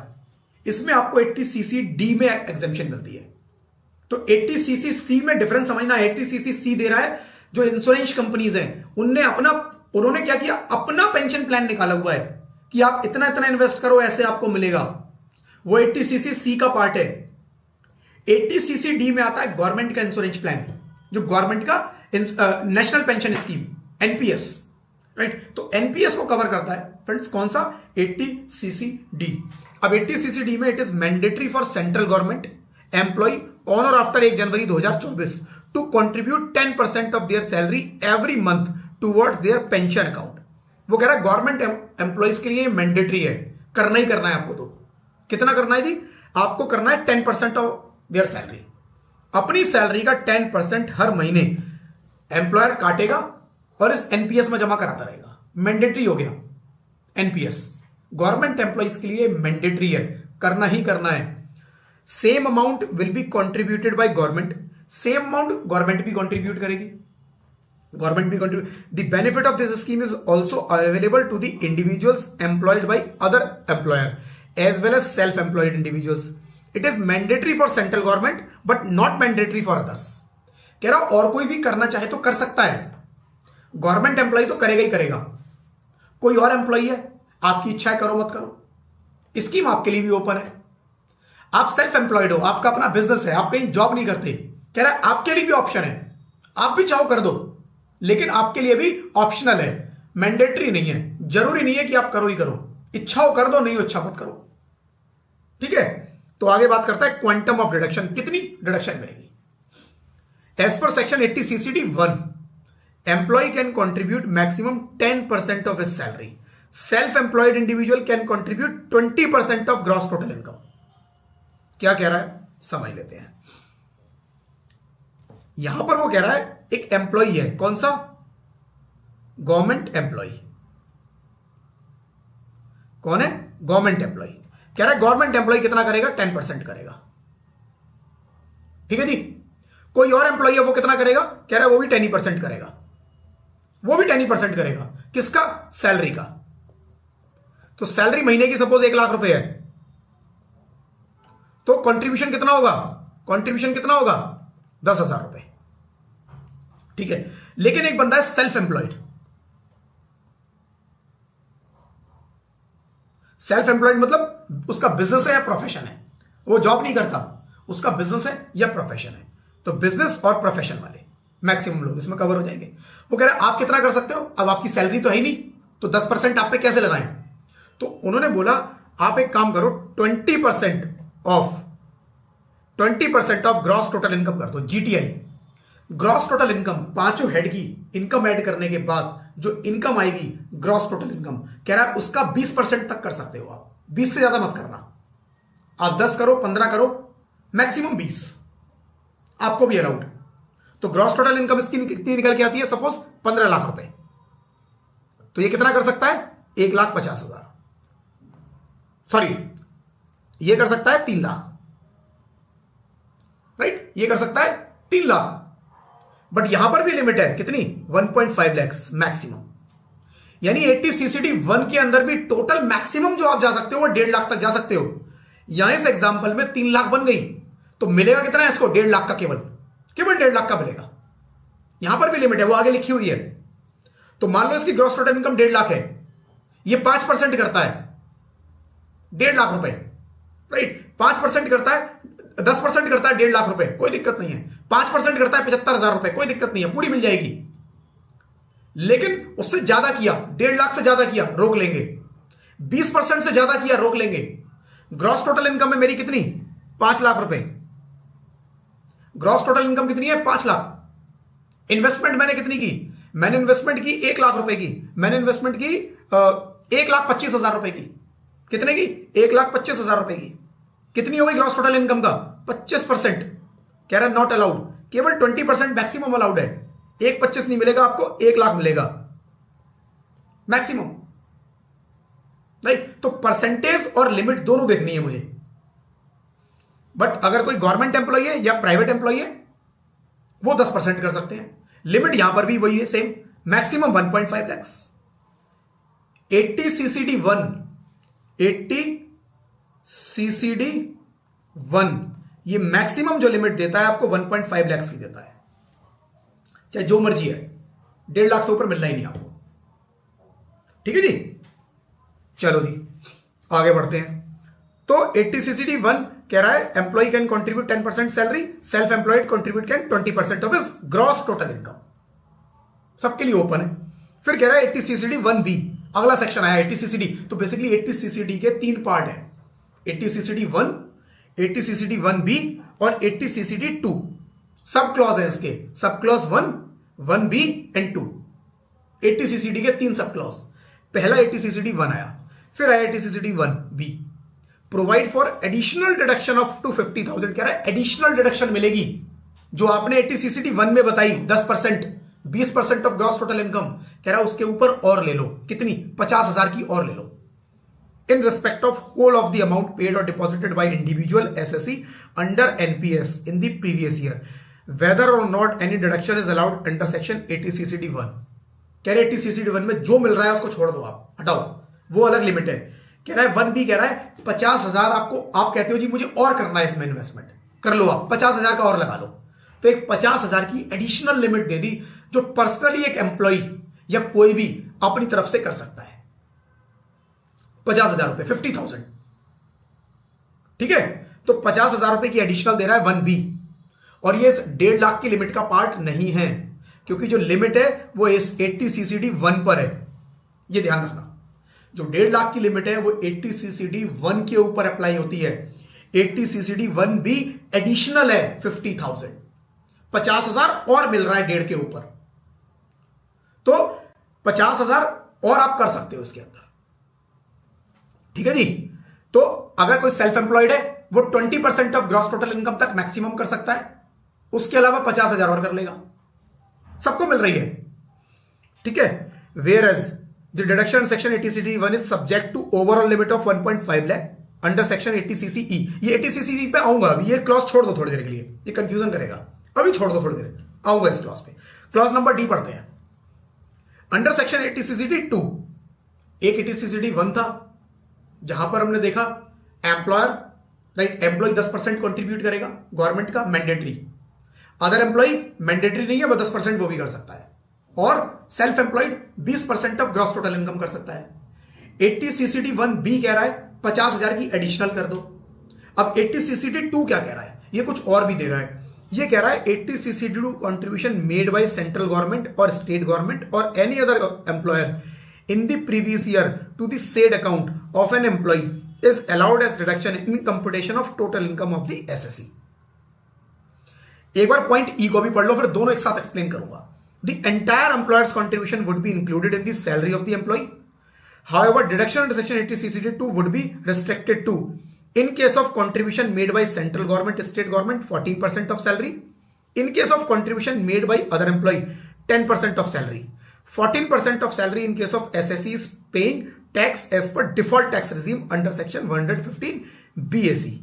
[SPEAKER 1] इसमें आपको 80CCD में एग्जेम्पशन मिलती है। तो 80CCC में डिफरेंस समझना, 80CCC दे रहा है जो इंश्योरेंस कंपनीज हैं, उन्होंने क्या किया, अपना पेंशन प्लान निकाला हुआ है कि आप इतना इतना इन्वेस्ट करो ऐसे आपको मिलेगा। वो 80cc सी का पार्ट है। 80cc डी में आता है गवर्नमेंट का इंश्योरेंस प्लान, जो गवर्नमेंट का national pension scheme, NPS, right. तो एनपीएस को कवर करता है फ्रेंड्स कौन सा, 80cc डी। अब 80cc डी में it is mandatory for central government employ on or after 1 January 2024 to contribute 10% of their salary every month towards their pension account. वो कह रहा है गवर्नमेंट एम्प्लॉइज के लिए मैंडेटरी है, करना ही करना है आपको। तो कितना करना है जी, आपको करना है 10% ऑफ देयर सैलरी। अपनी सैलरी का 10% हर महीने एम्प्लॉयर काटेगा और इस एनपीएस में जमा कराता रहेगा। मैंडेटरी हो गया एनपीएस, गवर्नमेंट एम्प्लॉइज के लिए मैंडेटरी है, करना ही करना है। Same amount will be contributed by government, same amount government भी कंट्रीब्यूट करेगी, गवर्नमेंट भी contribute. The benefit of this scheme is also available to the individuals employed by other employer as well as self employed individuals. It is mandatory for central government but not mandatory for others. कह रहा और कोई भी करना चाहे तो कर सकता है, गवर्नमेंट एम्प्लॉय तो करेगा ही करेगा। कोई और एम्प्लॉय है, आपकी इच्छा है करो मत करो, स्कीम आपके लिए भी ओपन है। आप सेल्फ एम्प्लॉयड हो, आपका अपना बिजनेस है, आप कहीं जॉब नहीं करते, कह रहा है आपके लिए भी ऑप्शन है, आप भी चाहो कर दो, लेकिन आपके लिए भी ऑप्शनल है, मैंडेटरी नहीं है। जरूरी नहीं है कि आप करो ही करो, इच्छा हो कर दो, नहीं हो इच्छा मत करो, ठीक है। तो आगे बात करता है क्वांटम ऑफ डिडक्शन, कितनी डिडक्शन मिलेगी। As per section 80cc 1 employee can contribute maximum 10% of his salary, self employed individual can contribute 20% of gross total income. क्या कह रहा है समझ लेते हैं। यहां पर वो कह रहा है एक एम्प्लॉय है, कौन सा, गवर्नमेंट एम्प्लॉय। कौन है, गवर्नमेंट एम्प्लॉय। कह रहा है गवर्नमेंट एम्प्लॉय कितना करेगा, 10% करेगा, ठीक है जी। कोई और एम्प्लॉय है वो कितना करेगा, कह रहा है वो भी 10% करेगा, वो भी 10% करेगा। किसका, सैलरी का। तो सैलरी महीने की सपोज 1 लाख रुपए है, तो कंट्रीब्यूशन कितना होगा, कंट्रीब्यूशन कितना होगा, 10,000 रुपए, ठीक है। लेकिन एक बंदा है सेल्फ एम्प्लॉयड, सेल्फ एम्प्लॉयड मतलब उसका बिजनेस है या प्रोफेशन है, वो जॉब नहीं करता, उसका बिजनेस है या प्रोफेशन है। तो बिजनेस और प्रोफेशन वाले मैक्सिमम लोग इसमें कवर हो जाएंगे। वो कह रहे हैं आप कितना कर सकते हो, अब आपकी सैलरी तो है ही नहीं, तो 10% आप पे कैसे लगाएं। तो उन्होंने बोला आप एक काम करो, 20% ऑफ ग्रॉस टोटल इनकम कर दो, जीटीआई। ग्रॉस टोटल इनकम, पांचों हेड की इनकम ऐड करने के बाद जो इनकम आएगी ग्रॉस टोटल इनकम, कह रहा है उसका 20% तक कर सकते हो आप, 20 से ज्यादा मत करना। आप 10 करो, 15 करो, मैक्सिमम 20 आपको भी अलाउड। तो ग्रॉस टोटल इनकम इसकी कितनी निकल के आती है, सपोज 15 लाख रुपए, तो ये कितना कर सकता है, 1,50,000, सॉरी ये कर सकता है 3 लाख, राइट, ये कर सकता है 3 लाख। बट यहां पर भी लिमिट है, कितनी, 1.5 लाख मैक्सिमम। यानी 80cc 1 के अंदर भी टोटल मैक्सिमम जो आप जा सकते हो वो 1.5 लाख तक जा सकते हो। यहां इस एग्जांपल में 3 लाख बन गई, तो मिलेगा कितना है इसको, 1.5 लाख का, केवल 1.5 लाख का मिलेगा। यहां पर भी लिमिट है, वो आगे लिखी हुई है। तो मान लो इसकी ग्रॉस टोटल इनकम 1.5 लाख है, ये 5% करता है 1.5 लाख रुपए, राइट। 5% करता है, 10% करता है 1.5 लाख रुपए, कोई दिक्कत नहीं है। 5% करता है 75,000 रुपए, कोई दिक्कत नहीं है, पूरी मिल जाएगी। लेकिन उससे ज्यादा किया, 1.5 लाख से ज्यादा किया, रोक लेंगे। 20% से ज्यादा किया, रोक लेंगे। ग्रॉस टोटल इनकम है मेरी कितनी, 5 लाख रुपए। ग्रॉस टोटल इनकम कितनी है, 5 लाख। इन्वेस्टमेंट मैंने कितनी की, मैंने इन्वेस्टमेंट की 1 लाख रुपए की, मैंने इन्वेस्टमेंट की 1,25,000 रुपए की। कितने की, 1,25,000 रुपए की। कितनी हो गई ग्रॉस टोटल इनकम का, 25%। कह रहा है नॉट अलाउड, केवल 20% मैक्सिमम अलाउड है। 1,25 नहीं मिलेगा आपको, 1 लाख मिलेगा मैक्सिमम, राइट। तो परसेंटेज और लिमिट दोनों देखनी है मुझे। बट अगर कोई गवर्नमेंट एम्प्लॉय है या प्राइवेट एम्प्लॉय है वो 10% कर सकते हैं। लिमिट यहां पर भी वही है, same, maximum 1.5 lakh. 80cc 1, 80cc 1 ये मैक्सिमम जो लिमिट देता है आपको 1.5 लाख की देता है, चाहे जो मर्जी है। 1.5 लाख से ऊपर मिलना ही नहीं आपको, ठीक है जी। चलो जी आगे बढ़ते हैं। तो 80CCD1 कह रहा है employee can contribute 10% salary, self employed contribute can 20% of his gross total income. सबके लिए ओपन है। फिर कह रहा है 80CCD1B, अगला सेक्शन आया 80CCD। तो बेसिकली 80CCD के 3 पार्ट हैं, 80CCD1, 80CCD1B और 80CCD2। सब क्लॉज है इसके, sub clause 1, 1B and 2। 80CCD के 3 सब क्लॉज। पहला 80CCD1 आया, फिर आया 80CCD1B। Provide for additional deduction of to 50,000। कह रहा है एडिशनल डिडक्शन मिलेगी जो आपने 80CCD1 में बताई 10%, 20% ऑफ ग्रॉस टोटल इनकम। कह रहा है उसके ऊपर और ले लो। कितनी? 50,000 की और ले लो। In respect of whole of the amount paid और deposited by individual SSC under NPS in the previous year, whether or not any deduction is allowed under section 80CCD1। कह रहे 80CCD1 में जो मिल रहा है उसको छोड़ दो, आप हटाओ, वो अलग लिमिट है। कह रहा है 1B कह रहा है 50,000 आपको, आप कहते हो जी मुझे और करना है इसमें इन्वेस्टमेंट, कर लो आप 50,000 का और लगा लो। तो एक 50,000 की एडिशनल लिमिट दे दी जो पर्सनली एक एम्प्लॉय या कोई भी अपनी तरफ से कर सकता है। 50,000 रुपए, 50,000, ठीक है। तो 50,000 रुपए की एडिशनल दे रहा है 1B। और ये इस 1.5 लाख की लिमिट का पार्ट नहीं है, क्योंकि जो लिमिट है वो इस 80CCD1 पर है। ये ध्यान रखना, जो 1.5 लाख की लिमिट है वो 80CCD1 के ऊपर अप्लाई होती है। 80CCD1B एडिशनल है 50,000, 50,000 और मिल रहा है 1.5 के ऊपर। तो 50,000 और आप कर सकते हो इसके अंदर, ठीक है जी। तो अगर कोई सेल्फ एम्प्लॉयड है वो 20% ऑफ ग्रॉस टोटल इनकम तक मैक्सिमम कर सकता है, उसके अलावा 50,000 और कर लेगा। सबको मिल रही है, ठीक है। Whereas the deduction section 80CCD1 is subject to overall limit of 1.5 lakh under section 80CCE। ये 80CCE पे आऊंगा अभी, ये क्लॉज छोड़ दो थोड़ी देर के लिए, ये कंफ्यूजन करेगा, अभी छोड़ दो थोड़ी देर, आऊंगा इस क्लॉज पे। क्लॉज नंबर डी पढ़ते हैं। अंडर सेक्शन 80CCD2 एक 80CCD1 था जहां पर हमने देखा एम्प्लॉयर, राइट, एम्प्लॉय 10% कंट्रीब्यूट करेगा गवर्नमेंट का, मैंडेटरी। अदर एम्प्लॉय मैंडेटरी नहीं है, वो 10% वो भी कर सकता है। और self employed 20% of gross total income कर सकता है। 80CCD1B कह रहा है 50,000 की एडिशनल कर दो। अब 80CCD2 क्या कह रहा है? ये कुछ और भी दे रहा है। ये कह रहा है 80CCD2 contribution made by central government और स्टेट गवर्नमेंट और any other employer in the previous year to the said account of an employee is allowed as deduction in computation of total income of the SSE। एक बार point ई को भी पढ़ लो, फिर दोनों एक साथ एक्सप्लेन करूंगा। The entire employer's contribution would be included in the salary of the employee. However, deduction under section 80CCD2 would be restricted to in case of contribution made by central government, state government 14% of salary, in case of contribution made by other employee 10% of salary, 14% of salary in case of SSEs paying tax as per default tax regime under section 115 BAC।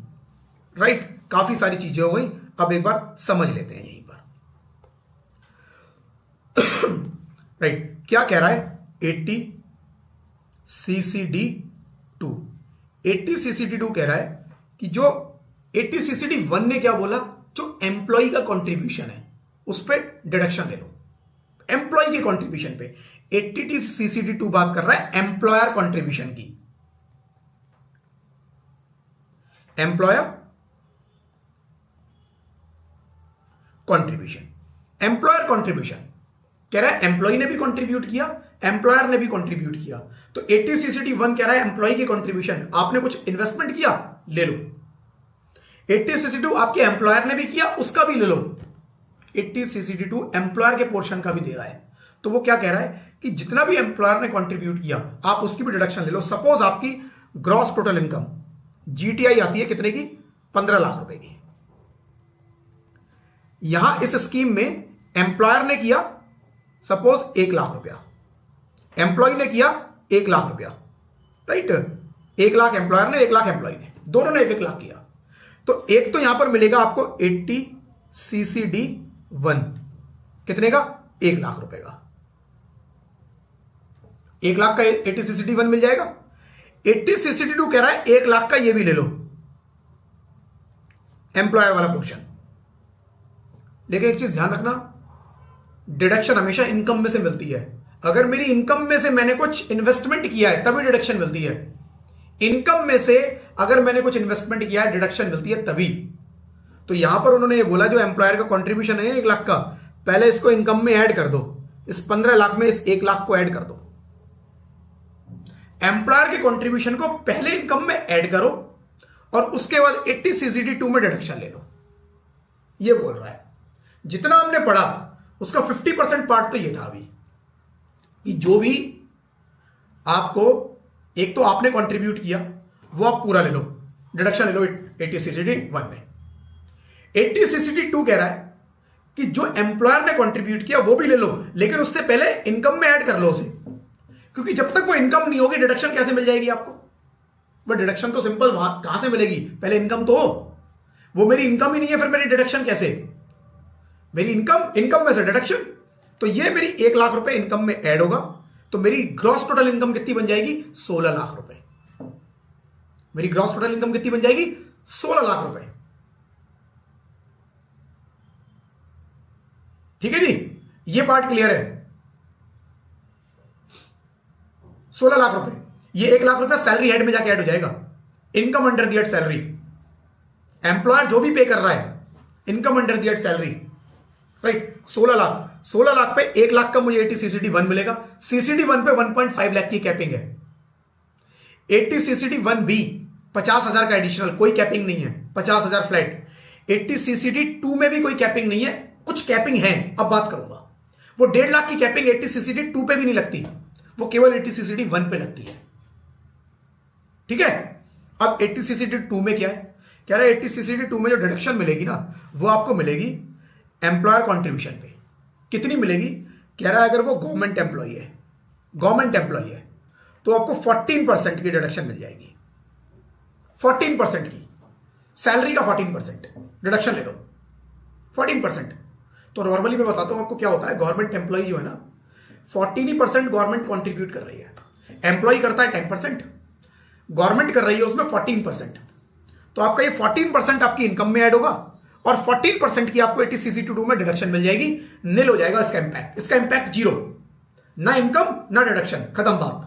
[SPEAKER 1] Right, काफी सारी चीजें हो गई, अब एक बार समझ लेते हैं यहीं पर। राइट, क्या कह रहा है 80CCD2। 80CCD2 कह रहा है कि जो 80CCD1 ने क्या बोला, जो एम्प्लॉय का कंट्रीब्यूशन है उस पर डिडक्शन ले लो, एम्प्लॉय के कंट्रीब्यूशन पे। 80CCD2 बात कर रहा है एम्प्लॉयर कंट्रीब्यूशन की। एम्प्लॉयर कंट्रीब्यूशन, एम्प्लॉयर कंट्रीब्यूशन कह रहा है एम्प्लॉय ने भी कंट्रीब्यूट किया, एम्प्लॉयर ने भी कंट्रीब्यूट किया। तो 80CCD1 कह रहा है एम्प्लॉय की कंट्रीब्यूशन, आपने कुछ इन्वेस्टमेंट किया, ले लो। 80CCD2 आपके एम्प्लॉयर ने भी किया, उसका भी ले लो। 80CCD2 एम्प्लॉयर के पोर्शन का भी दे रहा है। तो वो क्या कह रहा है कि जितना भी एम्प्लॉयर ने कंट्रीब्यूट किया आप उसकी भी डिडक्शन ले लो। सपोज आपकी ग्रॉस टोटल इनकम जीटीआई आती है कितने की? 15 लाख रुपए की। यहां इस स्कीम में एम्प्लॉयर ने किया सपोज 1 लाख रुपया, एम्प्लॉय ने किया 1 लाख रुपया, राइट। 1 लाख एम्प्लॉयर ने, 1 लाख एम्प्लॉय ने, दोनों ने 1-1 लाख किया। तो एक तो यहां पर मिलेगा आपको 80CCD1 कितने का? 1 लाख रुपए का। 1 लाख का 80CCD1 मिल जाएगा। 80CCD2 कह रहा है 1 लाख का ये भी ले लो, एम्प्लॉयर वाला पोर्शन। लेकिन एक चीज ध्यान रखना, डिडक्शन हमेशा इनकम में से मिलती है। अगर मेरी इनकम में से मैंने कुछ इन्वेस्टमेंट किया है तभी डिडक्शन मिलती है। इनकम में से अगर मैंने कुछ इन्वेस्टमेंट किया है डिडक्शन मिलती है तभी। तो यहां पर उन्होंने ये बोला जो एम्प्लॉयर का कंट्रीब्यूशन है 1 लाख का, पहले इसको इनकम में ऐड कर दो, इस 15 लाख में इस 1 लाख को ऐड कर दो। एम्प्लॉयर के कंट्रीब्यूशन को पहले इनकम में ऐड करो और उसके बाद 80 सीसीडी 2 में डिडक्शन ले लो। ये बोल रहा है। जितना हमने पढ़ा उसका 50% पार्ट तो ये था अभी कि जो भी आपको एक तो आपने कंट्रीब्यूट किया वो आप पूरा ले लो, डिडक्शन ले लो 80 सीसीडी 1 में। 80 सीसीडी 2 कह रहा है कि जो एम्प्लॉयर ने कंट्रीब्यूट किया वो भी ले लो, लेकिन उससे पहले इनकम में ऐड कर लो उसे, क्योंकि जब तक वो इनकम नहीं होगी डिडक्शन कैसे मिल जाएगी आपको? वो डिडक्शन तो सिंपल कहां से मिलेगी? पहले इनकम तो हो। वो मेरी इनकम ही नहीं है, फिर मेरी डिडक्शन कैसे? मेरी इनकम में से डिडक्शन, तो ये मेरी 1 लाख रुपए इनकम में ऐड होगा, तो मेरी ग्रॉस टोटल इनकम कितनी बन जाएगी? 16 लाख रुपए। मेरी ग्रॉस टोटल इनकम कितनी बन जाएगी? 16 लाख रुपए। ठीक है जी, ये पार्ट क्लियर है। 16 लाख रुपए, ये 1 लाख रुपए सैलरी हेड में जाके ऐड हो जाएगा। Income under the head salary, employer जो भी पे कर रहा है income under the head salary, right. 16 lakh पे 1 लाख का मुझे 80 सीसीडी 1 मिलेगा। सीसीडी 1 पे 1.5 लाख की कैपिंग है। 80 सीसीडी 1 बी 50,000 का एडिशनल, कोई कैपिंग नहीं है, 50,000 फ्लैट। 80 सीसीडी 2 में भी कोई कैपिंग नहीं है, कुछ कैपिंग है, अब बात करूंगा। वो 1.5 लाख की कैपिंग 80 सीसीडी 2 पे भी नहीं लगती, वो केवल 80 सीसीडी 1 पे लगती है। ठीक है। अब 80 सीसीडी 2 में क्या है? कह रहा है 80 सीसीडी 2 में जो डिडक्शन मिलेगी ना वो आपको मिलेगी एम्प्लॉयर कंट्रीब्यूशन पे। कितनी मिलेगी? कह रहा है अगर वो गवर्नमेंट एम्प्लॉय है तो आपको 14% की डिडक्शन मिल जाएगी। 14% की सैलरी का 14% डिडक्शन ले लो, 14%। तो नॉर्मली मैं बताता हूं आपको क्या होता है। गवर्नमेंट एम्प्लॉय जो है ना 14% गवर्नमेंट कंट्रीब्यूट कर रही है, एम्प्लॉय करता है 10%, गवर्नमेंट कर रही है उसमें 14%। तो आपका ये 14% आपकी इनकम में ऐड होगा और 14% की आपको 80 सीसीडी 2 में डिडक्शन मिल जाएगी। नील हो जाएगा इसका इंपैक्ट 0, ना इनकम ना डिडक्शन, खत्म बात।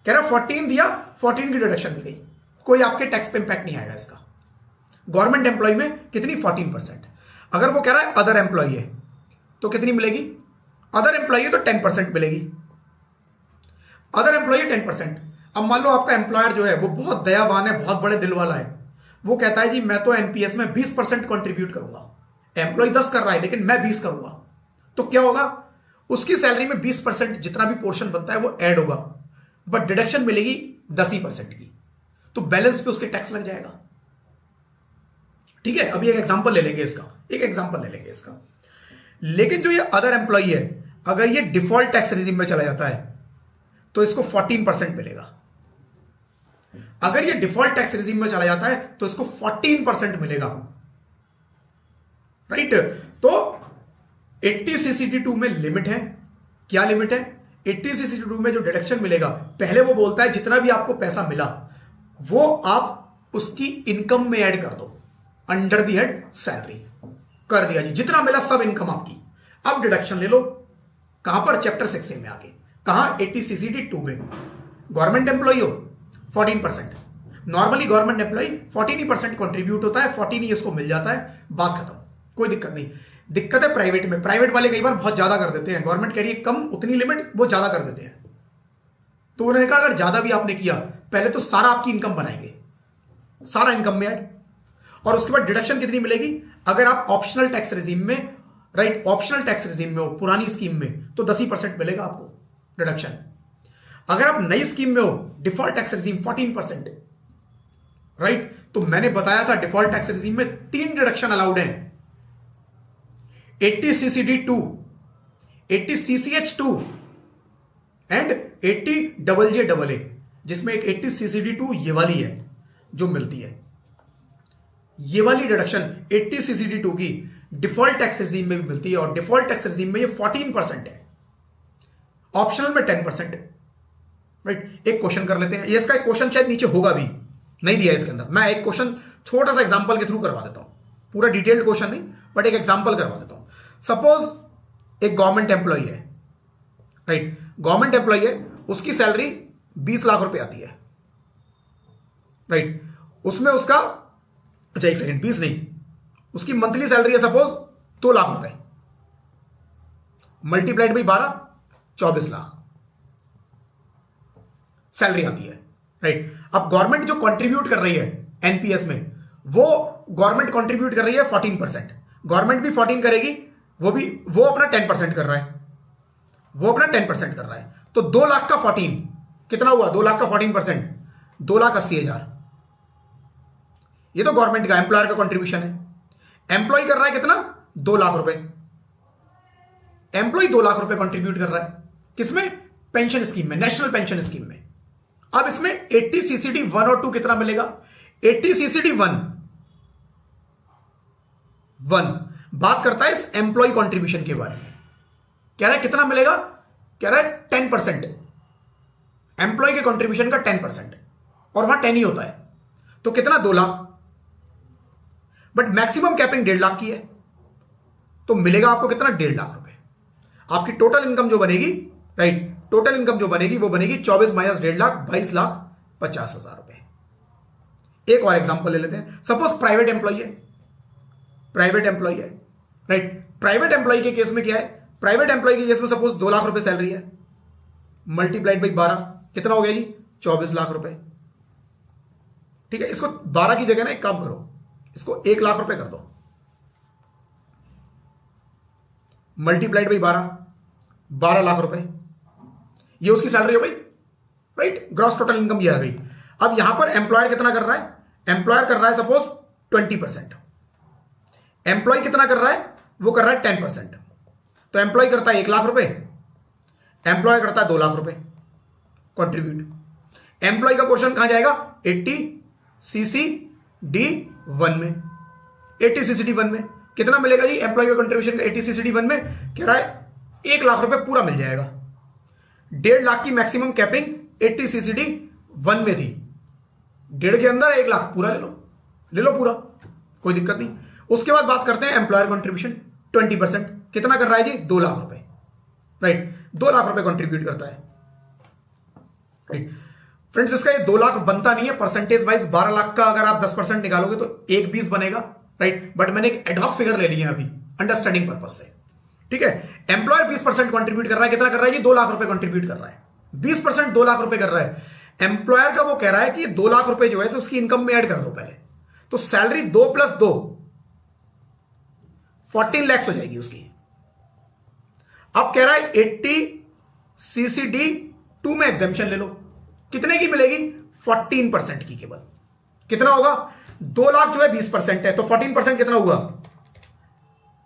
[SPEAKER 1] कह रहा 14 दिया, 14 की डिडक्शन मिल गई, कोई आपके टैक्स पे इंपैक्ट नहीं आएगा इसका। गवर्नमेंट एम्प्लॉय में कितनी? 14%। अगर वो कह रहा है अदर एम्प्लॉय है तो कितनी मिलेगी? अदर एम्प्लॉय है तो 10% मिलेगी। Other employee 10%। अब मान लो आपका एम्प्लॉयर जो है वो बहुत दयावान है, बहुत बड़े दिल वाला है, वो कहता है जी मैं तो एनपीएस में 20% कंट्रीब्यूट करूंगा। एम्प्लॉय 10 कर रहा है लेकिन मैं 20 करूंगा, तो क्या होगा? उसकी सैलरी में 20% जितना भी पोर्शन बनता है वो ऐड होगा, बट डिडक्शन मिलेगी 10% की, तो बैलेंस पे उसके टैक्स लग जाएगा। ठीक है। अभी एक एग्जांपल ले लेंगे इसका, लेकिन जो ये अदर एम्प्लॉय है अगर ये डिफॉल्ट टैक्स रेजिम में चला जाता है तो इसको 14% मिलेगा। अगर ये डिफॉल्ट टैक्स रेजिम में चला जाता है तो इसको 14% मिलेगा, राइट। तो 80 सीसीडी 2 में लिमिट है। क्या लिमिट है? 80 सीसीडी 2 में जो डिडक्शन मिलेगा, पहले वो बोलता है जितना भी आपको पैसा मिला वो आप उसकी इनकम में ऐड कर दो, अंडर द हेड सैलरी कर दिया जी, जितना मिला सब इनकम आपकी। अब डिडक्शन ले लो, कहां पर? चैप्टर 6 में आके। कहां? 80 सीसीडी 2 में। गवर्नमेंट एम्प्लॉय हो 14%, नॉर्मली गवर्नमेंट एम्प्लॉय 14% कंट्रीब्यूट होता है, 14 ही उसको मिल जाता है, बात खत्म, कोई दिक्कत नहीं। दिक्कत है प्राइवेट में, प्राइवेट वाले कई बार बहुत ज्यादा कर देते हैं, गवर्नमेंट कह रही है कम, उतनी लिमिट, वो ज्यादा कर देते हैं। तो उन्होंने कहा अगर ज्यादा भी आपने किया पहले तो सारा आपकी इनकम बनाएंगे, सारा इनकम में ऐड, और उसके बाद डिडक्शन कितनी मिलेगी? अगर आप ऑप्शनल टैक्स रेजिम में, राइट, ऑप्शनल टैक्स रेजिम में हो पुरानी स्कीम में तो 10% मिलेगा आपको डिडक्शन। अगर आप नई स्कीम में हो डिफॉल्ट टैक्स रेजिम 14%, राइट। तो मैंने बताया था डिफॉल्ट टैक्स रेजिम में 3 डिडक्शन अलाउड है, 80 CCD 2, 80 CCH 2 and 80 double J double A, जिसमें एक 80 सीसीडी 2 ये वाली है जो मिलती है। ये वाली डिडक्शन 80 सीसीडी 2 की डिफॉल्ट टैक्स रेजिम में भी मिलती है, और डिफॉल्ट टैक्स रेजिम में ये 14% है, ऑप्शनल में 10%, राइट। एक क्वेश्चन कर लेते हैं, ये इसका एक क्वेश्चन शायद नीचे होगा भी, नहीं दिया है इसके अंदर। मैं एक क्वेश्चन छोटा सा एग्जांपल के थ्रू करवा देता हूं, पूरा डिटेल्ड क्वेश्चन नहीं बट एक एग्जांपल करवा देता हूं। सपोज एक गवर्नमेंट एम्प्लॉय है, राइट। गवर्नमेंट एम्प्लॉय है, उसकी सैलरी 20 लाख रुपए आती है, राइट। उसमें उसका, अच्छा एक सेकंड, 20 नहीं, उसकी मंथली सैलरी है सपोज 2 लाख रुपए, मल्टीप्लाइड बाई 12, 24 लाख सैलरी आती है, राइट। अब गवर्नमेंट जो कंट्रीब्यूट कर रही है एनपीएस में, वो गवर्नमेंट कंट्रीब्यूट कर रही है 14%। गवर्नमेंट भी 14 करेगी, वो अपना 10% कर रहा है, वो अपना 10% कर रहा है। तो 2 लाख का 14 कितना हुआ? 2 लाख का 14%, 2,80,000। ये तो गवर्नमेंट का, एम्प्लॉयर का कंट्रीब्यूशन है। एम्प्लॉय कर रहा है कितना? 2 लाख रुपए। एम्प्लॉय 2 लाख रुपए कंट्रीब्यूट कर रहा है, किसमें? पेंशन स्कीम में, नेशनल पेंशन स्कीम में। अब इसमें 80 सीसीडी 1 और 2 कितना मिलेगा? 80 सीसीडी 1 बात करता है इस एम्प्लॉय कंट्रीब्यूशन के बारे में। कह रहा है कितना मिलेगा? कह रहा है 10%, एम्प्लॉय के कंट्रीब्यूशन का 10%, और वहां 10 ही होता है, तो कितना? 2 lakh. But maximum capping 1.5 lakh की है, तो मिलेगा आपको कितना? 1.5 लाख रुपए। आपकी टोटल इनकम जो बनेगी, राइट, टोटल इनकम जो बनेगी वो बनेगी 24 माइनस 1.5 लाख, 22,50,000 रुपए। एक और एग्जांपल ले लेते हैं। सपोज प्राइवेट एम्प्लॉय है, राइट। प्राइवेट एम्प्लॉय के केस में क्या है? प्राइवेट एम्प्लॉय के केस में सपोज 2 लाख रुपए सैलरी है, मल्टीप्लाइड बाई 12 कितना हो गया जी? 24 लाख रुपए। ठीक है, इसको 12 की जगह ना एक काम करो, इसको 1 लाख रुपए कर दो, मल्टीप्लाइड बाई 12 लाख रुपए, ये उसकी सैलरी हो गई, राइट। ग्रॉस टोटल इनकम ये आ गई। अब यहां पर एम्प्लॉयर कितना कर रहा है? एम्प्लॉयर कर रहा है सपोज 20%, एम्प्लॉय कितना कर रहा है? वो कर रहा है 10%। तो एम्प्लॉय करता है 1 लाख रुपए, एम्प्लॉय करता है 2 लाख रुपए कंट्रीब्यूट। एम्प्लॉय का क्वेश्चन कहां जाएगा? 80 सीसीडी 1 में। 80 सीसीडी 1 में कितना मिलेगा जी एम्प्लॉय का कंट्रीब्यूशन? 80 सीसीडी 1 में कह रहा है 1 लाख रुपए पूरा मिल जाएगा। 1.5 लाख की मैक्सिमम कैपिंग 80 सीसीडी 1 में थी, 1.5 के अंदर 1 लाख पूरा ले लो पूरा, कोई दिक्कत नहीं। उसके बाद बात करते हैं एम्प्लॉयर कंट्रीब्यूशन 20%, कितना कर रहा है जी? 2 लाख रुपए, राइट। 2 लाख रुपए कंट्रीब्यूट करता है, राइट। फ्रेंड्स, इसका ये 2 लाख बनता नहीं है परसेंटेज वाइज। 12 लाख का अगर आप 10% निकालोगे तो 1/20 बनेगा, राइट। बट मैंने एक एडहॉक फिगर ले लिया है अभी अंडरस्टैंडिंग पर्पज से, ठीक है। एम्प्लॉयर 20% कंट्रीब्यूट कर रहा है, कितना कर रहा है जी? 2 लाख रुपए कंट्रीब्यूट कर रहा है। 20% 2 लाख रुपए कर रहा है। एम्प्लॉयर का वो कह रहा है कि 2 लाख रुपए जो है उसकी इनकम में ऐड कर दो पहले, तो सैलरी 2 + 2 14 लाख हो जाएगी उसकी। अब कह रहा है 80 सीसीडी 2 में एग्जामिशन ले लो, कितने की मिलेगी? 14% की केवल। कितना होगा? 2 लाख जो है 20% है, तो 14% कितना हुआ?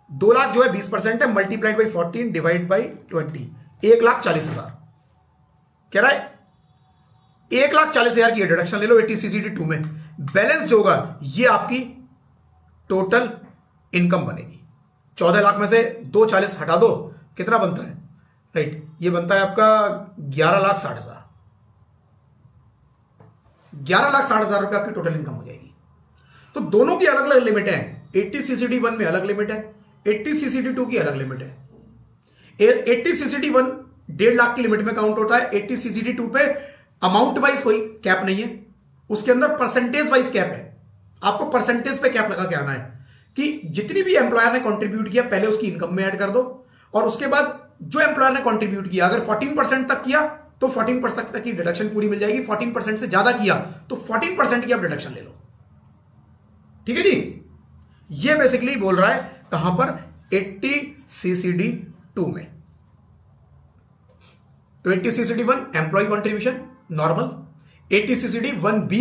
[SPEAKER 1] 2 लाख जो है 20% है, मल्टीप्लाइड बाई 14 डिवाइड बाई 20, 1,40,000। कह रहा है 1,40,000 की डिडक्शन ले लो 80 सीसीडी 2 में। बैलेंस जो होगा ये आपकी टोटल इनकम बनेगी। 14 लाख में से 2,40,000 हटा दो, कितना बनता है? राइट, ये बनता है आपका 11,60,000। 11,60,000 रुपए आपकी टोटल इनकम हो जाएगी। तो दोनों की अलग अलग लिमिट है। 80 सीसीडी 1 में अलग लिमिट है, 80 सीसीडी 2 की अलग लिमिट है। 80 सीसीडी 1 1.5 लाख की लिमिट में काउंट होता है। 80 सीसीडी 2 पे अमाउंट वाइज कोई कैप नहीं है, उसके अंदर परसेंटेज वाइज कैप है। आपको परसेंटेज पे कैप लगा के आना है कि जितनी भी एम्प्लॉयर ने कंट्रीब्यूट किया पहले उसकी इनकम में ऐड कर दो, और उसके बाद जो एम्प्लॉयर ने कंट्रीब्यूट किया अगर 14% तक किया तो 14% तक की डिडक्शन पूरी मिल जाएगी। 14% से ज्यादा किया तो 14% की आप डिडक्शन ले लो, ठीक है जी। ये बेसिकली बोल रहा है कहां पर? 80 सीसीडी 2 में। तो 80 CCD 1 employee contribution normal, 80 CCD 1B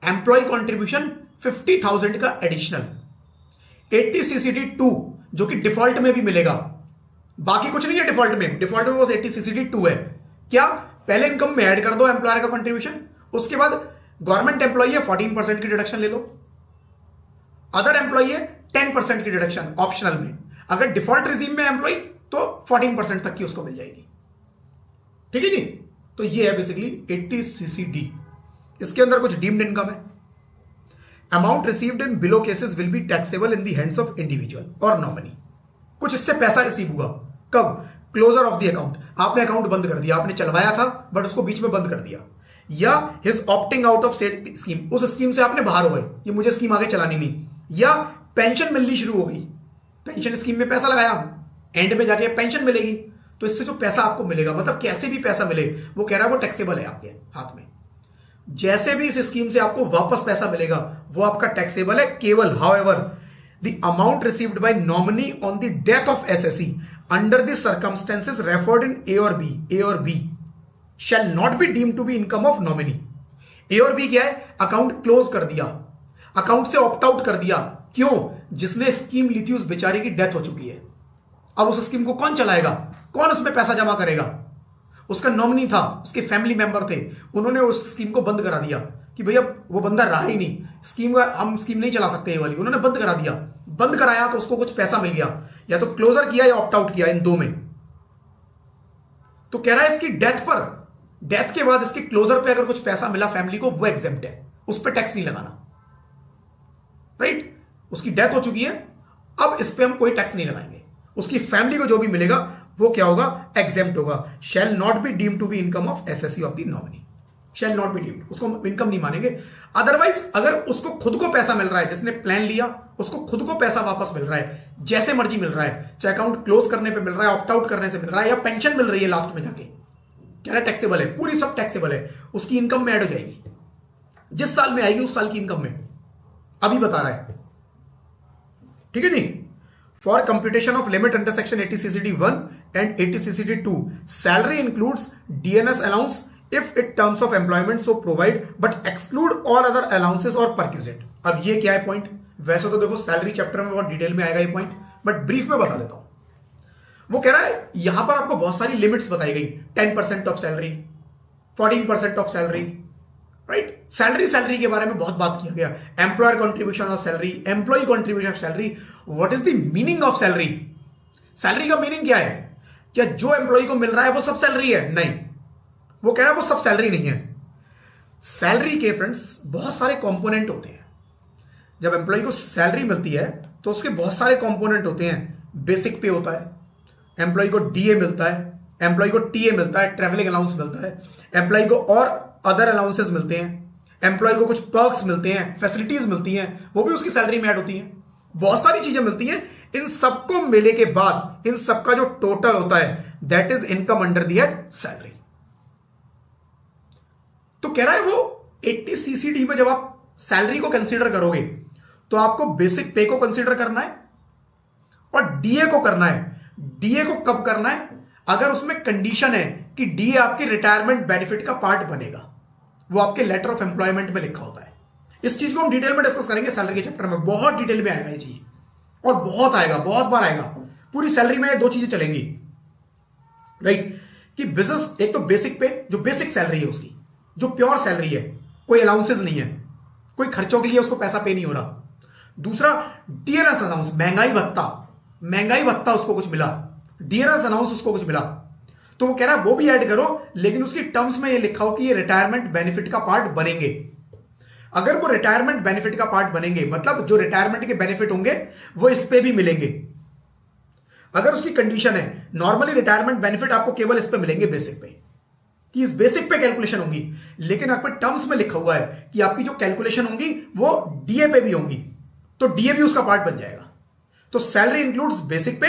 [SPEAKER 1] employee contribution 50,000 का एडिशनल, 80 सीसीडी 2 जो कि डिफॉल्ट में भी मिलेगा, बाकी कुछ नहीं है डिफॉल्ट में। डिफॉल्ट में बस 80 सीसीडी 2 है। क्या? पहले इनकम में ऐड कर दो एम्प्लॉयर का कंट्रीब्यूशन, उसके बाद गवर्नमेंट एम्प्लॉय है 14% की डिडक्शन ले लो, अदर एम्प्लॉय है 10% की डिडक्शन ऑप्शनल में। अगर डिफॉल्ट रिजीम में एम्प्लॉय तो 14% तक की उसको मिल जाएगी, ठीक है जी। तो ये है बेसिकली 80 सीसीडी। इसके अंदर कुछ डीम्ड इनकम है। Amount received in below cases will be taxable in the hands of individual और नॉमिनी। कुछ इससे पैसा रिसीव हुआ कब? Closure of the account. आपने अकाउंट बंद कर दिया, आपने चलवाया था बट उसको बीच में बंद कर दिया, या his opting out of set scheme, उस स्कीम से आपने बाहर हो गए, ये मुझे स्कीम आगे चलानी नहीं, या पेंशन मिलनी शुरू हो गई, पेंशन स्कीम में पैसा लगाया, एंड में जाके पेंशन मिलेगी, तो इससे जो पैसा आपको मिलेगा, मतलब कैसे भी पैसा मिले, वो कह रहा है वो टैक्सेबल है आपके हाथ में। जैसे भी इस स्कीम से आपको वापस पैसा मिलेगा वो आपका टैक्सेबल है। केवल however the amount received by nominee on the death of SSC under the circumstances referred in A और B shall not be deemed to be income of nominee. A और बी क्या है? अकाउंट क्लोज कर दिया, account से opt out कर दिया। क्यों? जिसने स्कीम ली थी उस बेचारे की डेथ हो चुकी है। अब उस स्कीम को कौन चलाएगा? कौन उसमें पैसा जमा करेगा? उसका नॉमिनी था, उसके फैमिली मेंबर थे, उन्होंने उस स्कीम को बंद करा दिया कि भैया वो बंदा रहा ही नहीं, स्कीम का हम स्कीम नहीं चला सकते ये वाली, उन्होंने बंद करा दिया। बंद कराया तो उसको कुछ पैसा मिल गया, या तो क्लोजर किया या ऑप्ट आउट किया, इन दो में। तो कह रहा है इसकी डेथ पर, डेथ के बाद इसके क्लोजर पे अगर कुछ पैसा मिला फैमिली को, वो एग्जेम्प्ट है, उस पर टैक्स नहीं लगाना। राइट? उसकी डेथ हो चुकी है, अब इस पे हम कोई टैक्स नहीं लगाएंगे। उसकी फैमिली को जो भी मिलेगा वो क्या होगा? एग्जेम्प्ट होगा। Shall not be deemed to be income of SSC of the nominee. Shall not be deemed, उसको इनकम नहीं मानेंगे। अदरवाइज अगर उसको खुद को पैसा मिल रहा है, जिसने प्लान लिया उसको खुद को पैसा वापस मिल रहा है, जैसे मर्जी मिल रहा है, चाहे अकाउंट क्लोज करने पे मिल रहा है, ऑप्ट आउट करने से मिल रहा है, या पेंशन मिल रही है लास्ट में जाके, कह रहा है टैक्सेबल है, पूरी सब टैक्सेबल है, उसकी इनकम में ऐड हो जाएगी, जिस साल में आएगी उस साल की इनकम में। अभी बता रहा है, ठीक है जी। For computation of limit under section 80CCD 1 and 80CCD 2, salary includes DNS allowance if it terms of employment so provide, but exclude all other allowances or perquisite। अब ये क्या है पॉइंट? वैसे तो देखो सैलरी चैप्टर में बहुत डिटेल में आएगा ये पॉइंट, बट ब्रीफ में बता देता हूं। वो कह रहा है यहां पर आपको बहुत सारी लिमिट्स बताई गई, 10% of salary, 14% of salary, right? Salary के बारे में बहुत बात किया गया। Employer contribution of salary, employee contribution of salary. What is the meaning of salary? Salary का मीनिंग क्या है? क्या जो एम्प्लॉय को मिल रहा है वो सब सैलरी है? नहीं, वो कह रहा है वो सब सैलरी नहीं है। सैलरी के फ्रेंड्स बहुत सारे कंपोनेंट होते हैं। जब एम्प्लॉय को सैलरी मिलती है तो उसके बहुत सारे कंपोनेंट होते हैं। बेसिक पे होता है, एम्प्लॉय को डीए मिलता है, एम्प्लॉय को टीए मिलता है, ट्रैवलिंग अलाउंस मिलता है, एम्प्लॉय को और अदर अलाउंसेस मिलते हैं, एम्प्लॉय को कुछ पर्क्स मिलते हैं, फैसिलिटीज मिलती हैं, वो भी उसकी सैलरी में ऐड होती हैं। बहुत सारी चीजें मिलती हैं। इन सबको मिले के बाद इन सबका जो टोटल होता है that is income under the head salary. तो कह रहा है वो 80CCD में जब आप सैलरी को कंसीडर करोगे तो आपको बेसिक पे को कंसीडर करना है और डीए को करना है। डीए को कब करना है? अगर उसमें कंडीशन है कि डीए आपके रिटायरमेंट बेनिफिट का पार्ट बनेगा, वो आपके लेटर ऑफ एम्प्लॉयमेंट में लिखा होता है। इस चीज को हम डिटेल में डिस्कस करेंगे सैलरी के चैप्टर में, बहुत डिटेल में आएगा ये चीज, और बहुत आएगा, बहुत बार आएगा। पूरी सैलरी में दो चीजें चलेंगी, राइट? कि बिजनेस, एक तो बेसिक पे, जो बेसिक सैलरी है उसकी, जो प्योर सैलरी है, कोई अलाउंसेस नहीं है, कोई खर्चों के लिए उसको पैसा पे नहीं हो रहा। दूसरा डीएनएस अनाउंस, महंगाई भत्ता उसको कुछ मिला, डीएनएस अनाउंस उसको कुछ मिला, तो वो कह रहा है वो भी ऐड करो, लेकिन उसकी टर्म्स में ये लिखा हो कि ये रिटायरमेंट बेनिफिट का पार्ट बनेंगे। अगर वो रिटायरमेंट बेनिफिट का पार्ट बनेंगे, मतलब जो रिटायरमेंट के बेनिफिट होंगे वो इस पे भी मिलेंगे। अगर उसकी कंडीशन है नॉर्मली रिटायरमेंट बेनिफिट आपको केवल इस पे मिलेंगे, बेसिक पे, कि इस बेसिक पे कैलकुलेशन होंगी, लेकिन आपके टर्म्स में लिखा हुआ है कि आपकी जो कैलकुलेशन होंगी वो डीए पे भी होंगी, तो डीए भी उसका पार्ट बन जाएगा। तो सैलरी इंक्लूड्स बेसिक पे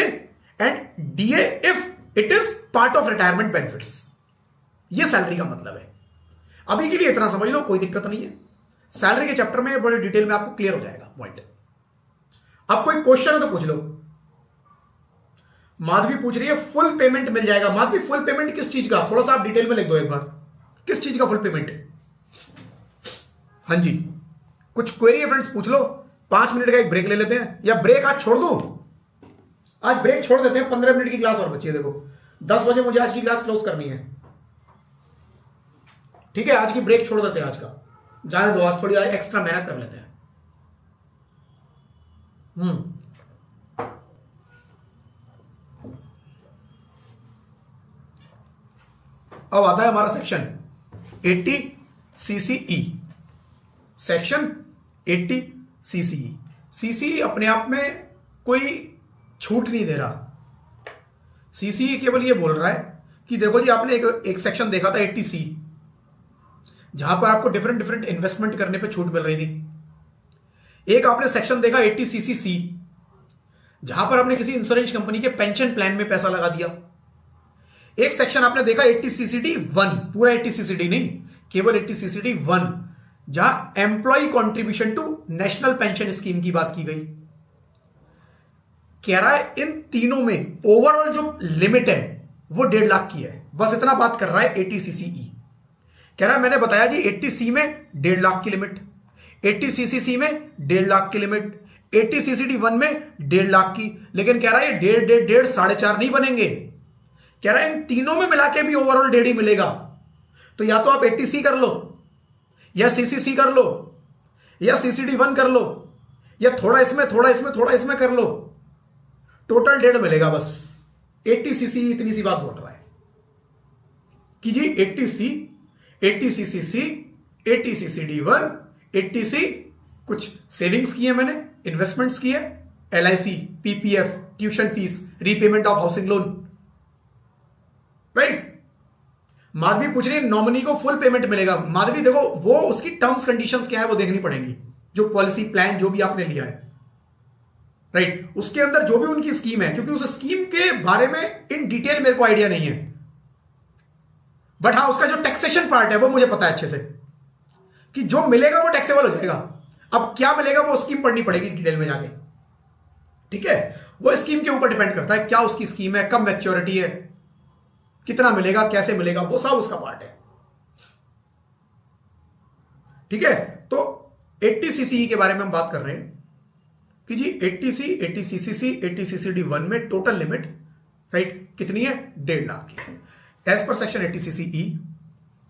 [SPEAKER 1] and DA if it is part of retirement benefits. ये सैलरी का मतलब है। अभी के लिए इतना समझ लो, कोई दिक्कत नहीं है। सैलरी के चैप्टर में बड़े डिटेल में आपको क्लियर हो जाएगा पॉइंट। अब कोई क्वेश्चन है तो पूछ लो। माधवी पूछ रही है फुल पेमेंट मिल जाएगा। माधवी फुल पेमेंट किस चीज का? थोड़ा सा आप डिटेल में लिख दो एक बार, किस चीज का फुल पेमेंट? हाँ जी, कुछ क्वेरी है फ्रेंड्स, पूछ लो। 5 मिनट का एक ब्रेक ले लेते हैं, या ब्रेक आज छोड़ दो, आज ब्रेक छोड़ देते हैं। 15 मिनट की क्लास और बची है। देखो 10 बजे मुझे आज की क्लास क्लोज करनी है, ठीक है? आज की ब्रेक छोड़ देते हैं, आज का जाने दो, आज थोड़ी एक्स्ट्रा मेहनत कर लेते हैं। अब आता है हमारा section 80CCE, section 80CCE। CCE अपने आप में कोई छूट नहीं दे रहा। सीसीई केवल ये बोल रहा है कि देखो जी आपने एक सेक्शन देखा था 80C, जहां पर आपको डिफरेंट डिफरेंट इन्वेस्टमेंट करने पे छूट मिल रही थी। एक आपने सेक्शन देखा 80CCC, जहां पर आपने किसी इंश्योरेंस कंपनी के पेंशन प्लान में पैसा लगा दिया। एक सेक्शन आपने देखा 80CCD1, पूरा 80CCD नहीं, केवल 80CCD1, जहां employee contribution to national pension scheme की बात की गई। कह रहा है इन तीनों में ओवरऑल जो लिमिट है वो 1.5 लाख की है। बस इतना बात कर रहा है 80CCE। कह रहा है मैंने बताया जी 80C में 1.5 लाख की लिमिट, 80CCC में 1.5 लाख की लिमिट, 80CCD1 में 1.5 लाख की, लेकिन कह रहा है 1.5 4.5 नहीं बनेंगे। कह रहा है इन तीनों में मिला के भी ओवरऑल 1.5 ही मिलेगा। तो या तो आप 80C कर लो, या CCC कर लो, या CCD1 कर लो, या थोड़ा इसमें थोड़ा इसमें थोड़ा इसमें कर लो, टोटल 1.5 मिलेगा। बस 80CC इतनी सी बात बोल रहा है कि जी 80C, 80CCC, 80CCD1, 80C कुछ सेविंग्स की है मैंने, इन्वेस्टमेंट्स की है, LIC, PPF, tuition fees, repayment of housing loan, right. Madhavi पूछ रही है नॉमिनी को फुल पेमेंट मिलेगा। माधवी देखो वो उसकी टर्म्स कंडीशंस क्या है वो देखनी पड़ेगी, जो पॉलिसी प्लान जो भी आपने लिया है, राइट, उसके अंदर जो भी उनकी स्कीम है, क्योंकि उस स्कीम के बारे में इन डिटेल मेरे को आइडिया नहीं है, बट हाँ उसका जो टैक्सेशन पार्ट है वो मुझे पता है अच्छे से कि जो मिलेगा वो टैक्सेबल हो जाएगा। अब क्या मिलेगा वो स्कीम पढ़नी पड़ेगी डिटेल में जाके, ठीक है। वो स्कीम के ऊपर डिपेंड करता है क्या उसकी स्कीम है, कब मैच्योरिटी है, कितना मिलेगा, कैसे मिलेगा, वो सब उसका पार्ट है, ठीक है। तो 80CCE के बारे में हम बात कर रहे हैं कि जी 80C, 80CCC, 80CCD1 में टोटल लिमिट, राइट, कितनी है? 1.5 लाख की। As per section 80CCE,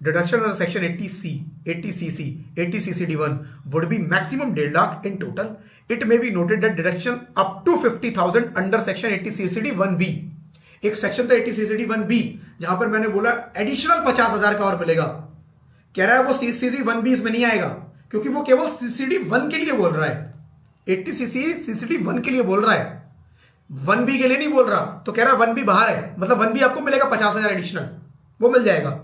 [SPEAKER 1] deduction under section 80C, 80CC, 80CCD1 would be maximum 1.5 lakh in total. It may be noted that deduction up to 50,000 under section 80CCD1B। एक section था 80CCD1B जहां पर मैंने बोला additional 50,000 का और मिलेगा। कह रहा है वो CCD1B इसमें नहीं आएगा, क्योंकि वो केवल CCD1 के लिए बोल रहा है, 80CC CCD1 के लिए बोल रहा है, 1B के लिए नहीं बोल रहा। तो कह रहा है 1B बाहर है, मतलब 1B आपको मिलेगा 50,000 एडिशनल, वो मिल जाएगा।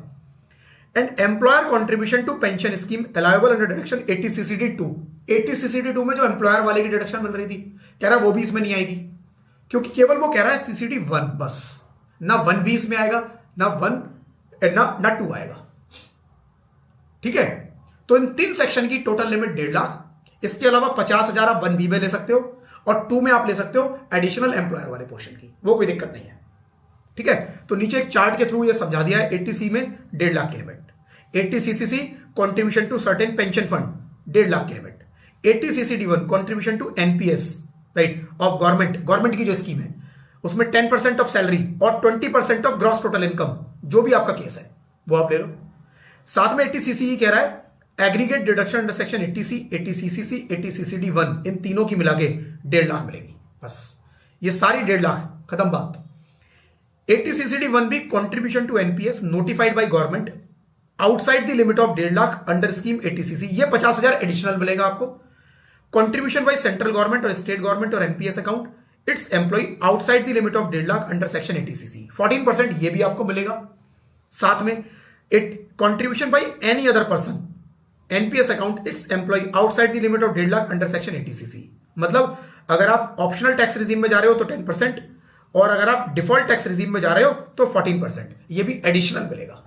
[SPEAKER 1] And employer contribution to pension scheme allowable under deduction 80CCD2। 80CCD2 में जो एम्प्लॉयर वाले की डिडक्शन मिल रही थी, कह रहा है वो भी इसमें नहीं आएगी, क्योंकि केवल वो कह रहा है CCD1 बस, ना 1B इसमें आएगा, ना 2 आएगा, ठीक है। तो इन 3 सेक्शन की टोटल लिमिट 1.5 लाख। इसके अलावा 50,000 आप 1B में ले सकते हो और 2 में आप ले सकते हो एडिशनल एम्प्लॉयर वाले पोर्शन की, वो कोई दिक्कत नहीं है, ठीक है। तो नीचे एक चार्ट के थ्रू ये समझा दिया है। 80C में 1.5 लाख की limit, 80CCC contribution to certain pension fund 1.5 lakh की limit, 80CCD1 contribution to NPS, right, of government की जो स्कीम है उसमें 10% ऑफ सैलरी और 20% ऑफ ग्रॉस टोटल इनकम, जो भी आपका केस है वो आप ले लो। साथ में 80CCE कह रहा है aggregate deduction under section 80C, 80CCC, 80CCD1 इन तीनों की मिला के 1.5 लाख मिलेगी। बस ये सारी 1.5 लाख, खत्म बात। 80CCD1B contribution to NPS notified by government outside the limit of 1.5 lakh under scheme 80CC, ये 50,000 एडिशनल मिलेगा आपको। कॉन्ट्रीब्यूशन बाय सेंट्रल गवर्नमेंट और स्टेट गवर्नमेंट और NPS account its employee outside the limit of 1.5 lakh under section 80CC, 14% ये भी आपको मिलेगा। साथ में it contribution by any other person NPS account its employee outside the limit of 1.5 lakh under section 80CC, मतलब अगर आप ऑप्शनल टैक्स रिजीम में जा रहे हो तो 10%, और अगर आप डिफॉल्ट टैक्स रिजीम में जा रहे हो तो 14%, ये भी एडिशनल मिलेगा।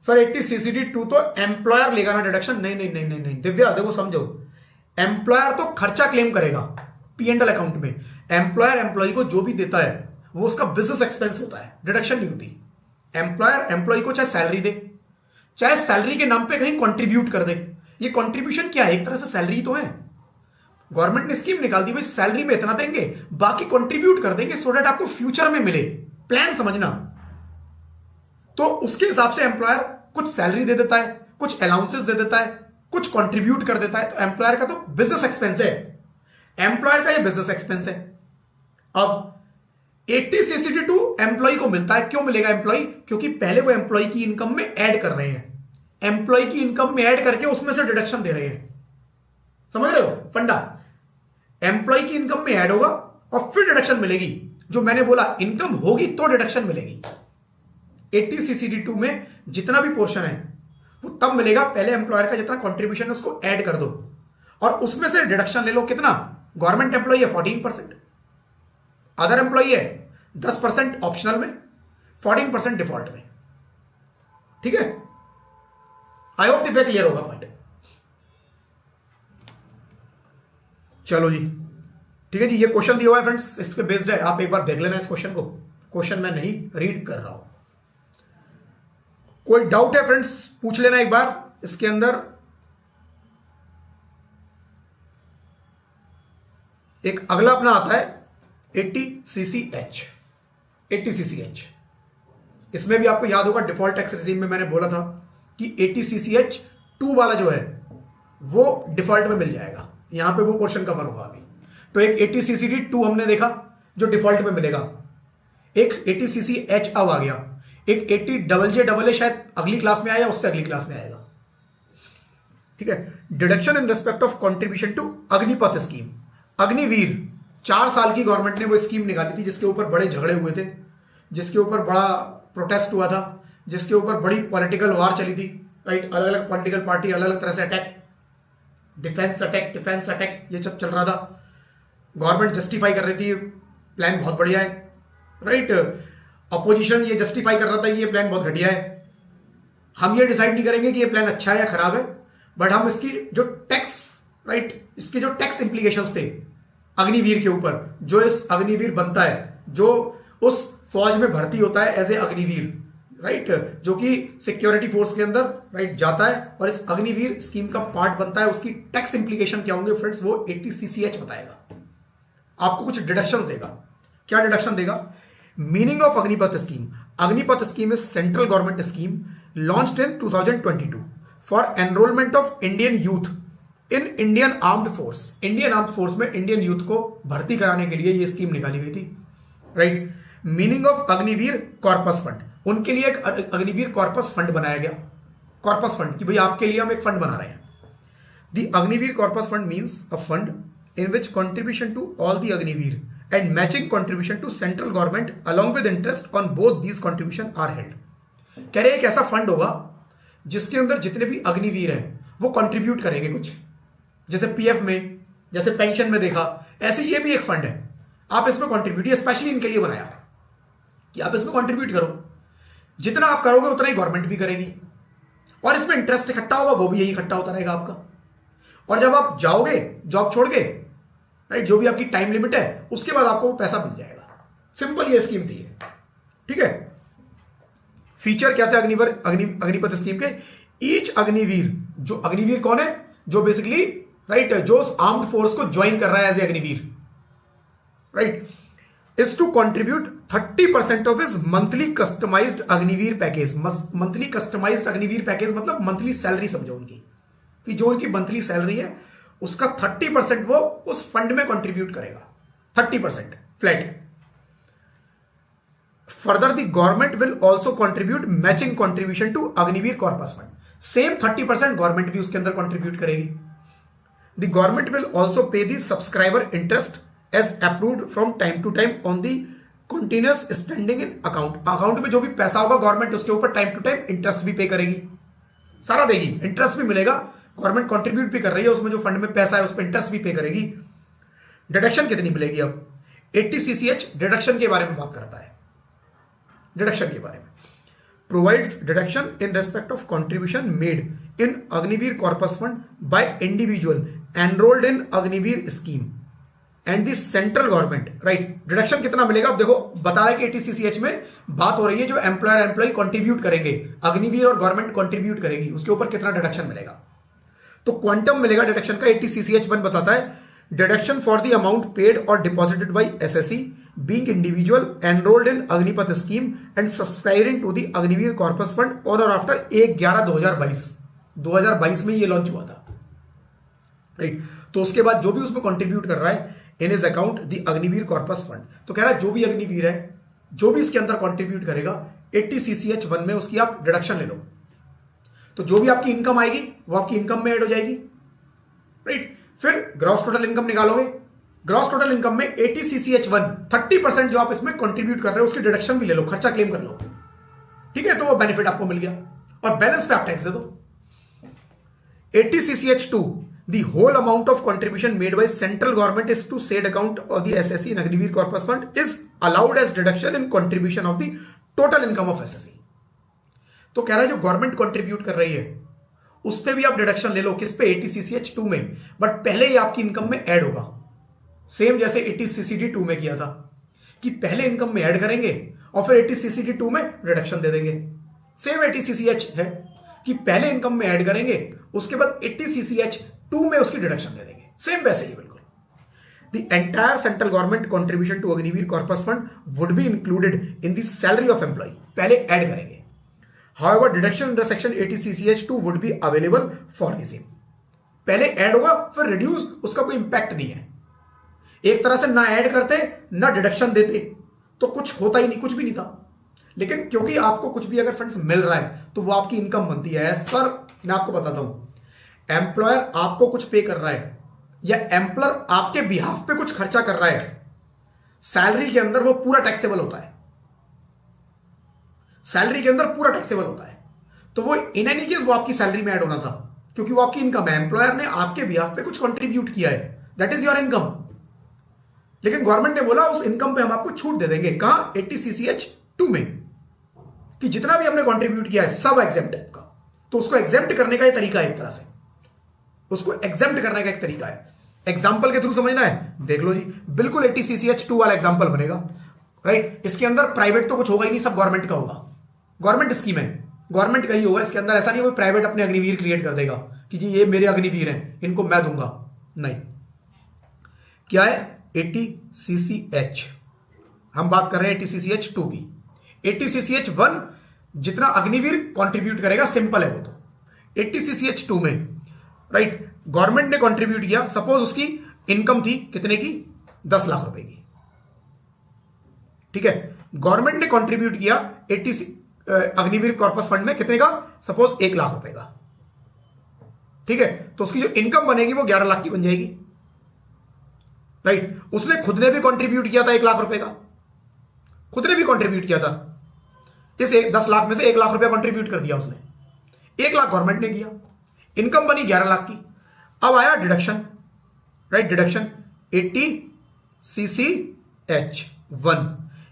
[SPEAKER 1] सर 80CCD2 तो एम्प्लॉयर लेगा ना डिडक्शन? नहीं नहीं नहीं नहीं नहीं दिव्या, देखो समझो, एम्प्लॉयर तो खर्चा क्लेम करेगा P&L अकाउंट में। एम्प्लॉयर एम्प्लॉय को जो भी देता है वो उसका बिजनेस एक्सपेंस होता है, डिडक्शन नहीं होती। एम्प्लॉयर एम्प्लॉय को चाहे सैलरी दे, चाहे सैलरी के नाम पे कहीं कंट्रीब्यूट कर दे, ये कंट्रीब्यूशन क्या है? एक तरह से सैलरी तो है। गवर्नमेंट ने स्कीम निकाल दी भाई सैलरी में इतना देंगे, बाकी कंट्रीब्यूट कर देंगे सो दैट आपको फ्यूचर में मिले, प्लान समझना। तो उसके हिसाब से एम्प्लॉयर कुछ सैलरी दे देता है, कुछ अलाउंसेस दे देता है, कुछ कंट्रीब्यूट कर देता है। तो एम्प्लॉयर का तो बिजनेस एक्सपेंस है, एम्प्लॉयर का ये बिजनेस एक्सपेंस है। अब 80CCD2 एम्प्लॉय को मिलता है, क्यों मिलेगा एम्प्लॉय? क्योंकि पहले वो एम्प्लॉय की इनकम में ऐड कर रहे हैं, एम्प्लॉय की इनकम में ऐड करके उसमें से डिडक्शन दे रहे हैं, समझ रहे हो फंडा? एम्प्लॉय की इनकम में ऐड होगा और फिर डिडक्शन मिलेगी। जो मैंने बोला इनकम होगी तो डिडक्शन मिलेगी। 80 सीसीडी 2 में जितना भी पोर्शन है वो तब मिलेगा, पहले एम्प्लॉयर का जितना कंट्रीब्यूशन है उसको ऐड कर दो और उसमें से डिडक्शन ले लो। कितना? गवर्नमेंट एम्प्लॉई है 14%, अदर एम्प्लॉई है 10% ऑप्शनल में, 14% डिफॉल्ट में। ठीक है, आई होप दिफे क्लियर होगा पॉइंट। चलो जी, ठीक है जी, ये क्वेश्चन दिया हुआ है फ्रेंड्स, इस पे बेस्ड है, आप एक बार देख लेना इस क्वेश्चन को। क्वेश्चन मैं नहीं रीड कर रहा हूं। कोई डाउट है फ्रेंड्स पूछ लेना एक बार इसके अंदर। एक अगला अपना आता है 80 CCH। 80 CCH इसमें भी आपको याद होगा डिफॉल्ट टैक्स रेजिम में मैंने बोला था कि 80 CCH 2 वाला जो है वो डिफॉल्ट में मिल जाएगा, यहां पे वो पोर्शन कवर होगा अभी। तो एक 80 CCD 2 हमने देखा जो डिफॉल्ट में मिलेगा, एक 80 CCH अब आ गया, एक 80 JJAA शायद अगली क्लास में आया, उससे अगली क्लास में आएगा। ठीक है, deduction in respect of contribution to Agnipath scheme. Agniveer 4 साल की गवर्नमेंट ने वो स्कीम निकाली थी जिसके ऊपर बड़े झगड़े हुए थे, जिसके ऊपर बड़ा प्रोटेस्ट हुआ था, जिसके ऊपर बड़ी पॉलिटिकल वार चली थी, राइट। अलग अलग पॉलिटिकल पार्टी अलग अलग तरह से अटैक, डिफेंस अटैक ये सब चल रहा था। गवर्नमेंट जस्टिफाई कर रही थी प्लान बहुत बढ़िया है, राइट। अपोजिशन ये जस्टिफाई कर रहा था ये प्लान बहुत घटिया है। हम ये डिसाइड नहीं करेंगे कि ये प्लान अच्छा है या खराब है, बट हम इसकी जो टैक्स, राइट, इसके जो टैक्स इंप्लीकेशंस थे अग्निवीर के ऊपर, जो इस अग्निवीर बनता है, जो उस फौज में भर्ती होता है एज ए अग्निवीर, राइट, जो कि सिक्योरिटी फोर्स के अंदर, राइट, जाता है और इस अग्निवीर स्कीम का पार्ट बनता है, उसकी टैक्स इंप्लीकेशन क्या होंगे फ्रेंड्स, वो 80 CCH बताएगा। आपको कुछ डिडक्शंस देगा। क्या डिडक्शन देगा? Meaning of Agnipath scheme. Agnipath scheme is central government scheme launched in 2022 for enrolment of Indian youth in Indian armed force. Indian armed force में इंडियन यूथ को भर्ती कराने के लिए ये स्कीम निकाली गई थी, right. Meaning of Agniveer corpus fund, उनके लिए एक अग्निवीर कॉर्पस फंड बनाया गया। कॉर्पस फंड कि भाई आपके लिए हम एक फंड बना रहे हैं। The Agniveer corpus fund means a fund in which contribution to all the Agniveer and matching contribution to central government along with interest on both these contribution are held। कह रहे हैं एक ऐसा फंड होगा जिसके अंदर जितने भी अग्निवीर हैं वो कंट्रीब्यूट करेंगे कुछ, जैसे पीएफ में, जैसे पेंशन में देखा, ऐसे ये भी एक फंड है। आप इसमें कंट्रीब्यूट, ये स्पेशली इनके लिए बनाया कि आप इसमें कंट्रीब्यूट करो, जितना आप करोगे उतना ही गवर्नमेंट भी करेगी और इसमें इंटरेस्ट इकट्ठा होगा वो भी यही इकट्ठा होता रहेगा आपका। और जब आप जाओगे जॉब छोड़ के, राइट, जो भी आपकी टाइम लिमिट है उसके बाद आपको वो पैसा मिल जाएगा। सिंपल ये स्कीम थी, ठीक है। फीचर क्या थे अग्निपथ स्कीम के? ईच अग्निवीर, जो अग्निवीर कौन है? जो बेसिकली, राइट, जो आर्म्ड फोर्स को ज्वाइन कर रहा है as a Agniveer, right, is to contribute 30% of his monthly customised Agniveer package. Monthly customised Agniveer package मतलब मंथली सैलरी समझो उनकी, कि जो उनकी मंथली सैलरी है उसका 30% वो उस फंड में कंट्रीब्यूट करेगा, 30% flat. Further the government will also contribute matching contribution to Agniveer corpus fund. Same 30% government भी उसके अंदर कंट्रीब्यूट करेगी। The government will also pay the subscriber interest as approved from time to time on the continuous spending in account. Account में जो भी पैसा होगा government उसके ऊपर टाइम टू टाइम इंटरेस्ट भी पे करेगी, सारा देगी, इंटरेस्ट भी मिलेगा। गवर्नमेंट कंट्रीब्यूट भी कर रही है, उसमें जो फंड में पैसा है उस पर इंटरेस्ट भी पे करेगी। डिडक्शन कितनी मिलेगी? अब 80 CCH डिडक्शन के बारे में बात करता है। डिडक्शन के बारे में provides deduction in respect of contribution made in Agniveer corpus fund by individual enrolled in Agniveer scheme and the central government, right. Deduction कितना मिलेगा? अब देखो बता रहा है कि 80 CCH में बात हो रही है जो एम्प्लॉय कंट्रीब्यूट करेंगे, अग्निवीर और गवर्नमेंट कंट्रीब्यूट करेगी, उसके ऊपर कितना डिडक्शन मिलेगा। तो क्वांटम मिलेगा डिडक्शन का। 80 CCH 1 बताता है deduction for the amount paid और deposited by SSC being individual enrolled in Agnipath scheme and subscribing to the Agniveer corpus fund on or after 1/11/2022। 2022 में ये लॉन्च हुआ था, राइट। तो उसके बाद जो भी उसमें कंट्रीब्यूट कर रहा है in his account the Agniveer corpus fund, तो कह रहा है जो भी अग्निवीर है, जो भी इसके अंदर कंट्रीब्यूट करेगा 80 CCH 1 में उसकी आप डिडक्शन ले लो। तो जो भी आपकी इनकम आएगी वो आपकी इनकम में ऐड हो जाएगी, राइट। फिर ग्रॉस टोटल इनकम निकालोगे, ग्रॉस टोटल इनकम में 80CCH1 30% जो आप इसमें कंट्रीब्यूट कर रहे हो उसकी डिडक्शन भी ले लो, खर्चा क्लेम कर लो, ठीक है, तो वो बेनिफिट आपको मिल गया और बैलेंस पे आप टैक्स दे दो। 80CCH2 the whole amount of contribution made by central government is to said account of the SSC and Agniveer Corpus Fund is allowed as deduction in contribution of the total income of SSC। तो कह रहा है जो government contribute कर रही है उस पे भी आप डिडक्शन ले लो, किस पे? 80CCH2 में, बट पहले ही आपकी इनकम में ऐड होगा, सेम जैसे 80CCD2 में किया था कि पहले इनकम में ऐड करेंगे और फिर 80CCD2 में रिडक्शन दे देंगे। सेम 80CCH है कि पहले इनकम में ऐड करेंगे उसके बाद 80CCH2 में उसकी डिडक्शन दे देंगे, सेम वैसे ही बिल्कुल। The entire central government contribution to Agniveer Corpus Fund would be included in the salary of employee, पहले ऐड करेंगे। However, deduction under section 80CCH2 would be available for the same। पहले add होगा फिर reduce, उसका कोई impact नहीं है। एक तरह से ना ऐड करते ना डिडक्शन देते तो कुछ होता ही नहीं, कुछ भी नहीं था। लेकिन क्योंकि आपको कुछ भी अगर फंड्स मिल रहा है तो वो आपकी इनकम बनती है। एज पर मैं आपको बताता हूं, एम्प्लॉयर आपको कुछ पे कर रहा है या एम्प्लॉयर आपके बिहाफ पे कुछ खर्चा कर रहा है, सैलरी के अंदर वो पूरा टैक्सेबल होता है, सैलरी के अंदर पूरा टैक्सेबल होता है। तो वो इन एनी केस वो आपकी सैलरी में ऐड होना था क्योंकि वो आपकी इनकम है, एम्प्लॉयर ने आपके बिहाफ पे कुछ कंट्रीब्यूट किया है, दैट इज योर इनकम। लेकिन गवर्नमेंट ने बोला उस इनकम पे हम आपको छूट दे देंगे, कहां? 80CCH2 में, कि जितना भी हमने कंट्रीब्यूट किया है सब एग्जेम्प्ट है आपका। तो उसको एग्जेम्प्ट करने का ही तरीका है, एक तरह से उसको एग्जेम्प्ट करने का एक तरीका है। एग्जाम्पल के थ्रू समझना है, देख लो जी, बिल्कुल 80CCH2 वाला एग्जाम्पल बनेगा, राइट। इसके अंदर प्राइवेट तो कुछ होगा ही नहीं, सब गवर्नमेंट का होगा, गवर्नमेंट स्कीम है, गवर्नमेंट का ही होगा। इसके अंदर ऐसा नहीं कोई प्राइवेट अपने अग्निवीर क्रिएट कर देगा कि जी ये मेरे अग्निवीर हैं इनको मैं दूंगा, नहीं। क्या है? 80CCH, हम बात कर रहे हैं 80CCH2 की। 80CCH1 जितना अग्निवीर कंट्रीब्यूट करेगा सिंपल है वो तो। 80CCH2 में, राइट, गवर्नमेंट ने कंट्रीब्यूट किया, सपोज उसकी इनकम थी कितने की? 10 लाख रुपए की, ठीक है। गवर्नमेंट ने कंट्रीब्यूट किया अग्निवीर कॉर्पस फंड में कितने का? सपोज 1 लाख रुपए का, ठीक है। तो उसकी जो इनकम बनेगी वो 11 लाख की बन जाएगी, राइट। उसने खुद ने भी कंट्रीब्यूट किया था 1 लाख रुपए का, खुद ने भी कंट्रीब्यूट किया था। इस 10 लाख में से 1 लाख रुपया कंट्रीब्यूट कर दिया उसने, 1 लाख गवर्नमेंट ने किया, इनकम बनी 11 लाख की। अब आया डिडक्शन, राइट, डिडक्शन 80CCH1,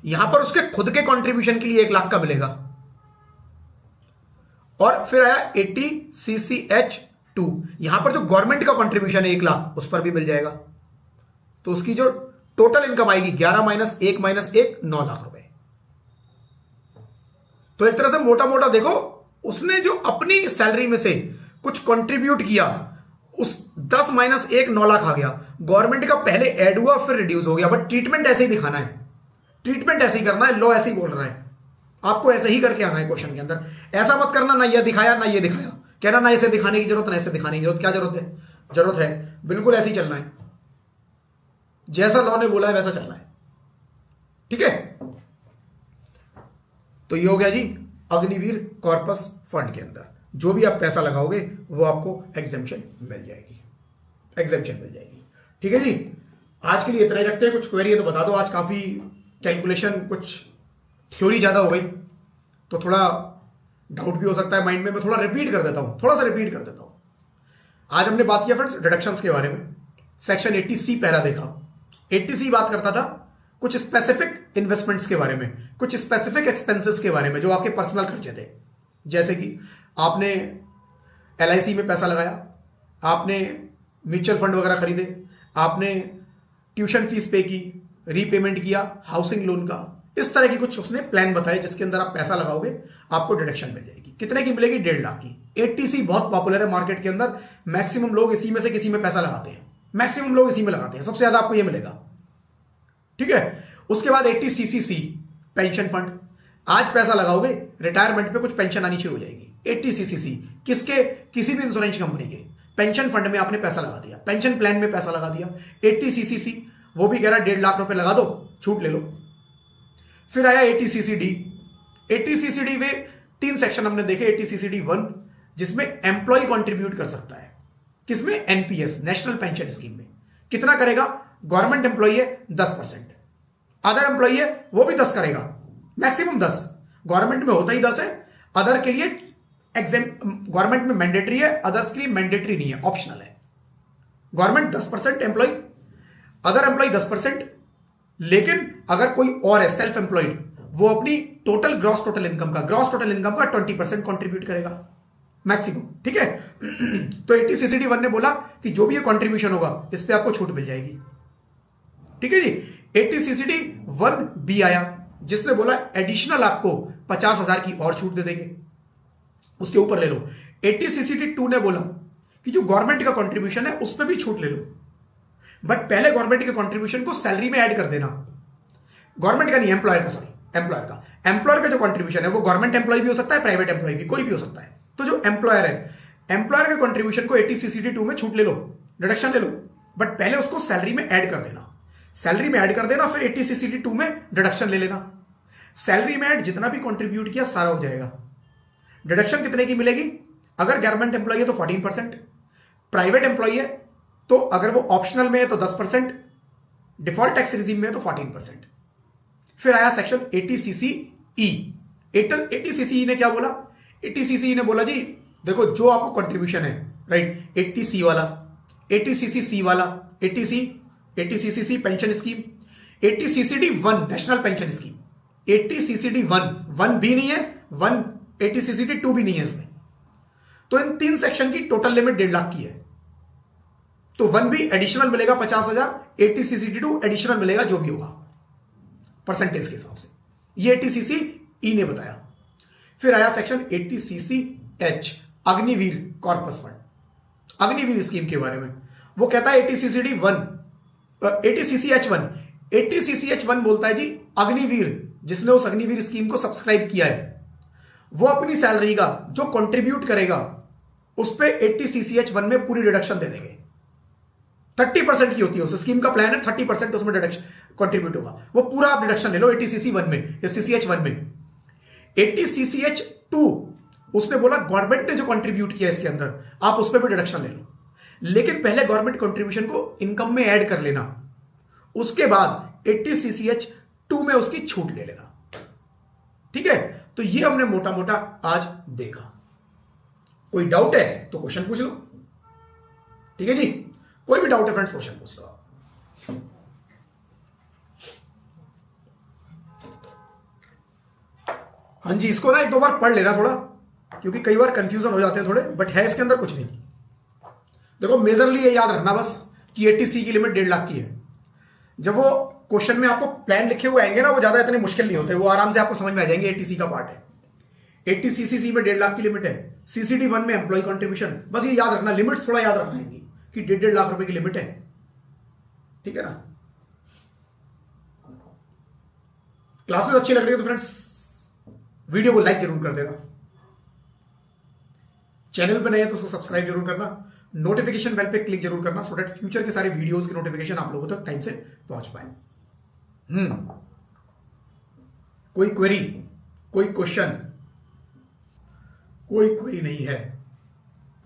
[SPEAKER 1] यहां पर उसके खुद के कंट्रीब्यूशन के लिए 1 लाख का मिलेगा। और फिर आया 80CCH2, यहां पर जो गवर्नमेंट का कंट्रीब्यूशन है 1 लाख, उस पर भी मिल जाएगा। तो उसकी जो टोटल इनकम आएगी 11 माइनस 1 9 लाख रुपए। तो एक तरह से मोटा मोटा देखो, उसने जो अपनी सैलरी में से कुछ कंट्रीब्यूट किया, उस 10 माइनस 1 9 लाख आ गया। गवर्नमेंट का पहले ऐड हुआ फिर रिड्यूस हो गया, बट ट्रीटमेंट ऐसे ही दिखाना है, ट्रीटमेंट ऐसे ही करना है, लॉ ऐसे ही बोल रहा है, आपको ऐसे ही करके आना है क्वेश्चन के अंदर। ऐसा मत करना ना ये दिखाया ना ये दिखाया, कहना ना इसे दिखाने की जरूरत ना इसे दिखाने की जरूरत। क्या जरूरत है? जरूरत है, बिल्कुल ऐसे ही चलना है, जैसा लॉ ने बोला है वैसा चलना है, ठीक है। तो ये हो गया जी अग्निवीर कॉर्पस फंड के अंदर जो भी आप पैसा लगाओगे वो आपको एग्जेम्पशन मिल जाएगी, एग्जेम्पशन मिल जाएगी, ठीक है जी। आज के लिए इतना ही रखते हैं, कुछ क्वेरी है तो बता दो। आज काफी कैलकुलेशन, कुछ थ्योरी ज्यादा हो गई तो थोड़ा डाउट भी हो सकता है माइंड में, मैं थोड़ा रिपीट कर देता हूं, थोड़ा सा रिपीट कर देता हूं। आज हमने बात किया फ्रेंड्स डिडक्शंस के बारे में, सेक्शन 80C पहला देखा। 80C बात करता था कुछ स्पेसिफिक इन्वेस्टमेंट्स के बारे में, कुछ स्पेसिफिक एक्सपेंसेस के बारे में जो आपके पर्सनल खर्चे थे, जैसे कि आपने LIC में पैसा लगाया, आपने म्यूचुअल फंड वगैरह खरीदे, आपने ट्यूशन फीस पे की, रीपेमेंट किया हाउसिंग लोन का, इस तरह की कुछ उसने प्लान बताए जिसके अंदर आप पैसा लगाओगे आपको डिडक्शन मिल जाएगी। कितने की मिलेगी? 1.5 लाख की। 80C बहुत पॉपुलर है मार्केट के अंदर, मैक्सिमम लोग इसी में से किसी में पैसा लगाते हैं, मैक्सिमम लोग इसी में लगाते हैं, सबसे ज्यादा आपको यह मिलेगा, ठीक है। उसके बाद 80CCC पेंशन फंड, आज पैसा लगाओगे रिटायरमेंट पे कुछ पेंशन आनी शुरू हो जाएगी। 80CCC किसके? किसी भी इंश्योरेंस कंपनी के पेंशन फंड में आपने पैसा लगा दिया, पेंशन प्लान में पैसा लगा दिया। 80CCC वो भी कह रहा है 1.5 लाख रुपए लगा दो, छूट ले लो। फिर आया 80CCD। 80CCD में 3 सेक्शन हमने देखे। 80CCD1 जिसमें एम्प्लॉय कंट्रीब्यूट कर सकता है, किसमें? NPS, नेशनल पेंशन स्कीम में। कितना करेगा? गवर्नमेंट एम्प्लॉई है 10%, अदर एम्प्लॉई है वो भी 10 करेगा, मैक्सिमम 10। गवर्नमेंट में होता ही 10 है, अदर के लिए एग्जाम, गवर्नमेंट में मैंडेटरी है, अदर्स के लिए मैंडेटरी नहीं है, ऑप्शनल है। गवर्नमेंट 10% एम्प्लॉय, अदर एम्प्लॉय 10%, लेकिन अगर कोई और है सेल्फ एम्प्लॉयड, वो अपनी टोटल ग्रॉस टोटल इनकम का 20% कंट्रीब्यूट करेगा मैक्सिमम, ठीक है। तो 80 CCD 1 ने बोला कि जो भी ये कंट्रीब्यूशन होगा इस पे आपको छूट मिल जाएगी, ठीक है जी। 80 CCD 1 B आया, जिसने बोला एडिशनल आपको 50,000 की और छूट दे देंगे, उसके ऊपर ले लो। 80 CCD 2 ने बोला कि जो गवर्नमेंट का कंट्रीब्यूशन है उस पर भी छूट ले लो, बट पहले गवर्नमेंट के कंट्रीब्यूशन को सैलरी में ऐड कर देना। गवर्नमेंट का नहीं, एम्प्लॉयर का, सॉरी एम्प्लॉयर का। एम्प्लॉयर का जो कंट्रीब्यूशन है वो गवर्नमेंट एम्प्लॉय भी हो सकता है, प्राइवेट एम्प्लॉय भी, कोई भी हो सकता है। तो जो एम्प्लॉयर है, एम्प्लॉयर के कंट्रीब्यूशन को 80 CCD 2 में छूट ले लो, डिडक्शन ले लो, बट पहले उसको सैलरी में ऐड कर देना। सैलरी में ऐड कर देना, फिर 80 CCD 2 में डिडक्शन ले लेना। सैलरी में ऐड जितना भी कंट्रीब्यूट किया सारा हो जाएगा। डिडक्शन कितने की मिलेगी? अगर गवर्नमेंट एम्प्लॉय है तो 14%, प्राइवेट एम्प्लॉय है तो अगर वो ऑप्शनल में है तो 10%, डिफॉल्ट टैक्स रिजीम में है तो 14%। फिर आया सेक्शन 80 CCE। 80 CCE ने क्या बोला? 80 CCE ने बोला जी देखो, जो आपको कंट्रीब्यूशन है, राइट, 80C वाला, 80 CCC वाला, 80 CCC pension scheme, 80 CCD 1 national pension scheme, 80 CCD 1 भी नहीं है, 80 CCD 2 भी नहीं है इसमें। तो इन 3 सेक्शन की टोटल लिमिट 1.5 लाख की है। तो 1 भी एडिशनल मिलेगा 50,000, 80 CCD 2 एडिशनल मिलेगा जो भी होगा परसेंटेज के हिसाब से। ये 80 CCE ने बताया। फिर आया section 80 CCH, Agniveer corpus fund, Agniveer scheme के बारे में। वो कहता है 80 CCD 1, 80 CCH 1, 80 CCH 1 बोलता है जी अग्निवीर, जिसने उस अग्निवीर स्कीम को सब्सक्राइब किया है, वो अपनी सैलरी का जो कंट्रीब्यूट करेगा उस पे 80 CCH 1 में पूरी डिडक्शन दे देंगे। 30% की होती है, उस स्कीम का प्लान है 30% उसमें डिडक्शन कंट्रीब्यूट होगा, वो पूरा आप डिडक्शन ले लो 80 CC 1 में या CCH 1 में। 80 CCH 2 उसने बोला गवर्नमेंट ने जो कंट्रीब्यूट किया इसके अंदर आप उस पर भी डिडक्शन ले लो, लेकिन पहले गवर्नमेंट कंट्रीब्यूशन को इनकम में ऐड कर लेना, उसके बाद 80 CCH 2 में उसकी छूट ले लेना, ठीक है। तो ये हमने मोटा मोटा आज देखा। कोई डाउट है तो क्वेश्चन पूछ लो, ठीक है जी। कोई भी डाउट है फ्रेंड्स, क्वेश्चन पूछ लो आप। हाँ जी, इसको ना 1-2 बार पढ़ लेना थोड़ा, क्योंकि कई बार कंफ्यूजन हो जाते हैं थोड़े, बट है इसके अंदर कुछ नहीं। देखो मेजरली ये याद रखना बस कि 80C की लिमिट 1.5 लाख की है। जब वो क्वेश्चन में आपको प्लान लिखे हुए आएंगे ना, वो ज्यादा इतने मुश्किल नहीं होते, वो आराम से आपको समझ में आ जाएंगे। 80C का पार्ट है, 80 CCC में 1.5 लाख की लिमिट है, CCD 1 में एम्प्लॉय कंट्रीब्यूशन, बस ये याद रखना, लिमिट्स थोड़ा याद रखना है कि 1.5 लाख रुपए की लिमिट है, ठीक है ना। क्लासेस अच्छी लग रही है तो फ्रेंड्स वीडियो को लाइक जरूर कर देना, चैनल पे नए हैं तो उसको सब्सक्राइब जरूर करना, नोटिफिकेशन बेल पे क्लिक जरूर करना, सो दैट फ्यूचर के सारे वीडियोस की नोटिफिकेशन आप लोगों तक टाइम से पहुंच पाए। कोई क्वेरी, कोई क्वेश्चन? कोई क्वेरी नहीं है,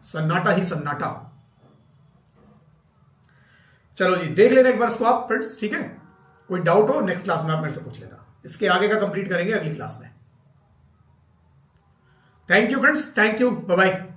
[SPEAKER 1] सन्नाटा ही सन्नाटा। चलो जी, देख लेना एक बार इसको आप फ्रेंड्स, ठीक है। कोई डाउट हो नेक्स्ट क्लास में आप मेरे से पूछ लेना, इसके आगे का कंप्लीट करेंगे अगली क्लास में। Thank you friends, thank you, bye bye.